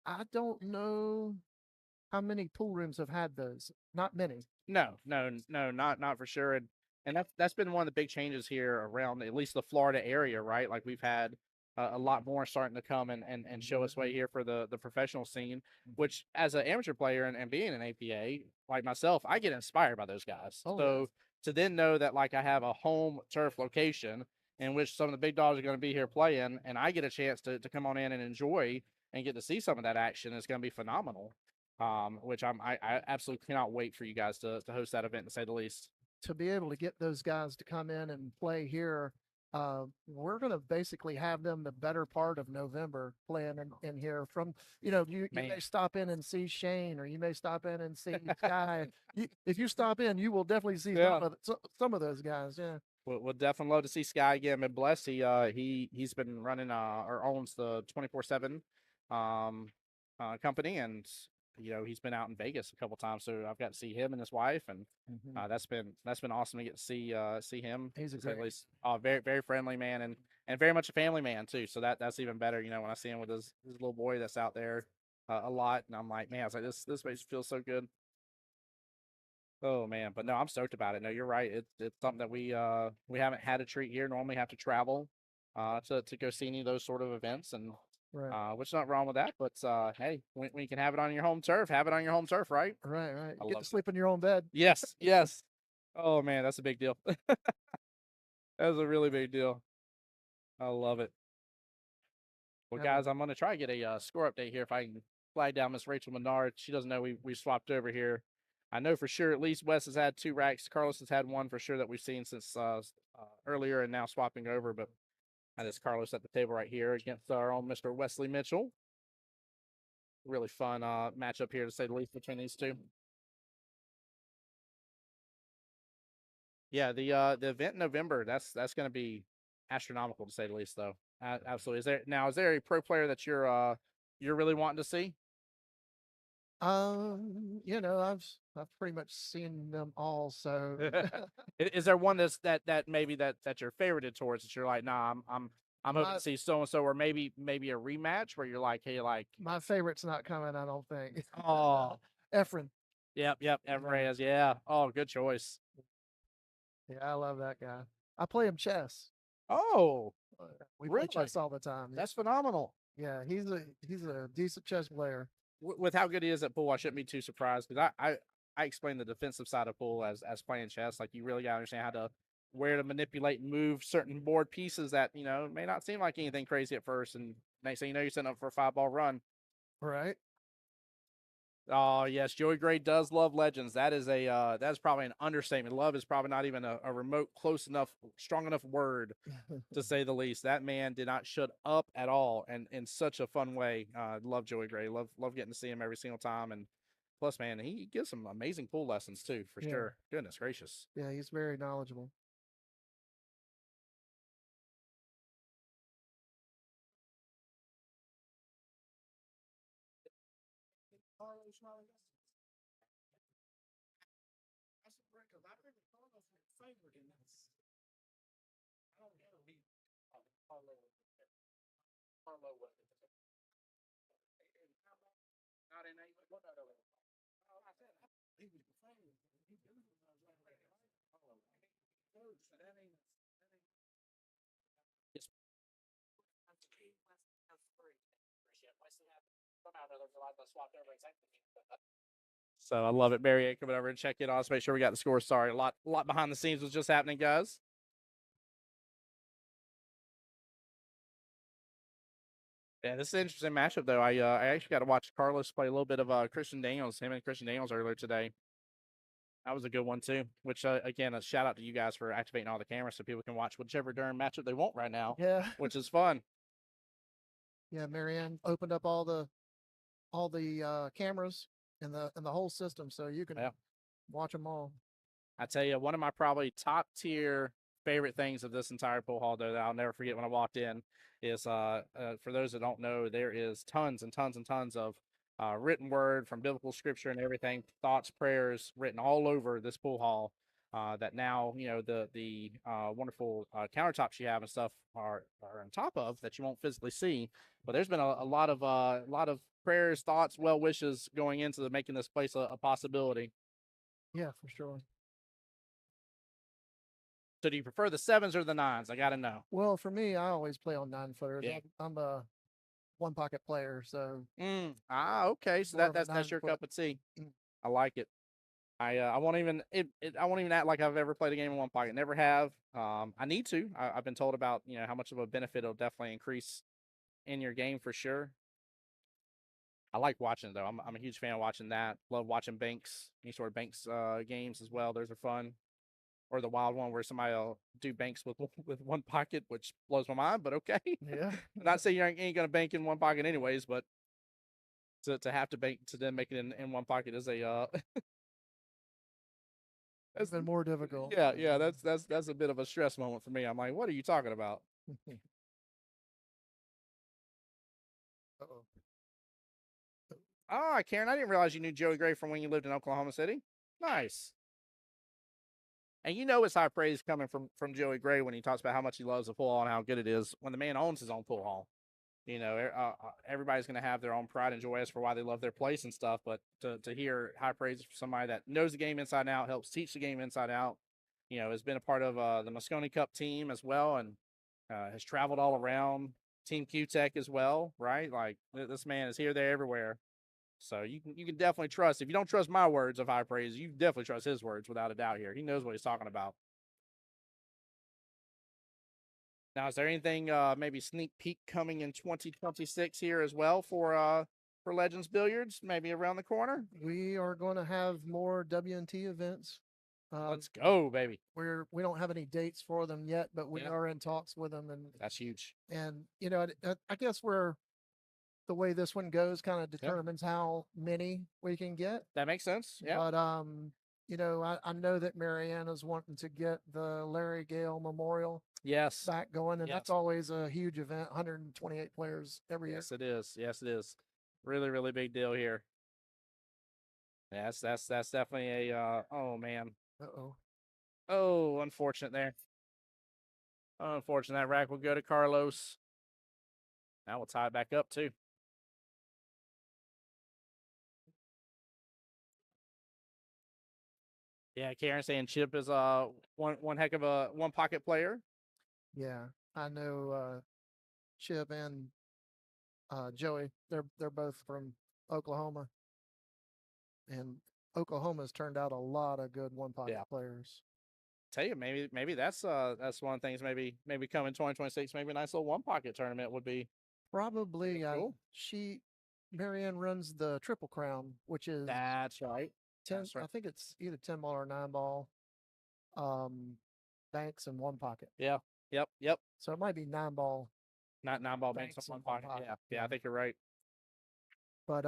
I don't know how many pool rooms have had those. Not many. No, not for sure. And that's been one of the big changes here around at least the Florida area, right? Like we've had a lot more starting to come and show us way here for the professional scene, which as an amateur player and being an APA like myself, I get inspired by those guys. Oh, So yes. to then know that like I have a home turf location in which some of the big dogs are going to be here playing, and I get a chance to come on in and enjoy and get to see some of that action is going to be phenomenal. Which I absolutely cannot wait for you guys to host that event, to say the least. To be able to get those guys to come in and play here, we're going to basically have them the better part of November playing in here. From you may stop in and see Shane, or you may stop in and see Sky. If you stop in, you will definitely see some of those guys. Yeah. We'll definitely love to see Sky again. Been blessed. He's been running or owns the 24/7 company, and he's been out in Vegas a couple times, so I've got to see him and his wife, and that's been awesome to get to see him. He's at least very very friendly man, and very much a family man too. So that's even better. When I see him with his little boy that's out there a lot, and I'm like, man, I was like, this place feels so good. Oh man, but no, I'm stoked about it. No, you're right. It's something that we haven't had a treat here. Normally have to travel to go see any of those sort of events, and which is not wrong with that. But hey, when you can have it on your home turf, have it on your home turf, right? Right. Get to sleep in your own bed. Yes. Oh man, that's a big deal. That's a really big deal. I love it. Well, guys, I'm gonna try to get a score update here if I can flag down Miss Rachel Menard. She doesn't know we swapped over here. I know for sure at least Wes has had 2 racks. Carlos has had 1 for sure that we've seen since earlier, and now swapping over. But that is Carlos at the table right here against our own Mr. Wesley Mitchell. Really fun matchup here, to say the least, between these two. Yeah, the event in November, that's going to be astronomical, to say the least, though. Absolutely. Is there a pro player that you're really wanting to see? I've pretty much seen them all. So, is there one that maybe that you're favorited towards, that you're like, nah, I'm hoping to see so and so, or maybe a rematch where you're like, hey, like my favorite's not coming, I don't think. Oh, Efren. Yep, Efren Reyes. Yeah. Oh, good choice. Yeah, I love that guy. I play him chess. Oh, we play chess all the time. That's phenomenal. Yeah, he's a decent chess player. With how good he is at pool, I shouldn't be too surprised, because I explain the defensive side of pool as playing chess. Like, you really gotta understand how to where to manipulate and move certain board pieces that may not seem like anything crazy at first, and next thing you know, you're setting up for a 5-ball run. Right. Oh yes, Joey Gray does love Legends. That's probably an understatement. Love is probably not even a remote, close enough, strong enough word to say the least. That man did not shut up at all, and in such a fun way. Love Joey Gray. Love getting to see him every single time, and plus, man, he gives some amazing pool lessons too, for sure. Goodness gracious. Yeah, he's very knowledgeable. So I love it. Barry coming over and check in on us, make sure we got the score. Sorry, a lot behind the scenes was just happening, guys. Yeah, this is an interesting matchup, though. I actually got to watch Carlos play a little bit of Christian Daniels, him and Christian Daniels earlier today. That was a good one too. Which again, a shout out to you guys for activating all the cameras so people can watch whichever darn matchup they want right now. Yeah, which is fun. Yeah, Marianne opened up all the cameras in the whole system, so you can watch them all. I tell you, one of my probably top tier favorite things of this entire pool hall, though, that I'll never forget when I walked in, is for those that don't know, there is tons and tons and tons of written word from biblical scripture and everything, thoughts, prayers written all over this pool hall. That now the wonderful countertops you have and stuff are on top of that you won't physically see. But there's been a lot of prayers, thoughts, well wishes going into making this place a possibility. Yeah, for sure. So do you prefer the 7s or the 9s? I got to know. Well, for me, I always play on 9-footers. Yeah. I'm a one pocket player, so okay. So that's your cup of tea. I like it. I won't even I won't even act like I've ever played a game in one pocket. Never have. I need to. I've been told about how much of a benefit it'll definitely increase in your game for sure. I like watching it though. I'm a huge fan of watching that. Love watching banks, any sort of banks games as well. Those are fun. Or the wild one where somebody will do banks with one pocket, which blows my mind. But okay. Yeah. Not saying you ain't gonna bank in one pocket anyways, but to have to bank to then make it in one pocket is a That's been more difficult. Yeah, that's a bit of a stress moment for me. I'm like, what are you talking about? Uh-oh. Ah, Karen, I didn't realize you knew Joey Gray from when you lived in Oklahoma City. Nice. And it's high praise coming from Joey Gray when he talks about how much he loves the pool hall and how good it is when the man owns his own pool hall. Everybody's going to have their own pride and joy as for why they love their place and stuff. But to hear high praise from somebody that knows the game inside out, helps teach the game inside out, has been a part of the Moscone Cup team as well, and has traveled all around Team Q-Tech as well, right? Like this man is here, there, everywhere. So you can definitely trust. If you don't trust my words of high praise, you definitely trust his words without a doubt here. He knows what he's talking about. Now, is there anything maybe sneak peek coming in 2026 here as well for Legends Billiards, maybe around the corner? We are going to have more W&T events. Let's go, baby. We don't have any dates for them yet, but we are in talks with them, and that's huge. And I guess the way this one goes kind of determines how many we can get. That makes sense. Yeah. But I know that Marianne is wanting to get the Larry Gale Memorial back going, and that's always a huge event. 128 players every year. Yes, it is. Yes, it is. Really, really big deal here. Yes, that's definitely a oh man. Oh, unfortunate there. Unfortunate. That rack will go to Carlos. Now we'll tie it back up too. Yeah, Karen saying Chip is one heck of a one pocket player. Yeah, I know Chip and Joey. They're both from Oklahoma, and Oklahoma's turned out a lot of good one pocket players. Tell you, maybe that's one of the things. Maybe coming 2026, maybe a nice little one pocket tournament would be probably cool. Marianne runs the Triple Crown, which is that's right. 10. That's right. I think it's either 10 ball or 9 ball. Banks and one pocket. Yeah. Yep. So it might be 9 ball. Not 9 ball banks and one pocket. Yeah. I think you're right. But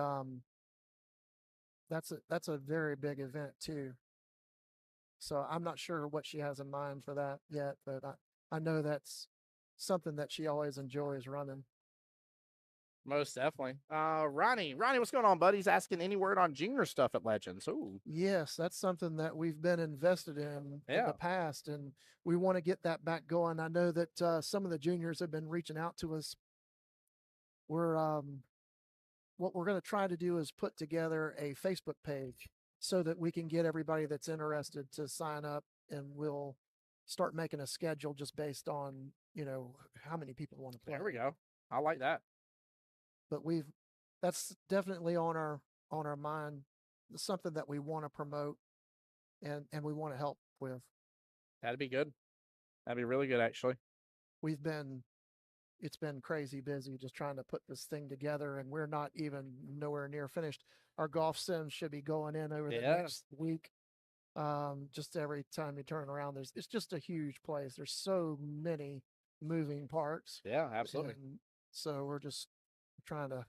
that's a very big event too. So I'm not sure what she has in mind for that yet, but I know that's something that she always enjoys running. Most definitely. Ronnie, what's going on, buddy? He's asking any word on junior stuff at Legends. Ooh. Yes, that's something that we've been invested in the past, and we want to get that back going. I know that some of the juniors have been reaching out to us. What we're going to try to do is put together a Facebook page so that we can get everybody that's interested to sign up, and we'll start making a schedule just based on, how many people want to play. There we go. I like that. But that's definitely on our mind. It's something that we want to promote and we want to help with. That'd be good. That'd be really good, actually. It's been crazy busy just trying to put this thing together, and we're not even nowhere near finished. Our golf sims should be going in over the next week. Just every time you turn around, it's just a huge place. There's so many moving parts. Yeah, absolutely. And so we're just trying to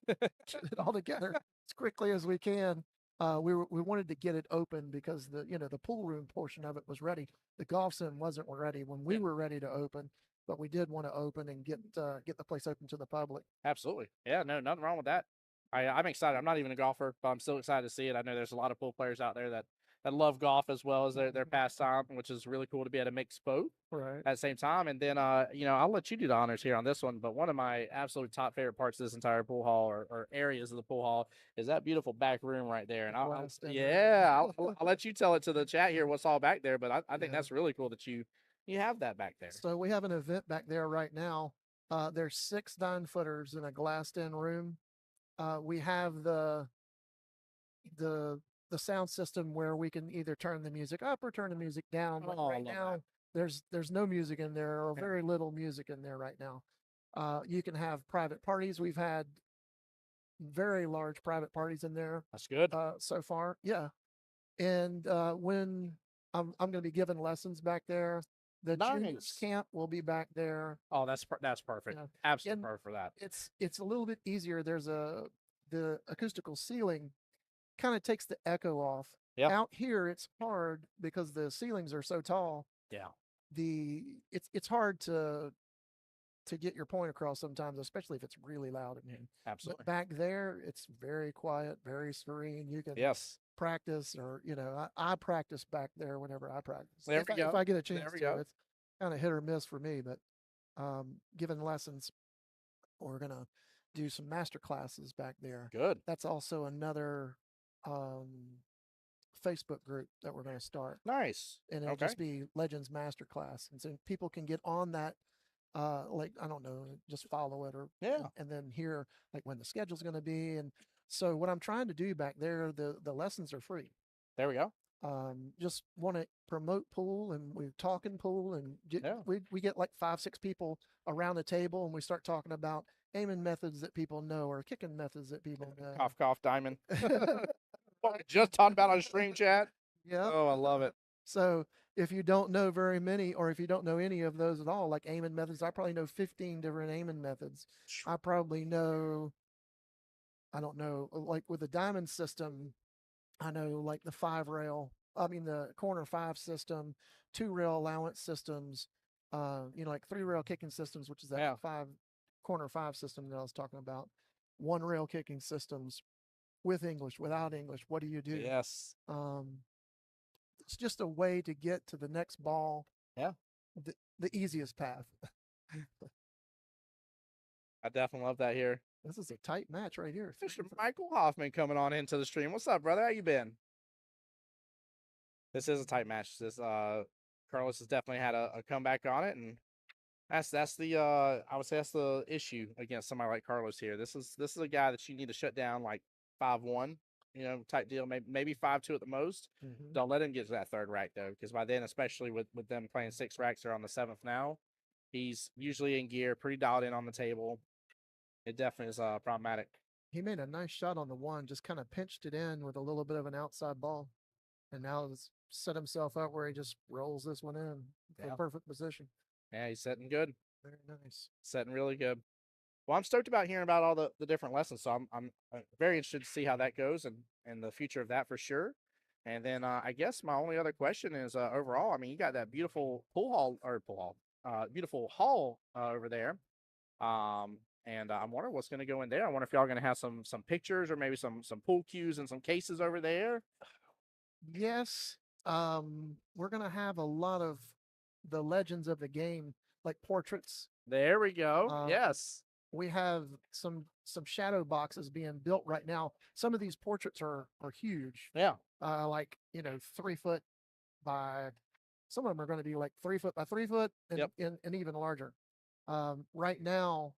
get it all together as quickly as we can. We wanted to get it open because the pool room portion of it was ready. The golf sim wasn't ready when we were ready to open, but we did want to open and get the place open to the public. Absolutely. Yeah, no, nothing wrong with that. I'm excited. I'm not even a golfer, but I'm still excited to see it. I know there's a lot of pool players out there that love golf as well as their pastime, which is really cool to be able to mix both Right. at the same time. And then, I'll let you do the honors here on this one. But one of my absolute top favorite parts of this entire pool hall or areas of the pool hall is that beautiful back room right there. And I'll let you tell it to the chat here what's all back there. But I think that's really cool that you have that back there. So we have an event back there right now. There's 6 9-footers in a glassed-in room. We have the sound system where we can either turn the music up or turn the music down. But right now, there's no music in there or very little music in there right now. You can have private parties. We've had very large private parties in there. That's good. So far, yeah. And when I'm going to be giving lessons back there, the juniors camp will be back there. Oh, that's perfect. Yeah. Absolutely perfect for that. It's a little bit easier. There's the acoustical ceiling kind of takes the echo off. Yeah. Out here it's hard because the ceilings are so tall. Yeah. It's hard to get your point across sometimes, especially if it's really loud in here. Absolutely. But back there it's very quiet, very serene. You can practice, or I practice back there whenever I practice. If I get a chance to. It's kind of hit or miss for me, but giving lessons, we're gonna do some master classes back there. Good. That's also another Facebook group that we're going to start. Nice. And it'll just be Legends Masterclass, and so people can get on that. Like, I don't know, just follow it, or and then hear like when the schedule's going to be. And so what I'm trying to do back there, the lessons are free. There we go. Just want to promote pool, and we're talking pool, and we get like 5-6 people around the table, and we start talking about aiming methods that people know, or kicking methods that people know. Cough, cough, diamond. What we just talked about on stream chat. Yeah. Oh, I love it. So if you don't know very many, or if you don't know any of those at all, like aiming methods, I probably know 15 different aiming methods. I probably know, I don't know, like with the diamond system, I know like the the corner 5 system, 2 rail allowance systems, like 3 rail kicking systems, which is that corner 5 system that I was talking about, 1 rail kicking systems, with English, without English. What do you do? Yes. It's just a way to get to the next ball. Yeah. The easiest path. I definitely love that here. This is a tight match right here. Mr. Michael Hoffman coming on into the stream. What's up, brother? How you been? This is a tight match. This Carlos has definitely had a comeback on it, and that's the I would say that's the issue against somebody like Carlos here. This is a guy that you need to shut down like 5-1, type deal, maybe 5-2 at the most. Mm-hmm. Don't let him get to that 3rd rack though, because by then, especially with them playing 6 racks, they're on the 7th now. He's usually in gear, pretty dialed in on the table. It definitely is problematic. He made a nice shot on the 1, just kind of pinched it in with a little bit of an outside ball, and now he's set himself up where he just rolls this one in for a perfect position. Yeah, he's setting good. Very nice. Setting really good. Well, I'm stoked about hearing about all the different lessons, so I'm very interested to see how that goes and the future of that for sure. And then I guess my only other question is overall, I mean, you got that beautiful beautiful hall over there. And I'm wondering what's going to go in there. I wonder if y'all going to have some pictures or maybe some pool cues and some cases over there. Yes. We're going to have a lot of the legends of the game, like portraits. There we go. Yes. We have some shadow boxes being built right now. Some of these portraits are huge. Yeah. Like 3 foot by. Some of them are going to be like 3 foot by 3 foot, and even larger. Right now,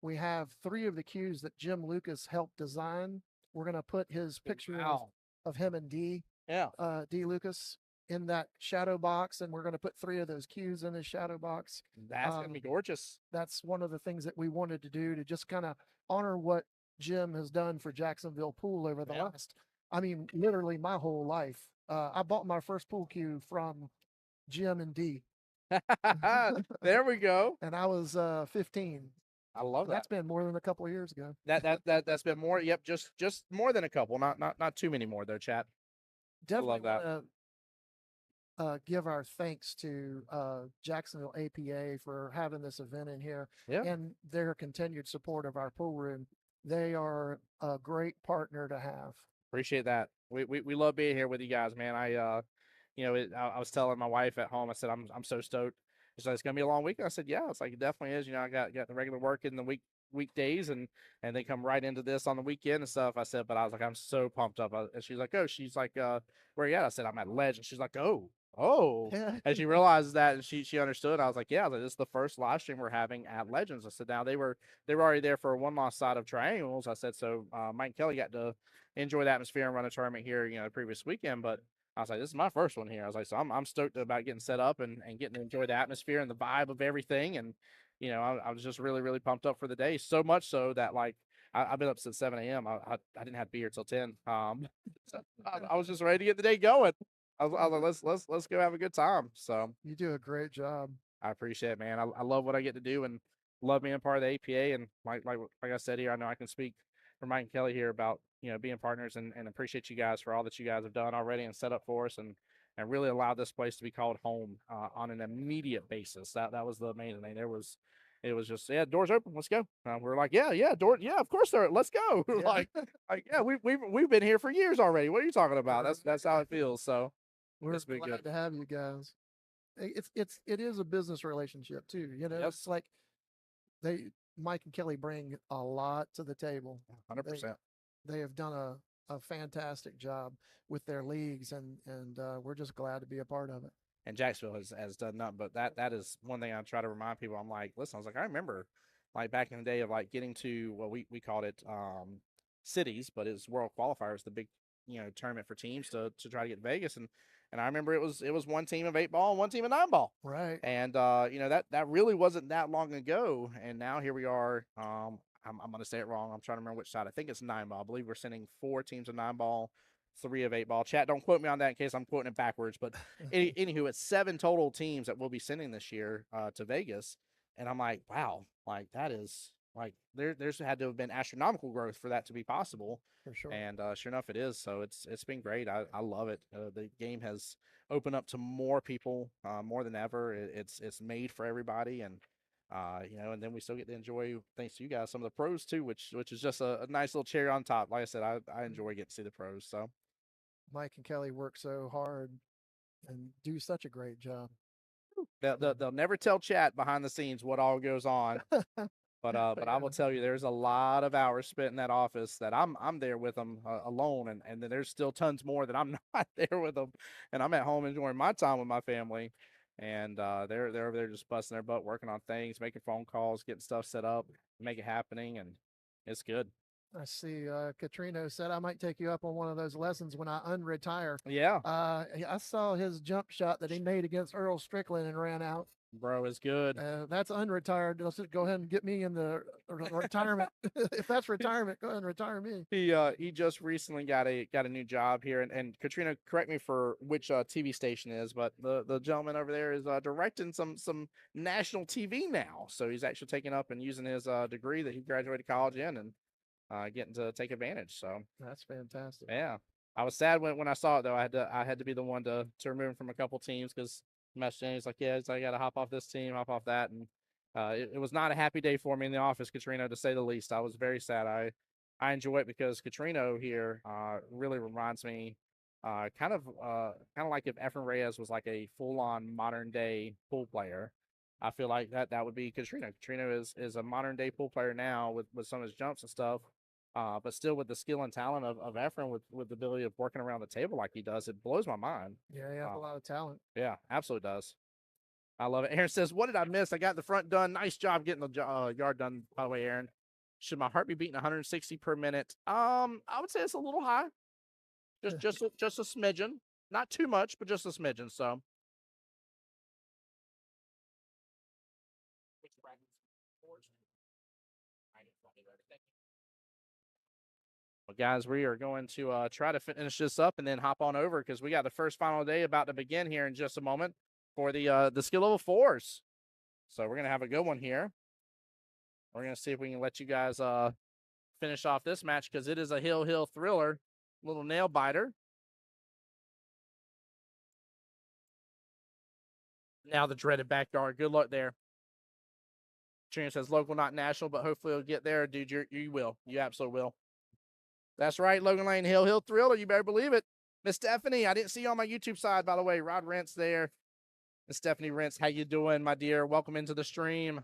we have 3 of the cues that Jim Lucas helped design. We're going to put his picture of him and D Lucas in that shadow box, and we're going to put 3 of those cues in his shadow box. That's going to be gorgeous. That's one of the things that we wanted to do, to just kind of honor what Jim has done for Jacksonville Pool over the last, literally my whole life. I bought my first pool cue from Jim and D. There we go. And I was 15. I love that. That's been more than a couple of years ago. That's been more. Yep, just more than a couple. Not too many more though, chat. Definitely I love that. Give our thanks to Jacksonville APA for having this event in here, yeah, and their continued support of our pool room. they are a great partner to have. Appreciate that. We love being here with you guys, man. I was telling my wife at home. I said I'm so stoked. She's like, it's gonna be a long week. I said, yeah. It's like it definitely is. I got the regular work in the weekdays, and they come right into this on the weekend and stuff. I said, but I was like, I'm so pumped up. And she's like, oh, where you at? I said, I'm at Legends. She's like, oh. Yeah. And she realizes that, and she understood. I was like, yeah. I was like, this is the first live stream we're having at Legends. I said, now they were already there for a one loss side of Triangles. I said, so Mike and Kelly got to enjoy the atmosphere and run a tournament here, the previous weekend, but I was like, this is my first one here. I was like, so I'm stoked about getting set up and getting to enjoy the atmosphere and the vibe of everything. And, I was just really, really pumped up for the day. So much so that like I've been up since 7 a.m. I didn't have to be here till 10. So I was just ready to get the day going. I was like, let's go have a good time. So You do a great job. I appreciate it, man. I love what I get to do and love being part of the APA. And like I said here, I know I can speak for Mike and Kelly here about being partners and appreciate you guys for all that you guys have done already and set up for us and really allowed this place to be called home on an immediate basis. That was the main thing. It was just doors open, let's go. We're like door of course they're let's go. Yeah. Yeah, we've been here for years already. What are you talking about? That's how it feels. So We're it's been glad good. to have you guys. It is a business relationship too. Yep. It's like Mike and Kelly bring a lot to the table. 100%. They have done a fantastic job with their leagues, and we're just glad to be a part of it. And Jacksonville has done nothing but that is one thing I try to remind people. I'm like, listen, I was like, I remember like back in the day of like getting to what we called it cities, but it's world qualifiers, the big tournament for teams to try to get to Vegas. And I remember it was one team of 8-ball and one team of 9-ball. Right. And that really wasn't that long ago. And now here we are. I'm gonna say it wrong. I'm trying to remember which side. I think it's 9-ball. I believe we're sending 4 teams of 9-ball, 3 of 8-ball. Chat, don't quote me on that in case I'm quoting it backwards. But anywho, it's 7 total teams that we'll be sending this year to Vegas. And I'm like, wow, like that is like there's had to have been astronomical growth for that to be possible. For sure. And sure enough, it is. So it's been great. I love it. The game has opened up to more people more than ever. It's made for everybody, and and then we still get to enjoy, thanks to you guys, some of the pros too, which is just a nice little cherry on top. Like I said, I enjoy getting to see the pros. So Mike and Kelly work so hard and do such a great job. they'll never tell chat behind the scenes what all goes on. But I will tell you, there's a lot of hours spent in that office that I'm there with them alone, and then there's still tons more that I'm not there with them, and I'm at home enjoying my time with my family, and they're over there just busting their butt, working on things, making phone calls, getting stuff set up, make it happening, and it's good. I see Katrina said I might take you up on one of those lessons when I unretire. Yeah. I saw his jump shot that he made against Earl Strickland and ran out. Bro is good. That's unretired. Let's just go ahead and get me in the retirement. If that's retirement, go ahead and retire me. He just recently got a new job here, and Katrina, correct me for which TV station it is, but the gentleman over there is directing some national TV now. So he's actually taking up and using his degree that he graduated college in, and getting to take advantage. So that's fantastic. Yeah, I was sad when I saw it though. I had to be the one to remove him from a couple teams because messaging. He's like, yeah, I got to hop off this team, hop off that. And it was not a happy day for me in the office, Katrina, to say the least. I was very sad. I enjoy it because Katrina here really reminds me kind of like if Efren Reyes was like a full-on modern-day pool player. I feel like that would be Katrina. Katrina is a modern-day pool player now with some of his jumps and stuff. But still with the skill and talent of Efren with the ability of working around the table like he does, it blows my mind. Yeah, he has a lot of talent. Yeah, absolutely does. I love it. Aaron says, what did I miss? I got the front done. Nice job getting the yard done, by the way, Aaron. Should my heart be beating 160 per minute? I would say it's a little high. Just a smidgen. Not too much, but just a smidgen, so. Well, guys, we are going to try to finish this up and then hop on over because we got the first final day about to begin here in just a moment for the skill level 4s. So we're going to have a good one here. We're going to see if we can let you guys finish off this match because it is a hill thriller, little nail biter. Now the dreaded backyard. Good luck there. Trina says local, not national, but hopefully you'll get there, dude. You will. You absolutely will. That's right, Logan Lane Hill Thriller. You better believe it. Miss Stephanie, I didn't see you on my YouTube side, by the way. Rod Rentz there. Miss Stephanie Rentz, how you doing, my dear? Welcome into the stream.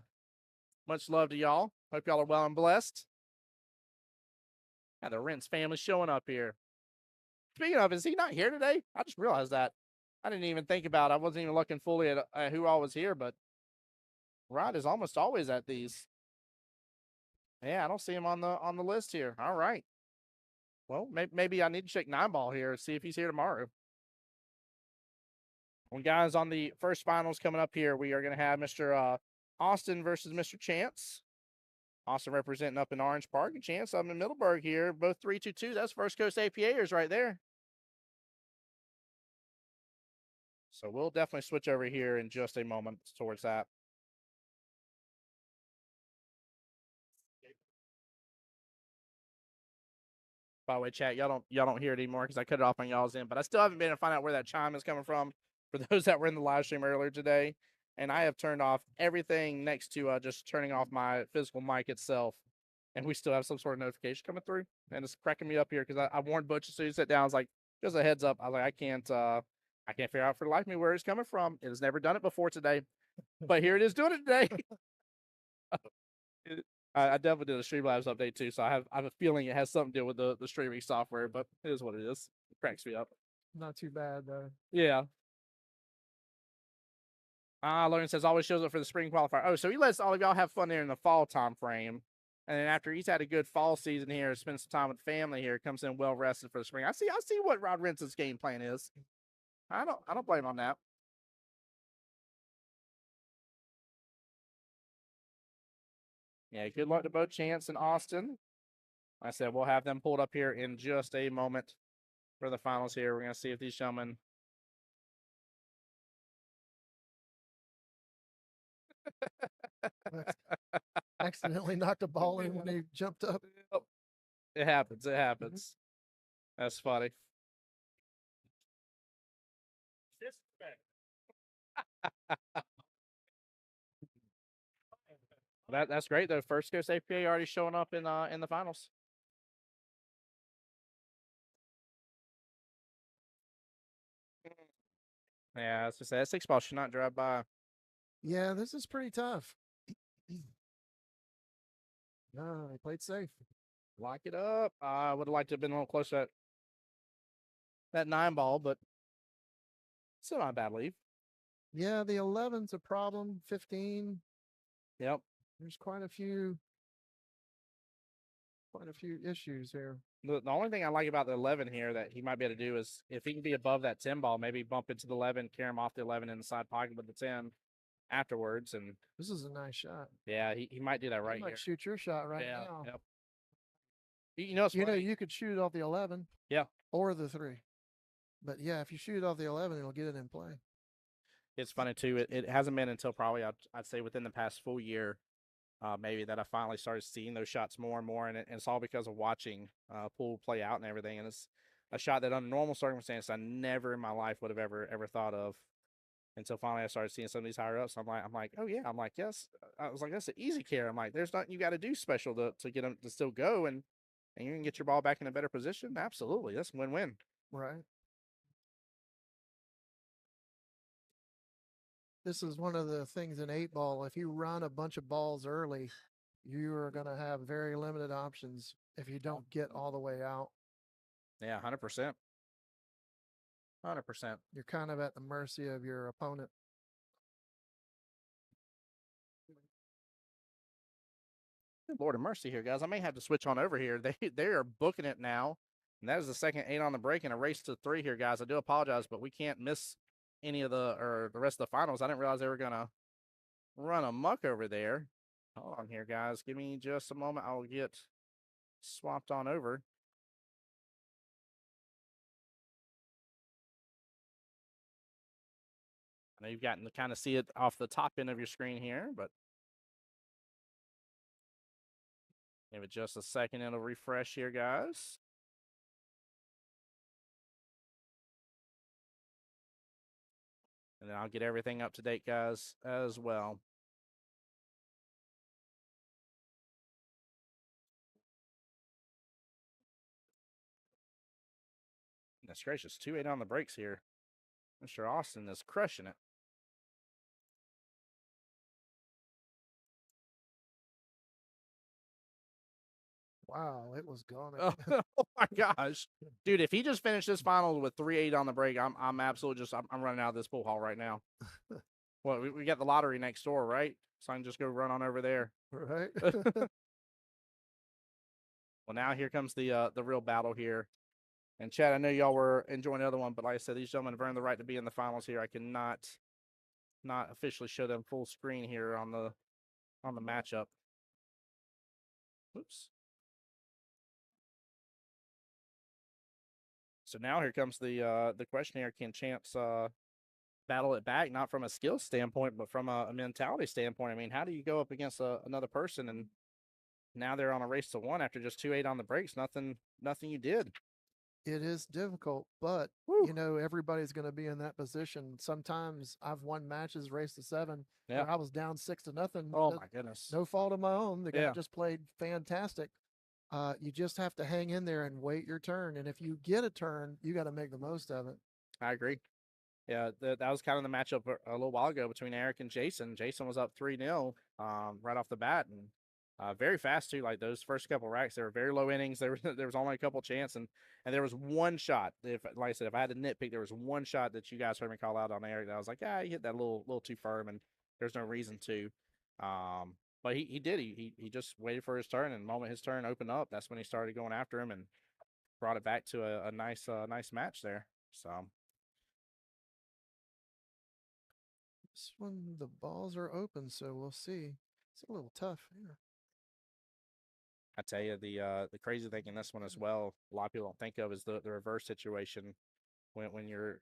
Much love to y'all. Hope y'all are well and blessed. Got the Rentz family showing up here. Speaking of, is he not here today? I just realized that. I didn't even think about it. I wasn't even looking fully at who all was here, but Rod is almost always at these. Yeah, I don't see him on the list here. All right. Well, maybe I need to check 9-ball here and see if he's here tomorrow. Well, guys, on the first finals coming up here, we are going to have Mr. Austin versus Mr. Chance. Austin representing up in Orange Park, and Chance up in Middleburg here. Both 3-2-2. That's First Coast APAers right there. So we'll definitely switch over here in just a moment towards that. By the way, chat, y'all don't hear it anymore because I cut it off on y'all's end, but I still haven't been able to find out where that chime is coming from for those that were in the live stream earlier today. And I have turned off everything next to just turning off my physical mic itself. And we still have some sort of notification coming through. And it's cracking me up here because I warned Butch as soon as he sat down. I was like, just a heads up. I was like, I can't figure out for the life of me where it's coming from. It has never done it before today. But here it is doing it today. I definitely did a Streamlabs update too, so I have a feeling it has something to do with the streaming software, but it is what it is. It cracks me up. Not too bad though. Yeah. Logan says always shows up for the spring qualifier. Oh, so he lets all of y'all have fun there in the fall time frame. And then after he's had a good fall season here, spend some time with family here, comes in well rested for the spring. I see what Rod Rentz's game plan is. I don't blame him on that. Yeah, good luck to both Chance and Austin. Like I said, we'll have them pulled up here in just a moment for the finals here. We're going to see if these gentlemen. Accidentally knocked a ball in when he jumped up. It happens. It happens. That's funny. That's great though. First Coast APA already showing up in the finals. Yeah, it's just that 6-ball should not drive by. Yeah, this is pretty tough. No, he played safe. Lock it up. I would have liked to have been a little closer at that 9-ball, but still not a bad lead. Yeah, the 11's a problem. 15. Yep. There's quite a few issues here. The only thing I like about the 11 here that he might be able to do is if he can be above that 10-ball, maybe bump into the 11, carry him off the 11 in the side pocket with the 10 afterwards. And this is a nice shot. Yeah, he might do that right here. Might shoot your shot right now. Yep. You know, you could shoot it off the 11. Yeah. Or the 3. But yeah, if you shoot it off the 11, it'll get it in play. It's funny too. It hasn't been until probably I'd say within the past full year, maybe that I finally started seeing those shots more and more, and it's all because of watching pool play out and everything. And it's a shot that under normal circumstances I never in my life would have ever thought of until finally I started seeing some of these higher ups. I'm like, oh yeah. I'm like, yes. I was like, that's an easy care. I'm like, there's nothing you got to do special to get them to still go, and you can get your ball back in a better position. Absolutely, that's win-win. Right. This is one of the things in 8-ball. If you run a bunch of balls early, you are going to have very limited options if you don't get all the way out. Yeah, 100%. 100%. You're kind of at the mercy of your opponent. Good Lord of mercy here, guys. I may have to switch on over here. They are booking it now. And that is the second 8 on the break and a race to 3 here, guys. I do apologize, but we can't miss any of the rest of the finals. I didn't realize they were gonna run amok over there. Hold on here, guys. Give me just a moment. I'll get swapped on over. I know you've gotten to kind of see it off the top end of your screen here, but give it just a second. It'll refresh here, guys. And then I'll get everything up to date, guys, as well. Goodness gracious, 2-8 on the breaks here. Mr. Austin is crushing it. Wow, it was gone. Oh, oh my gosh, dude! If he just finished this finals with 3-8 on the break, I'm absolutely just I'm running out of this pool hall right now. Well, we got the lottery next door, right? So I can just go run on over there. Right. Well, now here comes the real battle here. And Chad, I know y'all were enjoying the other one, but like I said, these gentlemen have earned the right to be in the finals here. I cannot not officially show them full screen here on the matchup. Oops. So now here comes the question here: can Champs battle it back, not from a skill standpoint, but from a mentality standpoint? I mean, how do you go up against another person and now they're on a race to one after just 2-8 on the breaks? Nothing you did. It is difficult, but Woo. you know, everybody's going to be in that position. Sometimes I've won matches race to 7 Yeah. where I was down 6-0. Oh my goodness. No fault of my own. The guy Yeah. just played fantastic. You just have to hang in there and wait your turn. And if you get a turn, you got to make the most of it. I agree. Yeah, that was kind of the matchup a little while ago between Eric and Jason. Jason was up 3-0 right off the bat, and very fast too. Like those first couple racks, they were very low innings. There was only a couple chances, and there was one shot. Like I said, if I had to nitpick, there was one shot that you guys heard me call out on Eric that I was like, he hit that a little too firm, and there's no reason to. But he did. He just waited for his turn, and the moment his turn opened up, that's when he started going after him and brought it back to a nice match there. So. This one, the balls are open, so we'll see. It's a little tough here. I tell you, the crazy thing in this one as well, a lot of people don't think of is the reverse situation when you're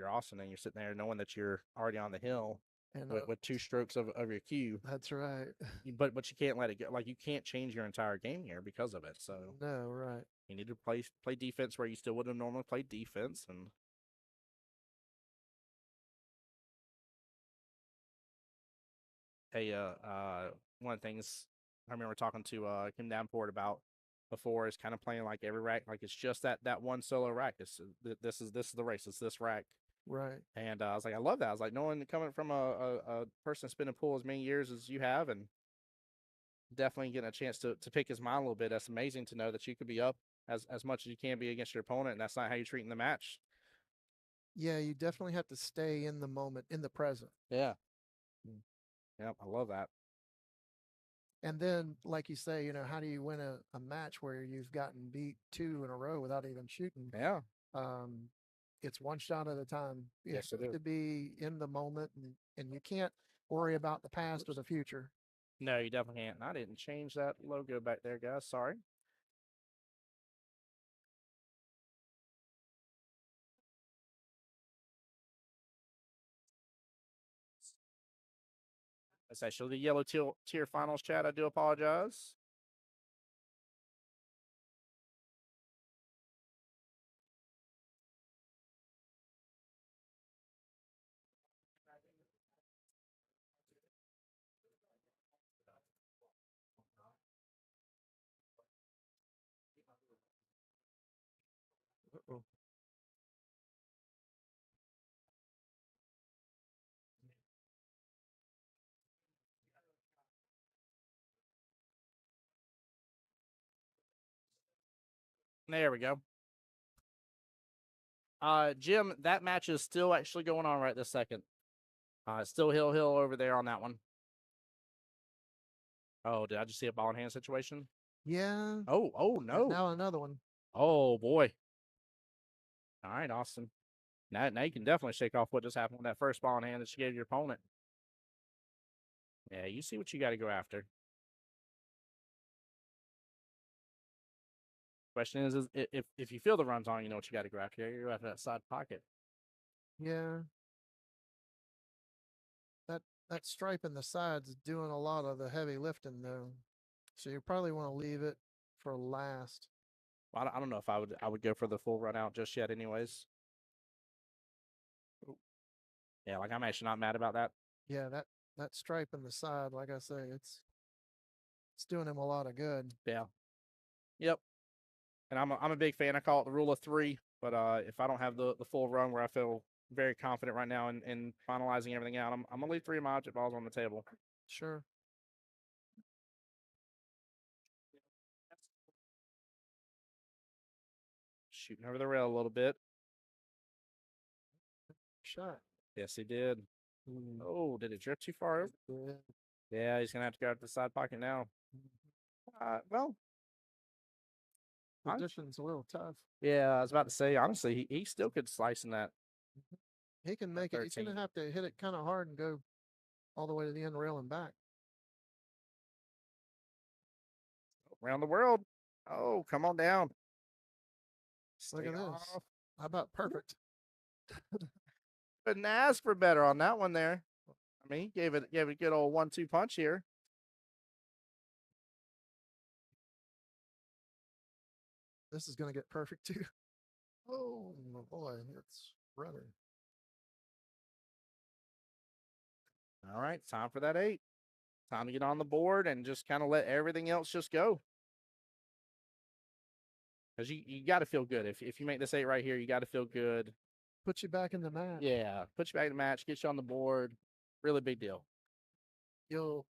Austin and you're sitting there knowing that you're already on the hill And with 2 strokes of your cue. That's right. But you can't let it go. Like you can't change your entire game here because of it. So no, right. You need to play defense where you still would have normally played defense. And hey, one of the things I remember talking to Kim Davenport about before is kind of playing like every rack, like it's just that one solo rack. This is the race. It's this rack. Right. And I was like, I love that. I was like, knowing coming from a person spinning pool as many years as you have, and definitely getting a chance to pick his mind a little bit. That's amazing to know that you could be up as much as you can be against your opponent, and that's not how you're treating the match. Yeah, you definitely have to stay in the moment, in the present. Yeah. Yep, I love that. And then, like you say, how do you win a match where you've gotten beat 2 in a row without even shooting? Yeah. It's one shot at a time. You Yes, it have is. to be in the moment, and you can't worry about the past or the future. No, you definitely can't. And I didn't change that logo back there, guys. Sorry. That's actually the yellow tier finals chat. I do apologize. Uh-oh. There we go. Jim, that match is still actually going on right this second. Still hill over there on that one. Oh, did I just see a ball in hand situation? Yeah. Oh no. Now another one. Oh boy. All right, Austin. Now you can definitely shake off what just happened with that first ball in hand that you gave your opponent. Yeah, you see what you got to go after. Question is if you feel the runs on, you know what you got to go after. You go after that side pocket. Yeah. That stripe in the sides is doing a lot of the heavy lifting, though. So you probably want to leave it for last. Well, I don't know if I would go for the full run out just yet, anyways. Yeah, like I'm actually not mad about that. Yeah, that stripe in the side, like I say, it's doing him a lot of good. Yeah. Yep. And I'm a big fan. I call it the rule of 3. But if I don't have the full run where I feel very confident right now in finalizing everything out, I'm gonna leave 3 of my object balls on the table. Sure. Shooting over the rail a little bit. Shot. Yes, he did. Oh, did it drift too far over? Yeah, he's gonna have to go out to the side pocket now. Well, position's a little tough. Yeah, I was about to say, honestly, he still could slice in that. He can make it. He's going to have to hit it kind of hard and go all the way to the end rail and back. Around the world. Oh, come on down. Look at this. How about perfect? Couldn't ask for better on that one there. I mean, he gave it a good old 1-2 punch here. This is going to get perfect too. Oh boy, it's running. All right, time for that 8. Time to get on the board and just kind of let everything else just go. Because you got to feel good. If you make this 8 right here, you got to feel good. Put you back in the match. Yeah, put you back in the match, get you on the board. Really big deal. It'll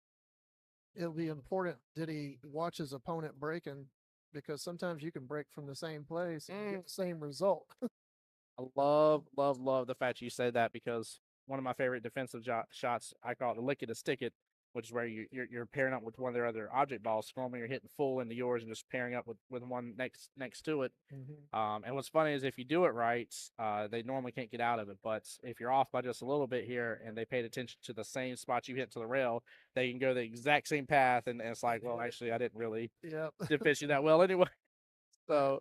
be important that he watch his opponent breaking, because sometimes you can break from the same place and get the same result. I love the fact you say that, because one of my favorite defensive shots, I call it the lick it to stick it, which is where you're pairing up with one of their other object balls. Normally you're hitting full into yours and just pairing up with one next to it. And what's funny is if you do it right, they normally can't get out of it. But if you're off by just a little bit here and they paid attention to the same spot you hit to the rail, they can go the exact same path. And it's like, well, actually, I didn't really defend you that well anyway. So,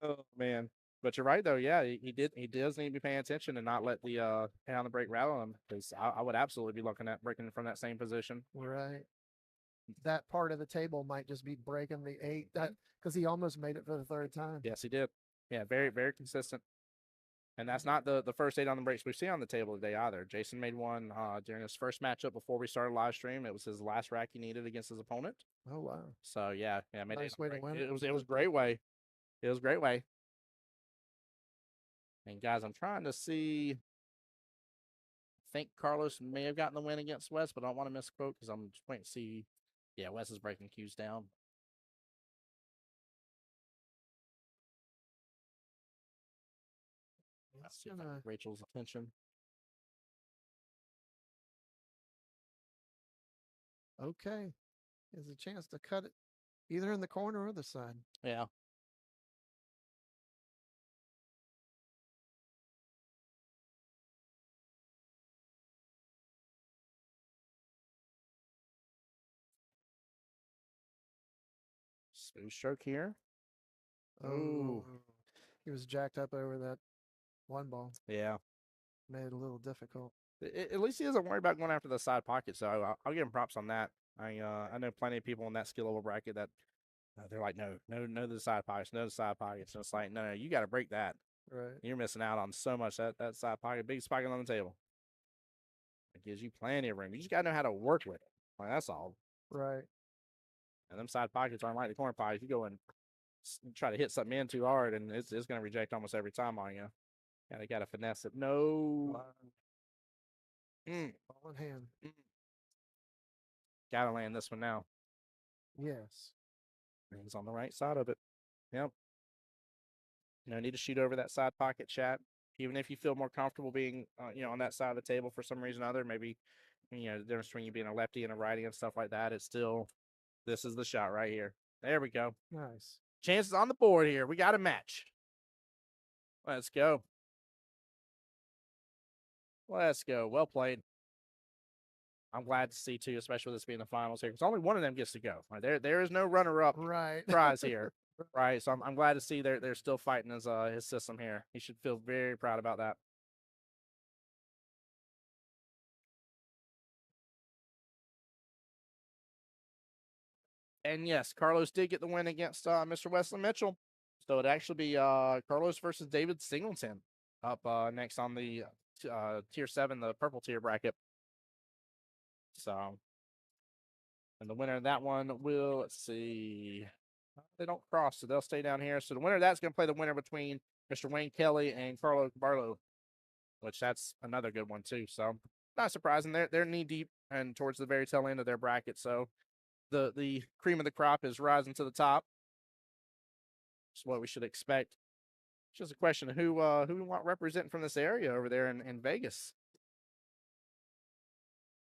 oh man. But you're right though. Yeah, he does need to be paying attention and not let the hand on the brake rattle him, because I would absolutely be looking at breaking from that same position. Right. That part of the table might just be breaking the 8. That because he almost made it for the 3rd time. Yes, he did. Yeah, very consistent. And that's not the first 8 on the breaks we see on the table today either. Jason made one during his first matchup before we started live stream. It was his last rack he needed against his opponent. Oh wow. So yeah, made nice way to win it. It was a great way. It was a great way. And guys, I'm trying to see. I think Carlos may have gotten the win against Wes, but I don't want to misquote because I'm just waiting to see. Yeah, Wes is breaking cues down. Let's see if I get Rachel's attention. Okay. There's a chance to cut it either in the corner or the side. Yeah. Smooth stroke here. Oh, he was jacked up over that one ball. Yeah. Made it a little difficult. At least he doesn't worry about going after the side pocket, so I'll give him props on that. I know plenty of people in that skill level bracket that they're like, no the side pockets, no the side pockets. And it's like, no, you got to break that. Right. You're missing out on so much. That side pocket, biggest pocket on the table. It gives you plenty of room. You just got to know how to work with it. Like, that's all. Right. And them side pockets aren't like the corner pockets. You go and try to hit something in too hard, and it's going to reject almost every time on you. Got to finesse it. No. Ball in hand. Got to land this one now. Yes. He's on the right side of it. Yep. No need to shoot over that side pocket, chat. Even if you feel more comfortable being, on that side of the table for some reason or other, maybe, the difference between you being a lefty and a righty and stuff like that, it's still, this is the shot right here. There we go. Nice. Chances on the board here. We got a match. Let's go. Let's go. Well played. I'm glad to see, too, especially with this being the finals here, because only one of them gets to go. Right? There is no runner-up prize here. Right, so I'm glad to see they're still fighting his system here. He should feel very proud about that. And yes, Carlos did get the win against Mr. Wesley Mitchell. So it'd actually be Carlos versus David Singleton up next on the tier 7, the purple tier bracket. So, and the winner of that one will, let's see, they don't cross, so they'll stay down here. So the winner of that's going to play the winner between Mr. Wayne Kelly and Carlo Barlow, which that's another good one too. So not surprising. They're knee deep and towards the very tail end of their bracket. So the cream of the crop is rising to the top. It's what we should expect. It's just a question of who we want representing from this area over there in Vegas.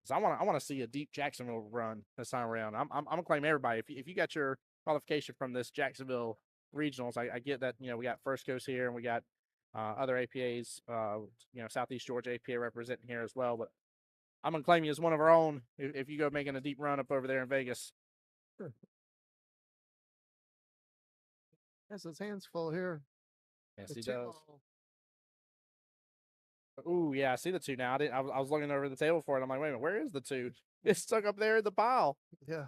So I want to see a deep Jacksonville run this time around. I'm gonna claim everybody. If you got your qualification from this Jacksonville regionals, I get that we got First Coast here and we got other APAs, Southeast Georgia APA representing here as well. But I'm gonna claim you as one of our own if you go making a deep run up over there in Vegas. Sure. Has his hands full here. Yes, he does. Ooh, yeah, I see the 2 now. I was looking over the table for it. I'm like, wait a minute, where is the 2? It's stuck up there in the pile. Yeah.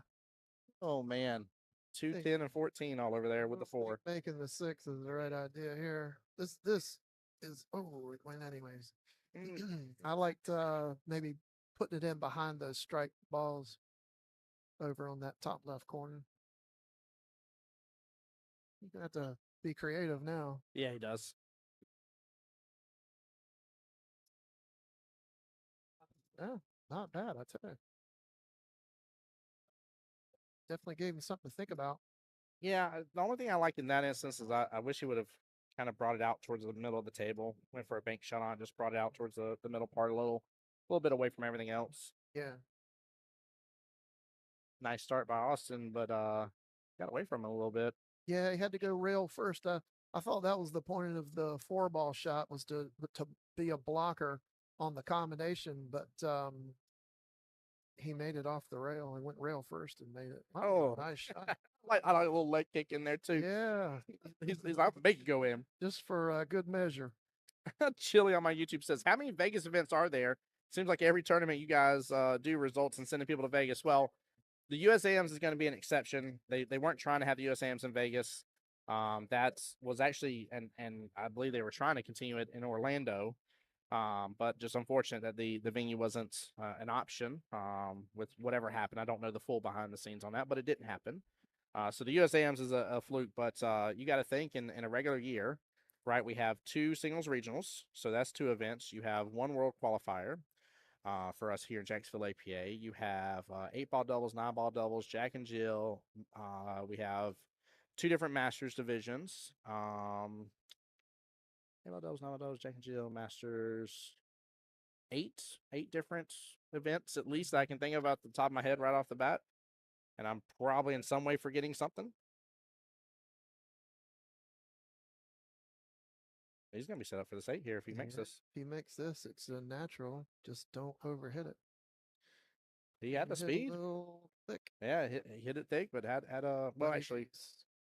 Oh man, 2, 10, and 14 all over there with the 4. Making the 6 is the right idea here. This is it went anyways. I liked maybe putting it in behind those strike balls over on that top left corner. You're gonna have to be creative now. Yeah, he does. Yeah, not bad, I tell you. Definitely gave me something to think about. Yeah, the only thing I liked in that instance is I wish he would have kind of brought it out towards the middle of the table. Went for a bank shot on, just brought it out towards the middle part a little bit away from everything else. Yeah. Nice start by Austin, but got away from him a little bit. Yeah, he had to go rail first. I thought that was the point of the 4-ball shot, was to be a blocker on the combination, but he made it off the rail. He went rail first and made it. Oh, nice shot. I like a little leg kick in there too. Yeah. He's like, make it go in. Just for good measure. Chili on my YouTube says, how many Vegas events are there? Seems like every tournament you guys do results in sending people to Vegas. Well, the USAMs is going to be an exception. They weren't trying to have the USAMs in Vegas. That was actually, and I believe they were trying to continue it in Orlando. But just unfortunate that the venue wasn't an option with whatever happened. I don't know the full behind the scenes on that, but it didn't happen. So the USAMs is a fluke, but you got to think in a regular year, right? We have 2 singles regionals, so that's 2 events. You have 1 world qualifier for us here in Jacksonville APA. You have 8-ball doubles, 9-ball doubles, Jack and Jill. We have 2 different Masters divisions. 8-ball doubles, 9-ball doubles, Jack and Jill, Masters. 8 different events at least that I can think of off the top of my head right off the bat. And I'm probably in some way forgetting something. He's going to be set up for this 8 here if he makes this. If he makes this, it's a natural. Just don't overhit it. He had the speed. A little thick. Yeah, hit it thick, but had a well, actually,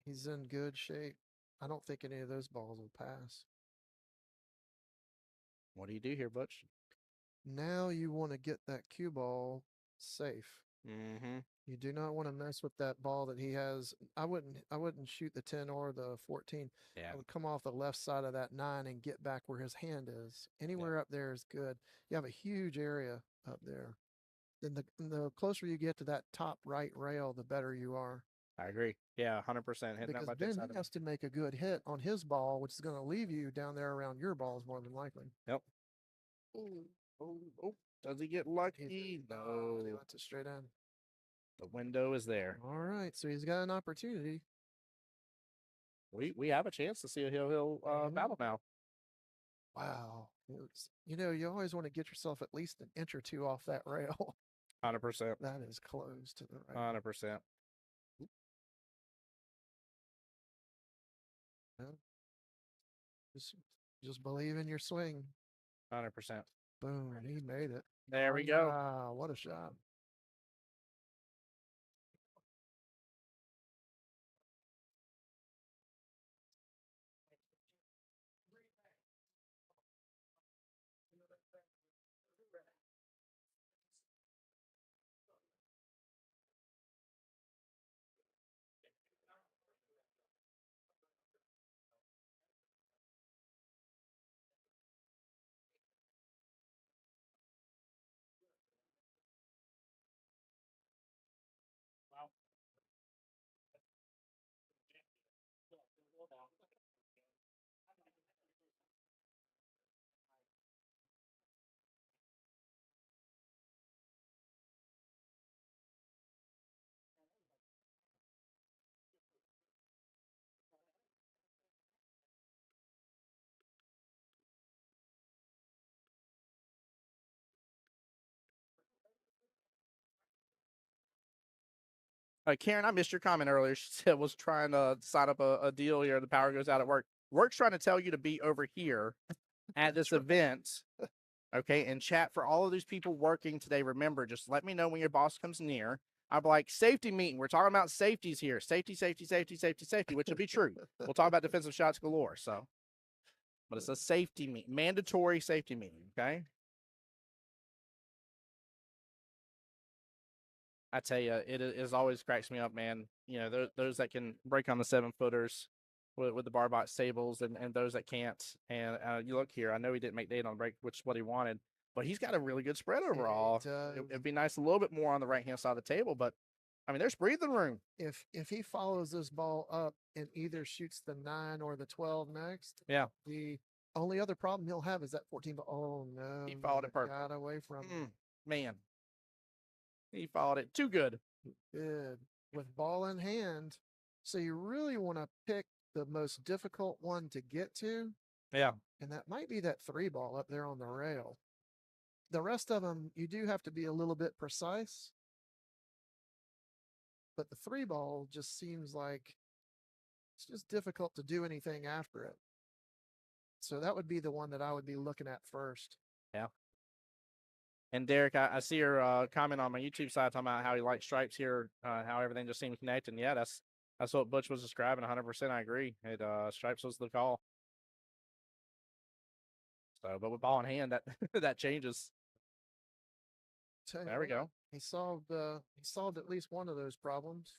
he's in good shape. I don't think any of those balls will pass. What do you do here, Butch? Now you want to get that cue ball safe. Mm-hmm. You do not want to mess with that ball that he has. I wouldn't shoot the 10 or the 14. Yeah. I would come off the left side of that 9 and get back where his hand is. Anywhere up there is good. You have a huge area up there. Then the closer you get to that top right rail, the better you are. I agree. Yeah, 100%. Because then he has to make a good hit on his ball, which is going to leave you down there around your balls more than likely. Yep. Oh, does he get lucky? No. He lets it straight in. The window is there. All right, so he's got an opportunity. We have a chance to see if he'll battle now. Wow. You always want to get yourself at least an inch or 2 off that rail. 100%. That is close to the right. 100%. Just believe in your swing. 100%. Boom, he made it. There we go. Wow, what a shot. Karen, I missed your comment earlier. She said was trying to sign up a deal here. The power goes out at work. Work's trying to tell you to be over here at this event. Okay, and chat for all of these people working today. Remember, just let me know when your boss comes near. I'll be like, safety meeting. We're talking about safeties here. Safety, safety, safety, safety, safety, which will be true. We'll talk about defensive shots galore. So, but it's a safety meeting, mandatory safety meeting. Okay. I tell you, it always cracks me up, man. You know, those that can break on the 7-footers with the bar box tables and those that can't. And you look here, I know he didn't make the 8 on the break, which is what he wanted, but he's got a really good spread overall. It'd be nice a little bit more on the right-hand side of the table, but I mean, there's breathing room. If he follows this ball up and either shoots the 9 or the 12 next, yeah. The only other problem he'll have is that 14 ball. Oh no, he followed it perfect. Got away from him. Man, he followed it too good. Good with ball in hand. So you really want to pick the most difficult one to get to. Yeah, and that might be that 3 ball up there on the rail. The rest of them, you do have to be a little bit precise. But the 3 ball just seems like it's just difficult to do anything after it. So that would be the one that I would be looking at first. Yeah. And Derek, I see your comment on my YouTube side talking about how he likes stripes here, how everything just seems connected. And yeah, that's what Butch was describing. 100%, I agree. Stripes was the call. So, but with ball in hand, that changes. There we go. He solved at least one of those problems.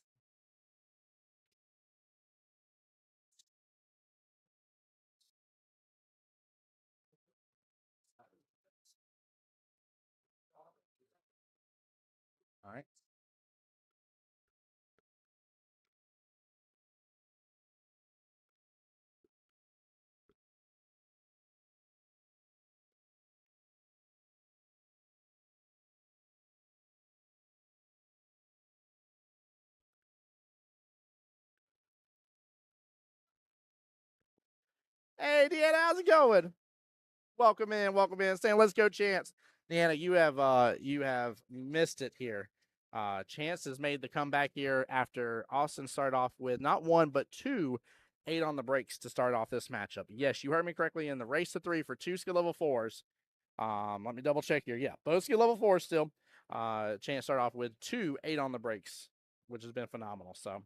All right. Hey, Deanna, how's it going? Welcome in. Saying let's go, Chance. Deanna, you have missed it here. Chance has made the comeback here after Austin started off with not 1 but 2 8 on the breaks to start off this matchup. Yes, you heard me correctly. In the race to 3 for 2 skill level 4s. Let me double check here. Yeah, both skill level 4s still. Chance started off with 2 8 on the breaks, which has been phenomenal. So,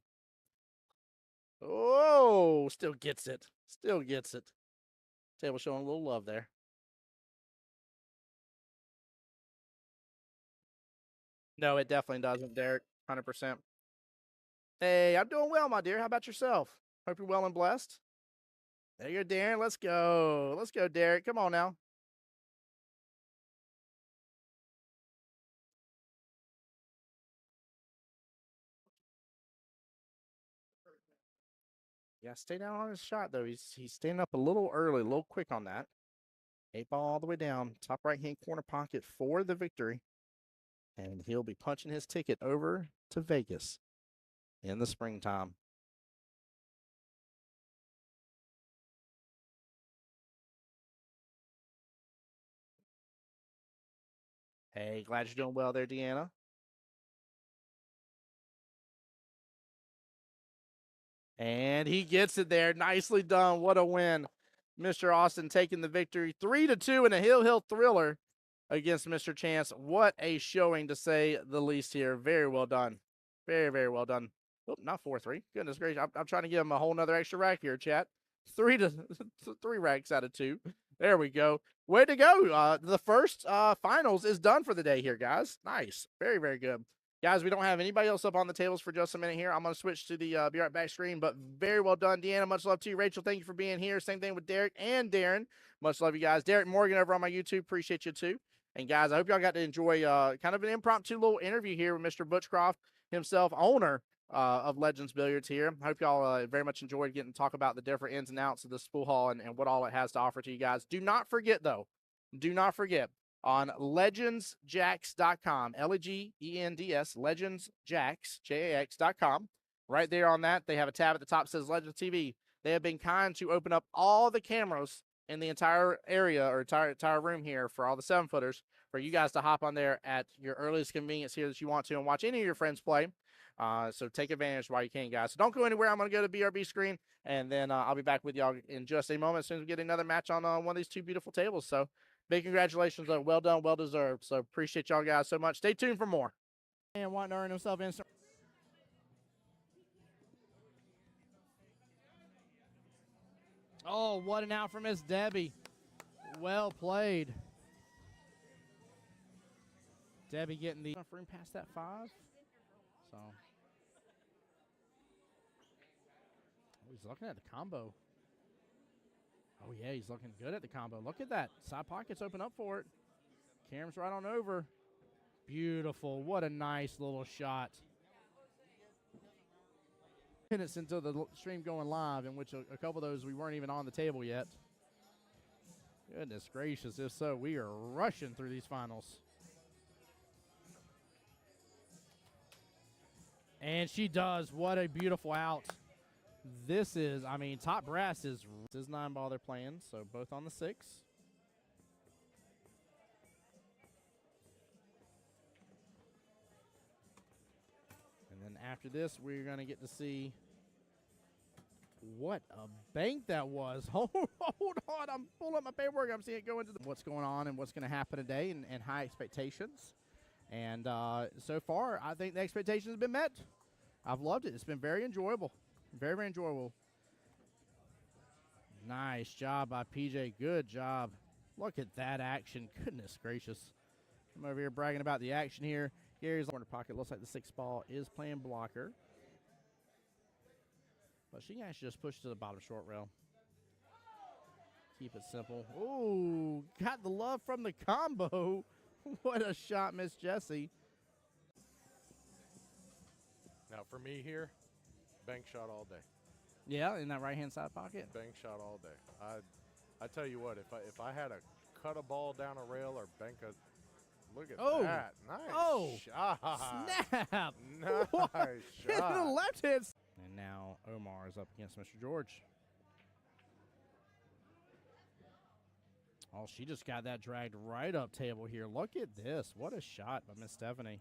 oh, still gets it. Table showing a little love there. No, it definitely doesn't, Derek. 100%. Hey, I'm doing well, my dear. How about yourself? Hope you're well and blessed. There you go, Darren. Let's go. Let's go, Derek. Come on now. Yeah, stay down on his shot, though. He's staying up a little early, a little quick on that. 8 ball all the way down. Top right-hand corner pocket for the victory. And he'll be punching his ticket over to Vegas in the springtime. Hey, glad you're doing well there, Deanna. And he gets it there. Nicely done. What a win. Mr. Austin taking the victory 3-2 in a Hill thriller against Mr. Chance. What a showing, to say the least here. Very well done. Very, very well done. Oh, not 4-3. Goodness gracious. I'm trying to give him a whole nother extra rack here, chat. 3 racks out of 2. There we go. Way to go. The first finals is done for the day here, guys. Nice. Very, very good. Guys, we don't have anybody else up on the tables for just a minute here. I'm going to switch to the Be Right Back screen, but very well done, Deanna. Much love to you. Rachel, thank you for being here. Same thing with Derek and Darren. Much love, you guys. Derek Morgan over on my YouTube. Appreciate you, too. And, guys, I hope y'all got to enjoy kind of an impromptu little interview here with Mr. Butchcroft himself, owner of Legends Billiards here. I hope y'all very much enjoyed getting to talk about the different ins and outs of this pool hall and what all it has to offer to you guys. Do not forget, though, on legendsjax.com, LEGENDS, legendsjax.com. Right there on that, they have a tab at the top that says Legends TV. They have been kind to open up all the cameras in the entire area or entire room here for all the 7-footers for you guys to hop on there at your earliest convenience here that you want to and watch any of your friends play. So take advantage while you can, guys. So don't go anywhere. I'm going to go to the BRB screen, and then I'll be back with y'all in just a moment as soon as we get another match on one of these two beautiful tables. So big congratulations. Well done, well deserved. So appreciate y'all guys so much. Stay tuned for more. And wanting to earn himself instant. Oh, what an out for Miss Debbie. Well played. Debbie getting the room past that 5. So he's looking at the combo. Oh, yeah, he's looking good at the combo. Look at that. Side pockets open up for it. Cam's right on over. Beautiful. What a nice little shot. Minutes into the stream going live, in which a couple of those we weren't even on the table yet. Goodness gracious, if so, we are rushing through these finals. And she does. What a beautiful out. This is, I mean, top brass is 9-ball they're playing, so both on the 6. And then after this, we're going to get to see what a bank that was. Hold on. I'm pulling up my paperwork. I'm seeing it go into what's going on and what's going to happen today and high expectations. And so far, I think the expectations have been met. I've loved it. It's been very enjoyable. Very, very enjoyable. Nice job by PJ. Good job. Look at that action. Goodness gracious. I'm over here bragging about the action here. Gary's corner pocket. Looks like the 6-ball is playing blocker. But she can actually just push to the bottom short rail. Keep it simple. Ooh, got the love from the combo. What a shot, Miss Jessie. Now for me here, bank shot all day. Yeah, in that right-hand side pocket. Bank shot all day. I tell you what, if I had to cut a ball down a rail or bank a, look at that. Nice shot. Snap. Nice Hit shot. the left hand. And now Omar is up against Mr. George. Oh, she just got that dragged right up table here. Look at this. What a shot by Miss Stephanie.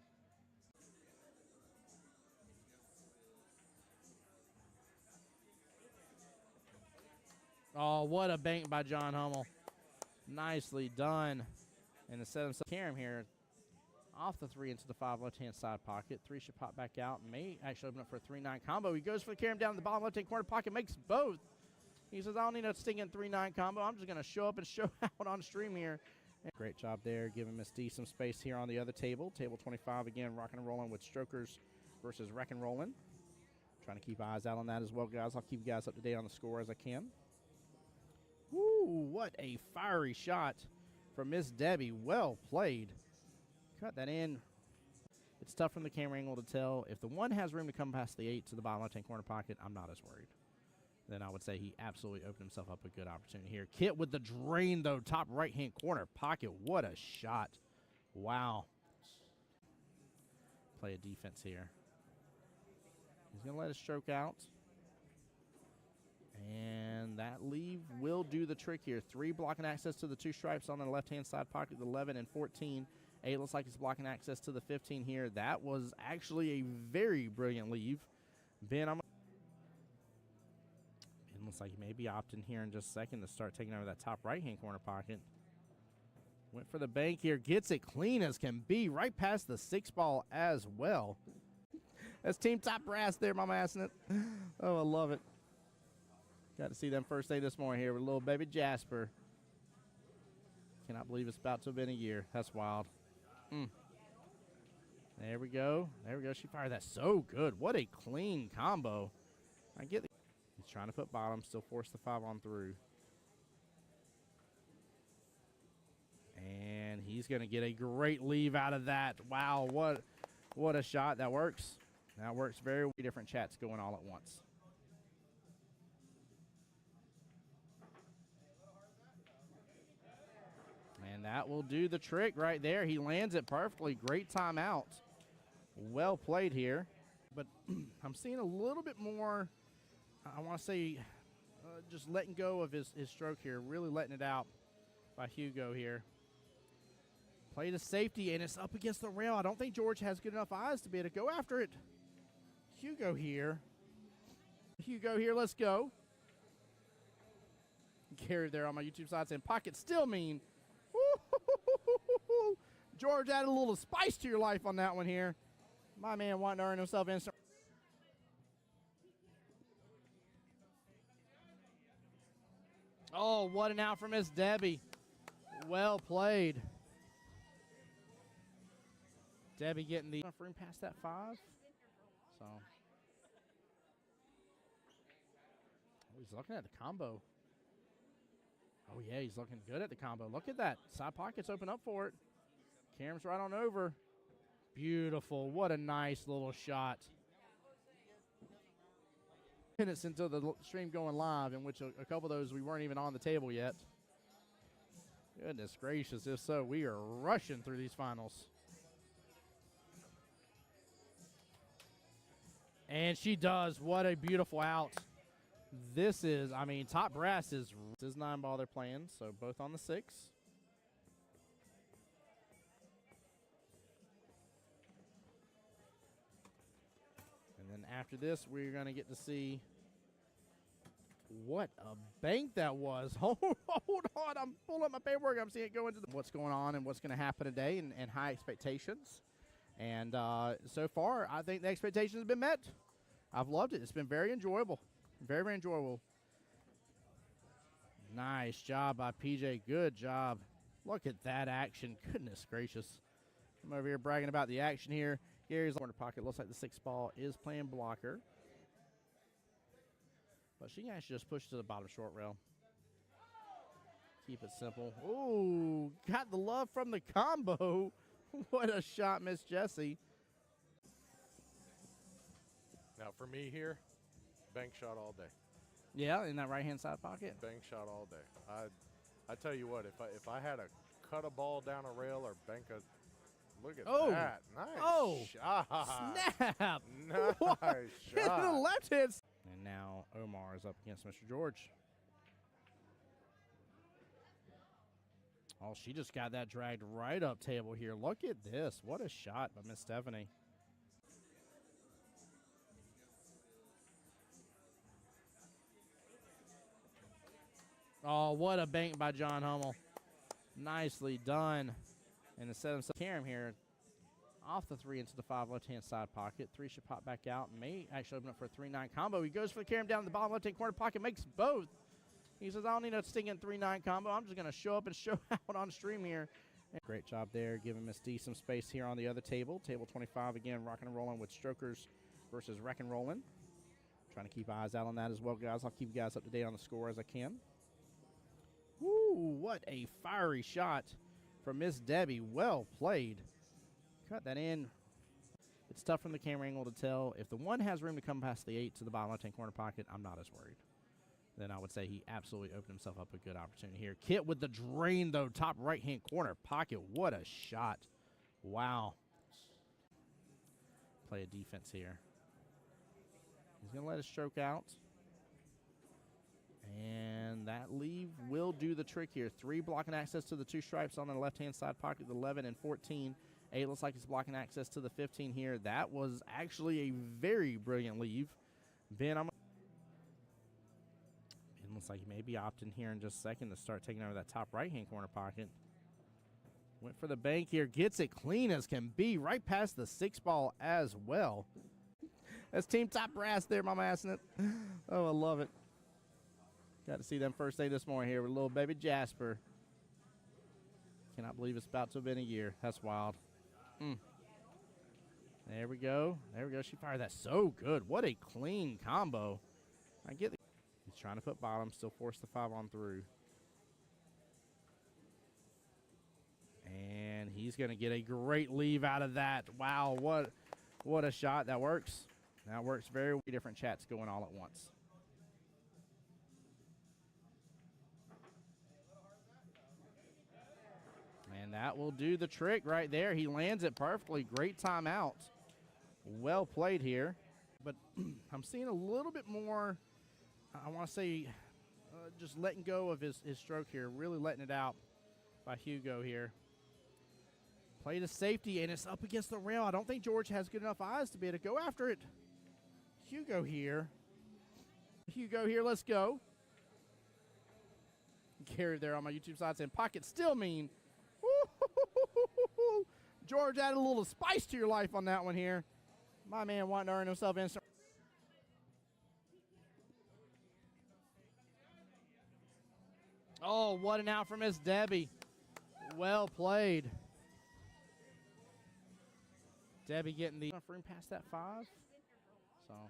Oh, what a bank by John Hummel. Nicely done. And to set himself Karam here off the 3 into the 5 left-hand side pocket. 3 should pop back out. May actually open up for a 3-9 combo. He goes for the Karam down the bottom left-hand corner pocket, makes both. He says, I don't need a stinging 3-9 combo. I'm just going to show up and show out on stream here. And great job there, giving Miss D some space here on the other table. Table 25, again, rocking and rolling with strokers versus wreck and rolling. Trying to keep eyes out on that as well, guys. I'll keep you guys up to date on the score as I can. Woo, what a fiery shot from Miss Debbie. Well played. Cut that in. It's tough from the camera angle to tell. If the 1 has room to come past the 8 to the bottom left-hand corner pocket, I'm not as worried. Then I would say he absolutely opened himself up a good opportunity here. Kit with the drain, though, top right-hand corner pocket. What a shot. Wow. Play a defense here. He's going to let it stroke out. And that leave will do the trick here. 3 blocking access to the 2 stripes on the left-hand side pocket, the 11 and 14. 8 looks like it's blocking access to the 15 here. That was actually a very brilliant leave. Ben, looks like he may be opting here in just a second to start taking over that top right-hand corner pocket. Went for the bank here. Gets it clean as can be. Right past the 6-ball as well. That's Team Top Brass there, Mama Assing it. Oh, I love it. Got to see them first day this morning here with little baby Jasper. Cannot believe it's about to have been a year. That's wild. There we go. There we go. She fired that so good. What a clean combo. I get the. He's trying to put bottom, still force the 5 on through. And he's going to get a great leave out of that. Wow, what a shot. That works. That works very well. Different chats going all at once. And that will do the trick right there. He lands it perfectly. Great timeout. Well played here. But I'm seeing a little bit more, I want to say, just letting go of his stroke here. Really letting it out by Hugo here. Play the safety, and it's up against the rail. I don't think George has good enough eyes to be able to go after it. Hugo here. Hugo here, let's go. Gary there on my YouTube side saying pocket still mean. Woo-hoo-hoo-hoo-hoo-hoo. George added a little spice to your life on that one here. My man wanting to earn himself instant. Oh, what an out from Miss Debbie. Well played. Debbie getting the frame past that 5. So. Oh, he's looking at the combo. Oh, yeah, he's looking good at the combo. Look at that. Side pockets open up for it. Cam's right on over. Beautiful. What a nice little shot. Minutes into the stream going live, in which a couple of those we weren't even on the table yet. Goodness gracious, if so, we are rushing through these finals. And she does. What a beautiful out. This is, I mean, top brass is 9-ball they're playing, so both on the 6. And then after this, we're going to get to see what a bank that was. Hold on, I'm pulling up my paperwork. I'm seeing it go into what's going on and what's going to happen today and high expectations. And so far, I think the expectations have been met. I've loved it. It's been very enjoyable. Very, very enjoyable. Nice job by PJ. Good job. Look at that action. Goodness gracious. I'm over here bragging about the action here. Gary's corner pocket. Looks like the 6th ball is playing blocker. But she can actually just push to the bottom short rail. Keep it simple. Ooh, got the love from the combo. What a shot, Miss Jessie. Now for me here, bank shot all day. Yeah, in that right-hand side pocket. Bank shot all day. I tell you what, if I had to cut a ball down a rail or bank a, look at that. Nice shot. Snap. Nice Hit shot. the left hand. And now Omar is up against Mr. George. Oh, she just got that dragged right up table here. Look at this. What a shot by Miss Stephanie. Oh, what a bank by John Hummel. Nicely done. And to set himself Karam here off the 3 into the 5 left-hand side pocket. 3 should pop back out. May actually open up for a 3-9 combo. He goes for the Karam down in the bottom left-hand corner pocket, makes both. He says, I don't need a stinking 3-9 combo. I'm just going to show up and show out on stream here. And great job there, giving Miss D some space here on the other table. Table 25, again, rocking and rolling with strokers versus wreck and rolling. Trying to keep eyes out on that as well, guys. I'll keep you guys up to date on the score as I can. Woo, what a fiery shot from Miss Debbie. Well played. Cut that in. It's tough from the camera angle to tell. If the 1 has room to come past the 8 to the bottom left-hand corner pocket, I'm not as worried. Then I would say he absolutely opened himself up a good opportunity here. Kit with the drain, though, top right-hand corner pocket. What a shot. Wow. Play a defense here. He's going to let it stroke out. And that leave will do the trick here. 3 blocking access to the 2 stripes on the left-hand side pocket, the 11 and 14. 8 looks like it's blocking access to the 15 here. That was actually a very brilliant leave. Ben, it looks like he may be opting here in just a second to start taking over that top right-hand corner pocket. Went for the bank here. Gets it clean as can be. Right past the 6 ball as well. That's Team Top Brass there, Mama Assing it. Oh, I love it. Got to see them first day this morning here with little baby Jasper. Cannot believe it's about to have been a year. That's wild. There we go. There we go. She fired that so good. What a clean combo. I get the. He's trying to put bottom. Still force the 5 on through. And he's going to get a great leave out of that. Wow. What a shot. That works. That works very well. Different chats going all at once. And that will do the trick right there. He lands it perfectly. Great timeout. Well played here. But I'm seeing a little bit more, I want to say, just letting go of his stroke here. Really letting it out by Hugo here. Play to safety, and it's up against the rail. I don't think George has good enough eyes to be able to go after it. Hugo here. Hugo here, let's go. Gary there on my YouTube side saying, pocket still mean. Woo-hoo-hoo-hoo-hoo-hoo. George added a little spice to your life on that one here. My man wanting to earn himself instant. Oh, what an out from Miss Debbie. Well played. Debbie getting the room past that 5. So. Oh,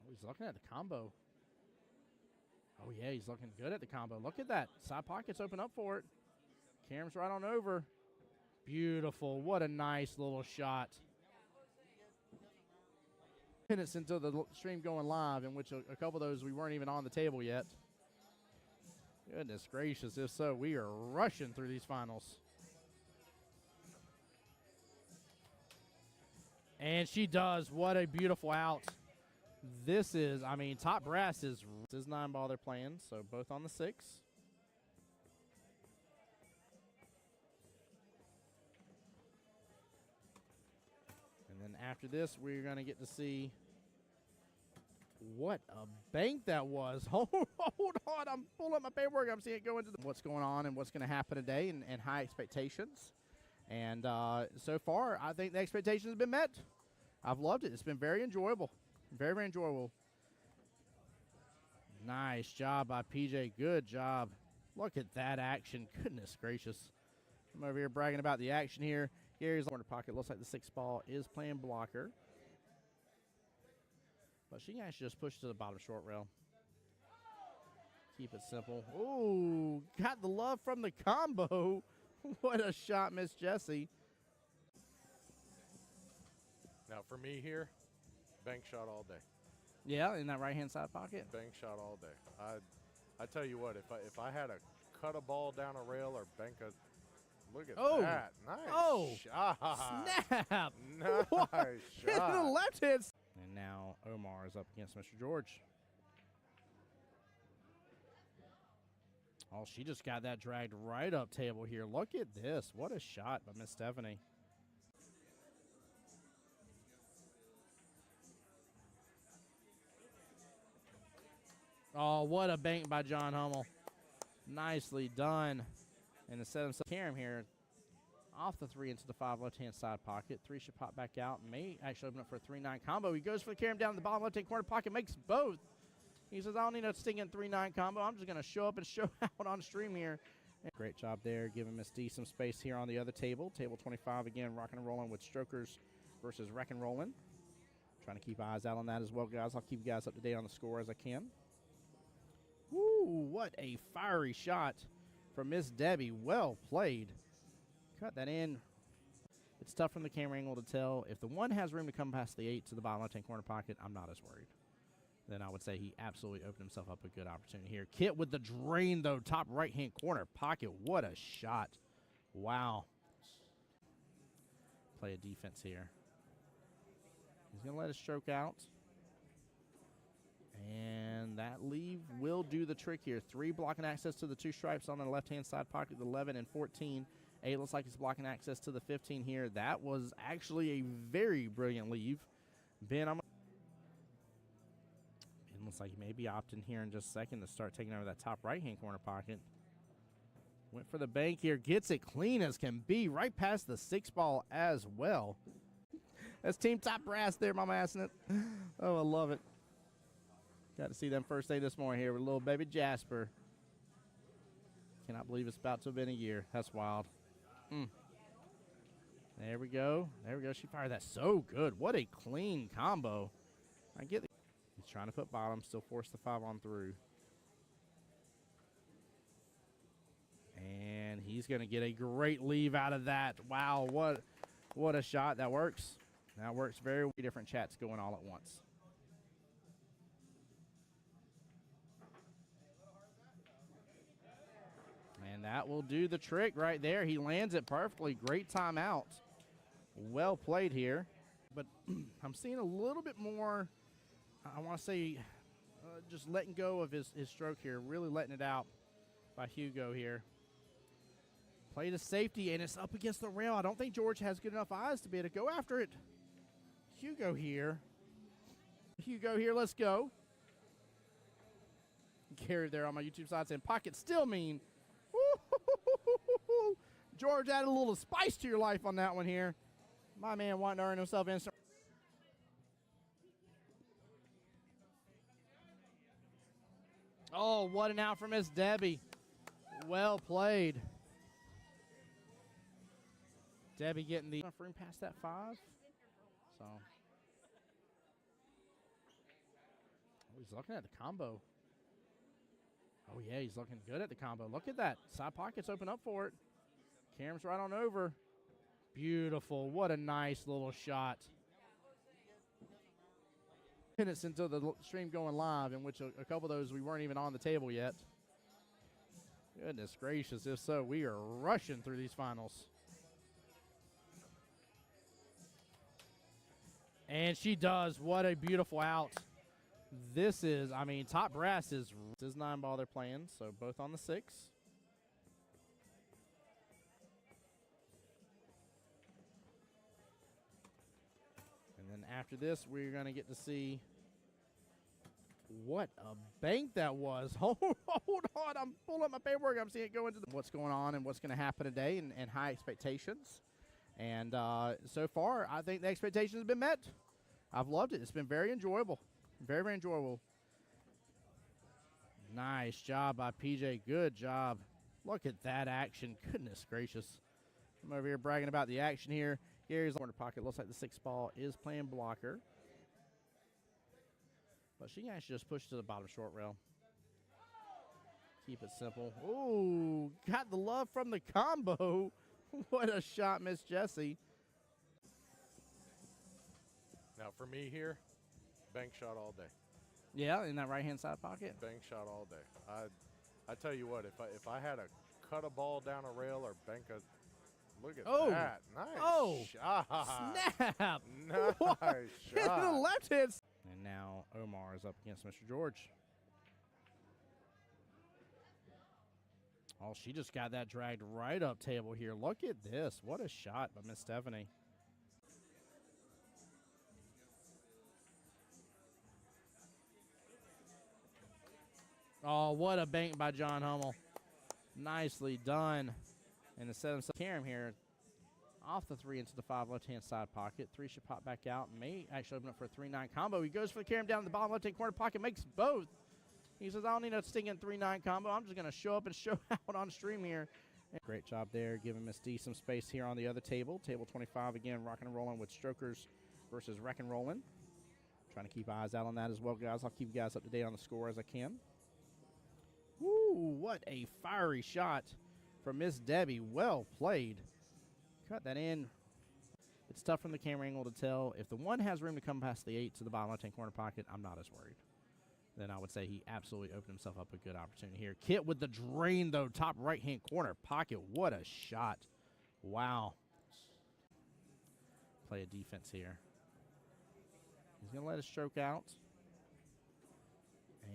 he's looking at the combo. Oh, yeah, he's looking good at the combo. Look at that. Side pockets open up for it. Cam's right on over. Beautiful. What a nice little shot. Minutes into the stream going live, in which a couple of those we weren't even on the table yet. Goodness gracious, if so, we are rushing through these finals. And she does. What a beautiful out. This is, I mean, top brass is 9-ball they're playing, so both on the 6. And then after this, we're going to get to see what a bank that was. Hold on. I'm pulling up my paperwork. I'm seeing it go into what's going on and what's going to happen today and high expectations. And so far, I think the expectations have been met. I've loved it. It's been very enjoyable. Very, very enjoyable. Nice job by PJ. Good job. Look at that action. Goodness gracious. I'm over here bragging about the action here. Gary's corner pocket. Looks like the 6th ball is playing blocker. But she can actually just push to the bottom short rail. Keep it simple. Ooh, got the love from the combo. What a shot, Miss Jessie. Now for me here, bank shot all day. Yeah, in that right-hand side pocket. Bank shot all day. I tell you what, if I had to cut a ball down a rail or bank a, look at that. Nice shot. Snap. Nice shot. To the left hand. And now Omar is up against Mr. George. Oh, she just got that dragged right up table here. Look at this. What a shot by Miss Stephanie. Oh, what a bank by John Hummel. Nicely done. And to set himself Karam here off the 3 into the 5 left-hand side pocket. 3 should pop back out. May actually open up for a 3-9 combo. He goes for the Karam down in the bottom left-hand corner pocket, makes both. He says, I don't need a stinking 3-9 combo. I'm just going to show up and show out on stream here. Great job there, giving Miss D some space here on the other table. Table 25, again, rocking and rolling with strokers versus wreck and rolling. Trying to keep eyes out on that as well, guys. I'll keep you guys up to date on the score as I can. Woo, what a fiery shot from Miss Debbie. Well played. Cut that in. It's tough from the camera angle to tell. If the 1 has room to come past the 8 to the bottom left-hand corner pocket, I'm not as worried. Then I would say he absolutely opened himself up a good opportunity here. Kit with the drain, though, top right-hand corner pocket. What a shot. Wow. Play a defense here. He's going to let it stroke out. And that leave will do the trick here. 3 blocking access to the 2 stripes on the left-hand side pocket, the 11 and 14. 8 looks like he's blocking access to the 15 here. That was actually a very brilliant leave. Ben looks like he may be opting here in just a second to start taking over that top right-hand corner pocket. Went for the bank here. Gets it clean as can be. Right past the 6 ball as well. That's Team Top Brass there, Mama Assing it. Oh, I love it. Got to see them first day this morning here with little baby Jasper. Cannot believe it's about to have been a year. That's wild. There we go. There we go. She fired that so good. What a clean combo. I get it. He's trying to put bottom. Still force the 5 on through. And he's going to get a great leave out of that. Wow, what a shot. That works. That works very well. Different chats going all at once. And that will do the trick right there. He lands it perfectly. Great timeout. Well played here. But I'm seeing a little bit more, I want to say, just letting go of his stroke here. Really letting it out by Hugo here. Play to safety, and it's up against the rail. I don't think George has good enough eyes to be able to go after it. Hugo here. Hugo here, let's go. Gary there on my YouTube side saying, pocket still mean. Woo-hoo-hoo-hoo-hoo-hoo. George added a little spice to your life on that one here. My man wanting to earn himself instant. Oh, what an out from Miss Debbie. Well played. Debbie getting the enough room past that 5. So he's looking at the combo. Oh yeah, he's looking good at the combo. Look at that. Side pockets open up for it. Cam's right on over. Beautiful. What a nice little shot. Minutes into the stream going live, in which a couple of those we weren't even on the table yet. Goodness gracious, if so, we are rushing through these finals. And she does. What a beautiful out. This is, I mean, top brass is 9-ball they're playing, so both on the 6. And then after this, we're going to get to see what a bank that was. Hold on. I'm pulling up my paperwork. I'm seeing it go into what's going on and what's going to happen today and high expectations. And so far, I think the expectations have been met. I've loved it. It's been very enjoyable. Very, very enjoyable. Nice job by PJ. Good job. Look at that action. Goodness gracious. I'm over here bragging about the action here. Gary's corner pocket. Looks like the 6-ball is playing blocker. But she can actually just push to the bottom short rail. Keep it simple. Ooh, got the love from the combo. What a shot, Miss Jessie. Now for me here, bank shot all day. Yeah, in that right-hand side pocket. Bank shot all day. I tell you what, if I had to cut a ball down a rail or bank a, look at that. Nice shot. Snap. Nice shot. The left hand. And now Omar is up against Mr. George. Oh, she just got that dragged right up table here. Look at this. What a shot by Miss Stephanie. Oh, what a bank by John Hummel. Nicely done. And to set himself Karam here off the 3 into the 5 left-hand side pocket. 3 should pop back out. May actually open up for a 3-9 combo. He goes for the Karam down in the bottom left-hand corner pocket. Makes both. He says, I don't need a stinking 3-9 combo. I'm just going to show up and show out on stream here. Great job there, giving Miss D some space here on the other table. Table 25, again, rocking and rolling with strokers versus wreck and rolling. Trying to keep eyes out on that as well, guys. I'll keep you guys up to date on the score as I can. Woo, what a fiery shot from Miss Debbie. Well played. Cut that in. It's tough from the camera angle to tell. If the 1 has room to come past the 8 to the bottom left-hand corner pocket, I'm not as worried. Then I would say he absolutely opened himself up a good opportunity here. Kit with the drain, though, top right-hand corner pocket. What a shot. Wow. Play a defense here. He's going to let it stroke out.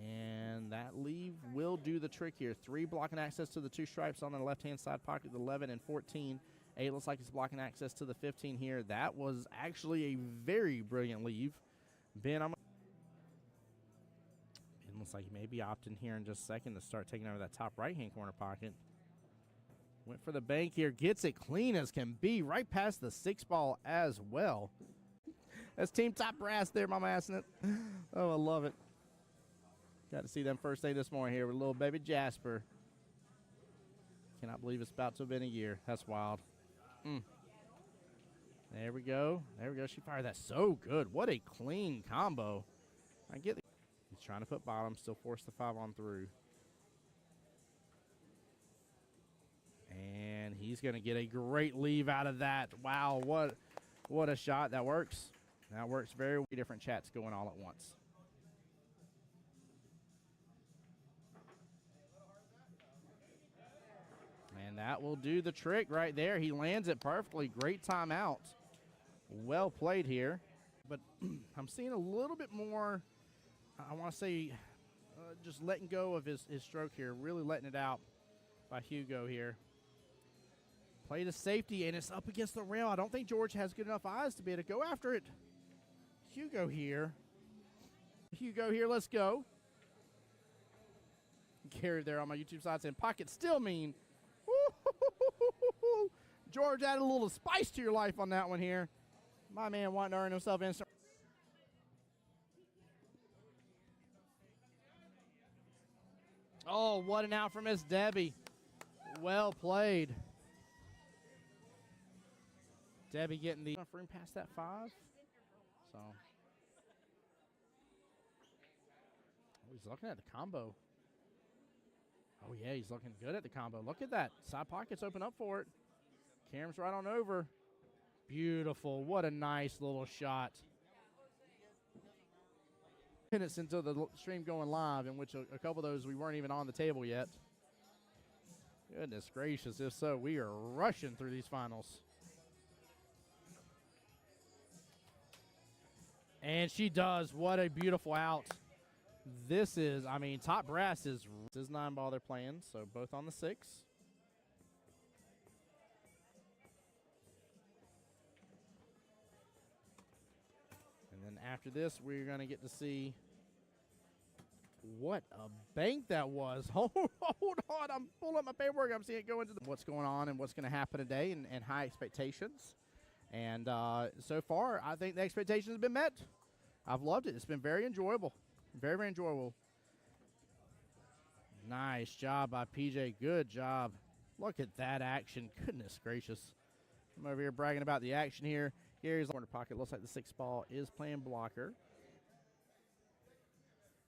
And that leave will do the trick here. 3 blocking access to the 2 stripes on the left-hand side pocket, the 11 and 14. 8 looks like it's blocking access to the 15 here. That was actually a very brilliant leave. Ben, looks like he may be opting here in just a second to start taking over that top right-hand corner pocket. Went for the bank here. Gets it clean as can be. Right past the 6-ball as well. That's Team Top Brass there, Mama Assing it. Oh, I love it. Got to see them first thing this morning here with little baby Jasper. Cannot believe it's about to have been a year. That's wild. There we go. There we go. She fired that so good. What a clean combo. I get it. He's trying to put bottom, still force the 5 on through. And he's going to get a great leave out of that. Wow, what a shot. That works. That works very well. Different chats going all at once. And that will do the trick right there. He lands it perfectly. Great timeout. Well played here. But I'm seeing a little bit more, I want to say, just letting go of his stroke here. Really letting it out by Hugo here. Played a safety, and it's up against the rail. I don't think George has good enough eyes to be able to go after it. Hugo here. Hugo here, let's go. Carried there on my YouTube side saying pocket still mean. Woo-hoo-hoo-hoo-hoo-hoo. George added a little spice to your life on that one here. My man wanting to earn himself instant. Oh, what an out from Miss Debbie. Well played. Debbie getting the enough room past that 5. So. Oh, he's looking at the combo. Oh, yeah, he's looking good at the combo. Look at that. Side pockets open up for it. Cam's right on over. Beautiful. What a nice little shot. Minutes into the stream going live, in which a couple of those we weren't even on the table yet. Goodness gracious. If so, we are rushing through these finals. And she does. What a beautiful out. This is, I mean, top brass is 9-ball they're playing, so both on the 6. And then after this, we're going to get to see what a bank that was. Hold on. I'm pulling up my paperwork. I'm seeing it go into what's going on and what's going to happen today and high expectations. And so far, I think the expectations have been met. I've loved it. It's been very enjoyable. Very, very enjoyable. Nice job by PJ. Good job. Look at that action. Goodness gracious. I'm over here bragging about the action here. Gary's corner pocket. Looks like the 6 ball is playing blocker.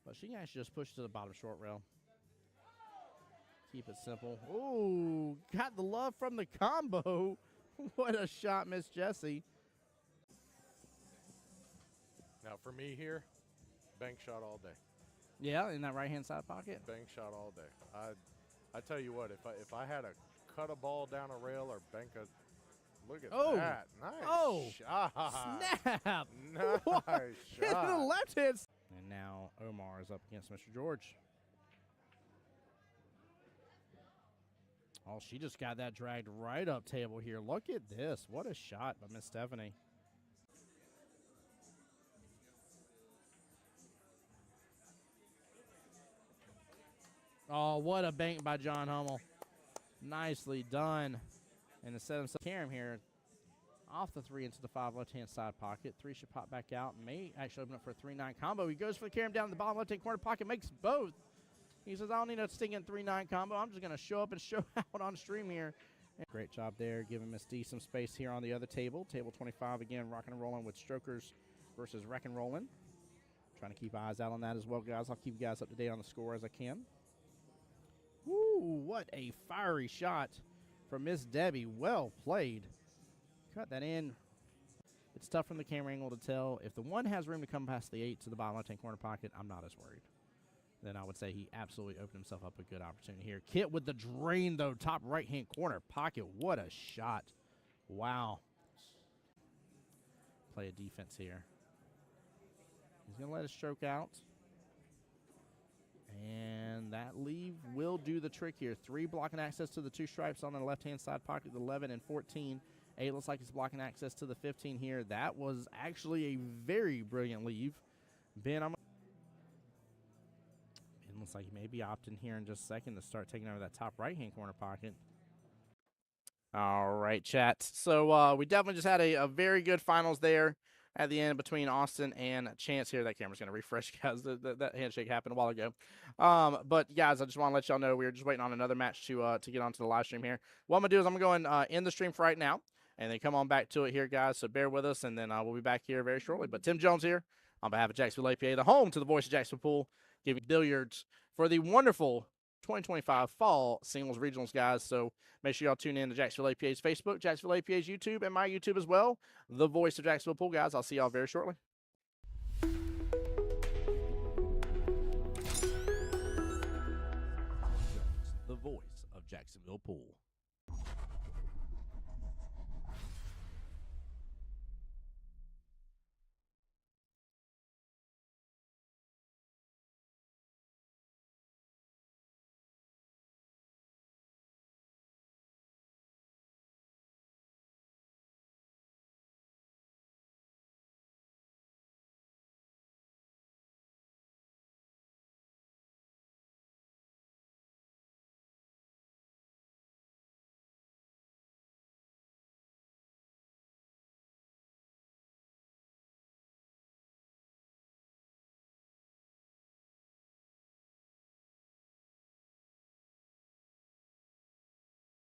But she can actually just push to the bottom short rail. Keep it simple. Ooh, got the love from the combo. What a shot, Miss Jessie. Now for me here, bank shot all day. Yeah, in that right-hand side pocket. Bank shot all day. I tell you what, if I had to cut a ball down a rail or bank a, look at that. Nice shot. Snap. Nice shot. The left hand. And now Omar is up against Mr. George. Oh, she just got that dragged right up table here. Look at this. What a shot by Miss Stephanie. Oh, what a bank by John Hummel. Nicely done. And to set himself Karam here off the 3 into the 5 left-hand side pocket. 3 should pop back out. May actually open up for a 3-9 combo. He goes for the Karam down in the bottom left-hand corner pocket. Makes both. He says, I don't need a stinking 3-9 combo. I'm just going to show up and show out on stream here. Great job there, giving Miss D some space here on the other table. Table 25 again, rocking and rolling with Strokers versus Wreck and Rolling. Trying to keep eyes out on that as well, guys. I'll keep you guys up to date on the score as I can. Woo, what a fiery shot from Miss Debbie. Well played. Cut that in. It's tough from the camera angle to tell. If the 1 has room to come past the 8 to the bottom left-hand corner pocket, I'm not as worried. Then I would say he absolutely opened himself up a good opportunity here. Kit with the drain, though, top right-hand corner pocket. What a shot. Wow. Play a defense here. He's going to let it stroke out. And that leave will do the trick here. 3 blocking access to the 2 stripes on the left-hand side pocket, the 11 and 14. 8 looks like he's blocking access to the 15 here. That was actually a very brilliant leave. Ben, looks like he may be opting here in just a second to start taking over that top right-hand corner pocket. All right, chat. So we definitely just had a very good finals there at the end between Austin and Chance here. That camera's going to refresh, guys. That handshake happened a while ago. But, guys, I just want to let y'all know we're just waiting on another match to get onto the live stream here. What I'm going to do is I'm going to end the stream for right now, and then come on back to it here, guys. So bear with us, and then we'll be back here very shortly. But Tim Jones here on behalf of Jacksonville APA, the home to the voice of Jacksonville Pool, giving billiards for the wonderful 2025 Fall Singles Regionals, guys. So make sure y'all tune in to Jacksonville APA's Facebook, Jacksonville APA's YouTube, and my YouTube as well, the voice of Jacksonville Pool, guys. I'll see y'all very shortly. The voice of Jacksonville Pool.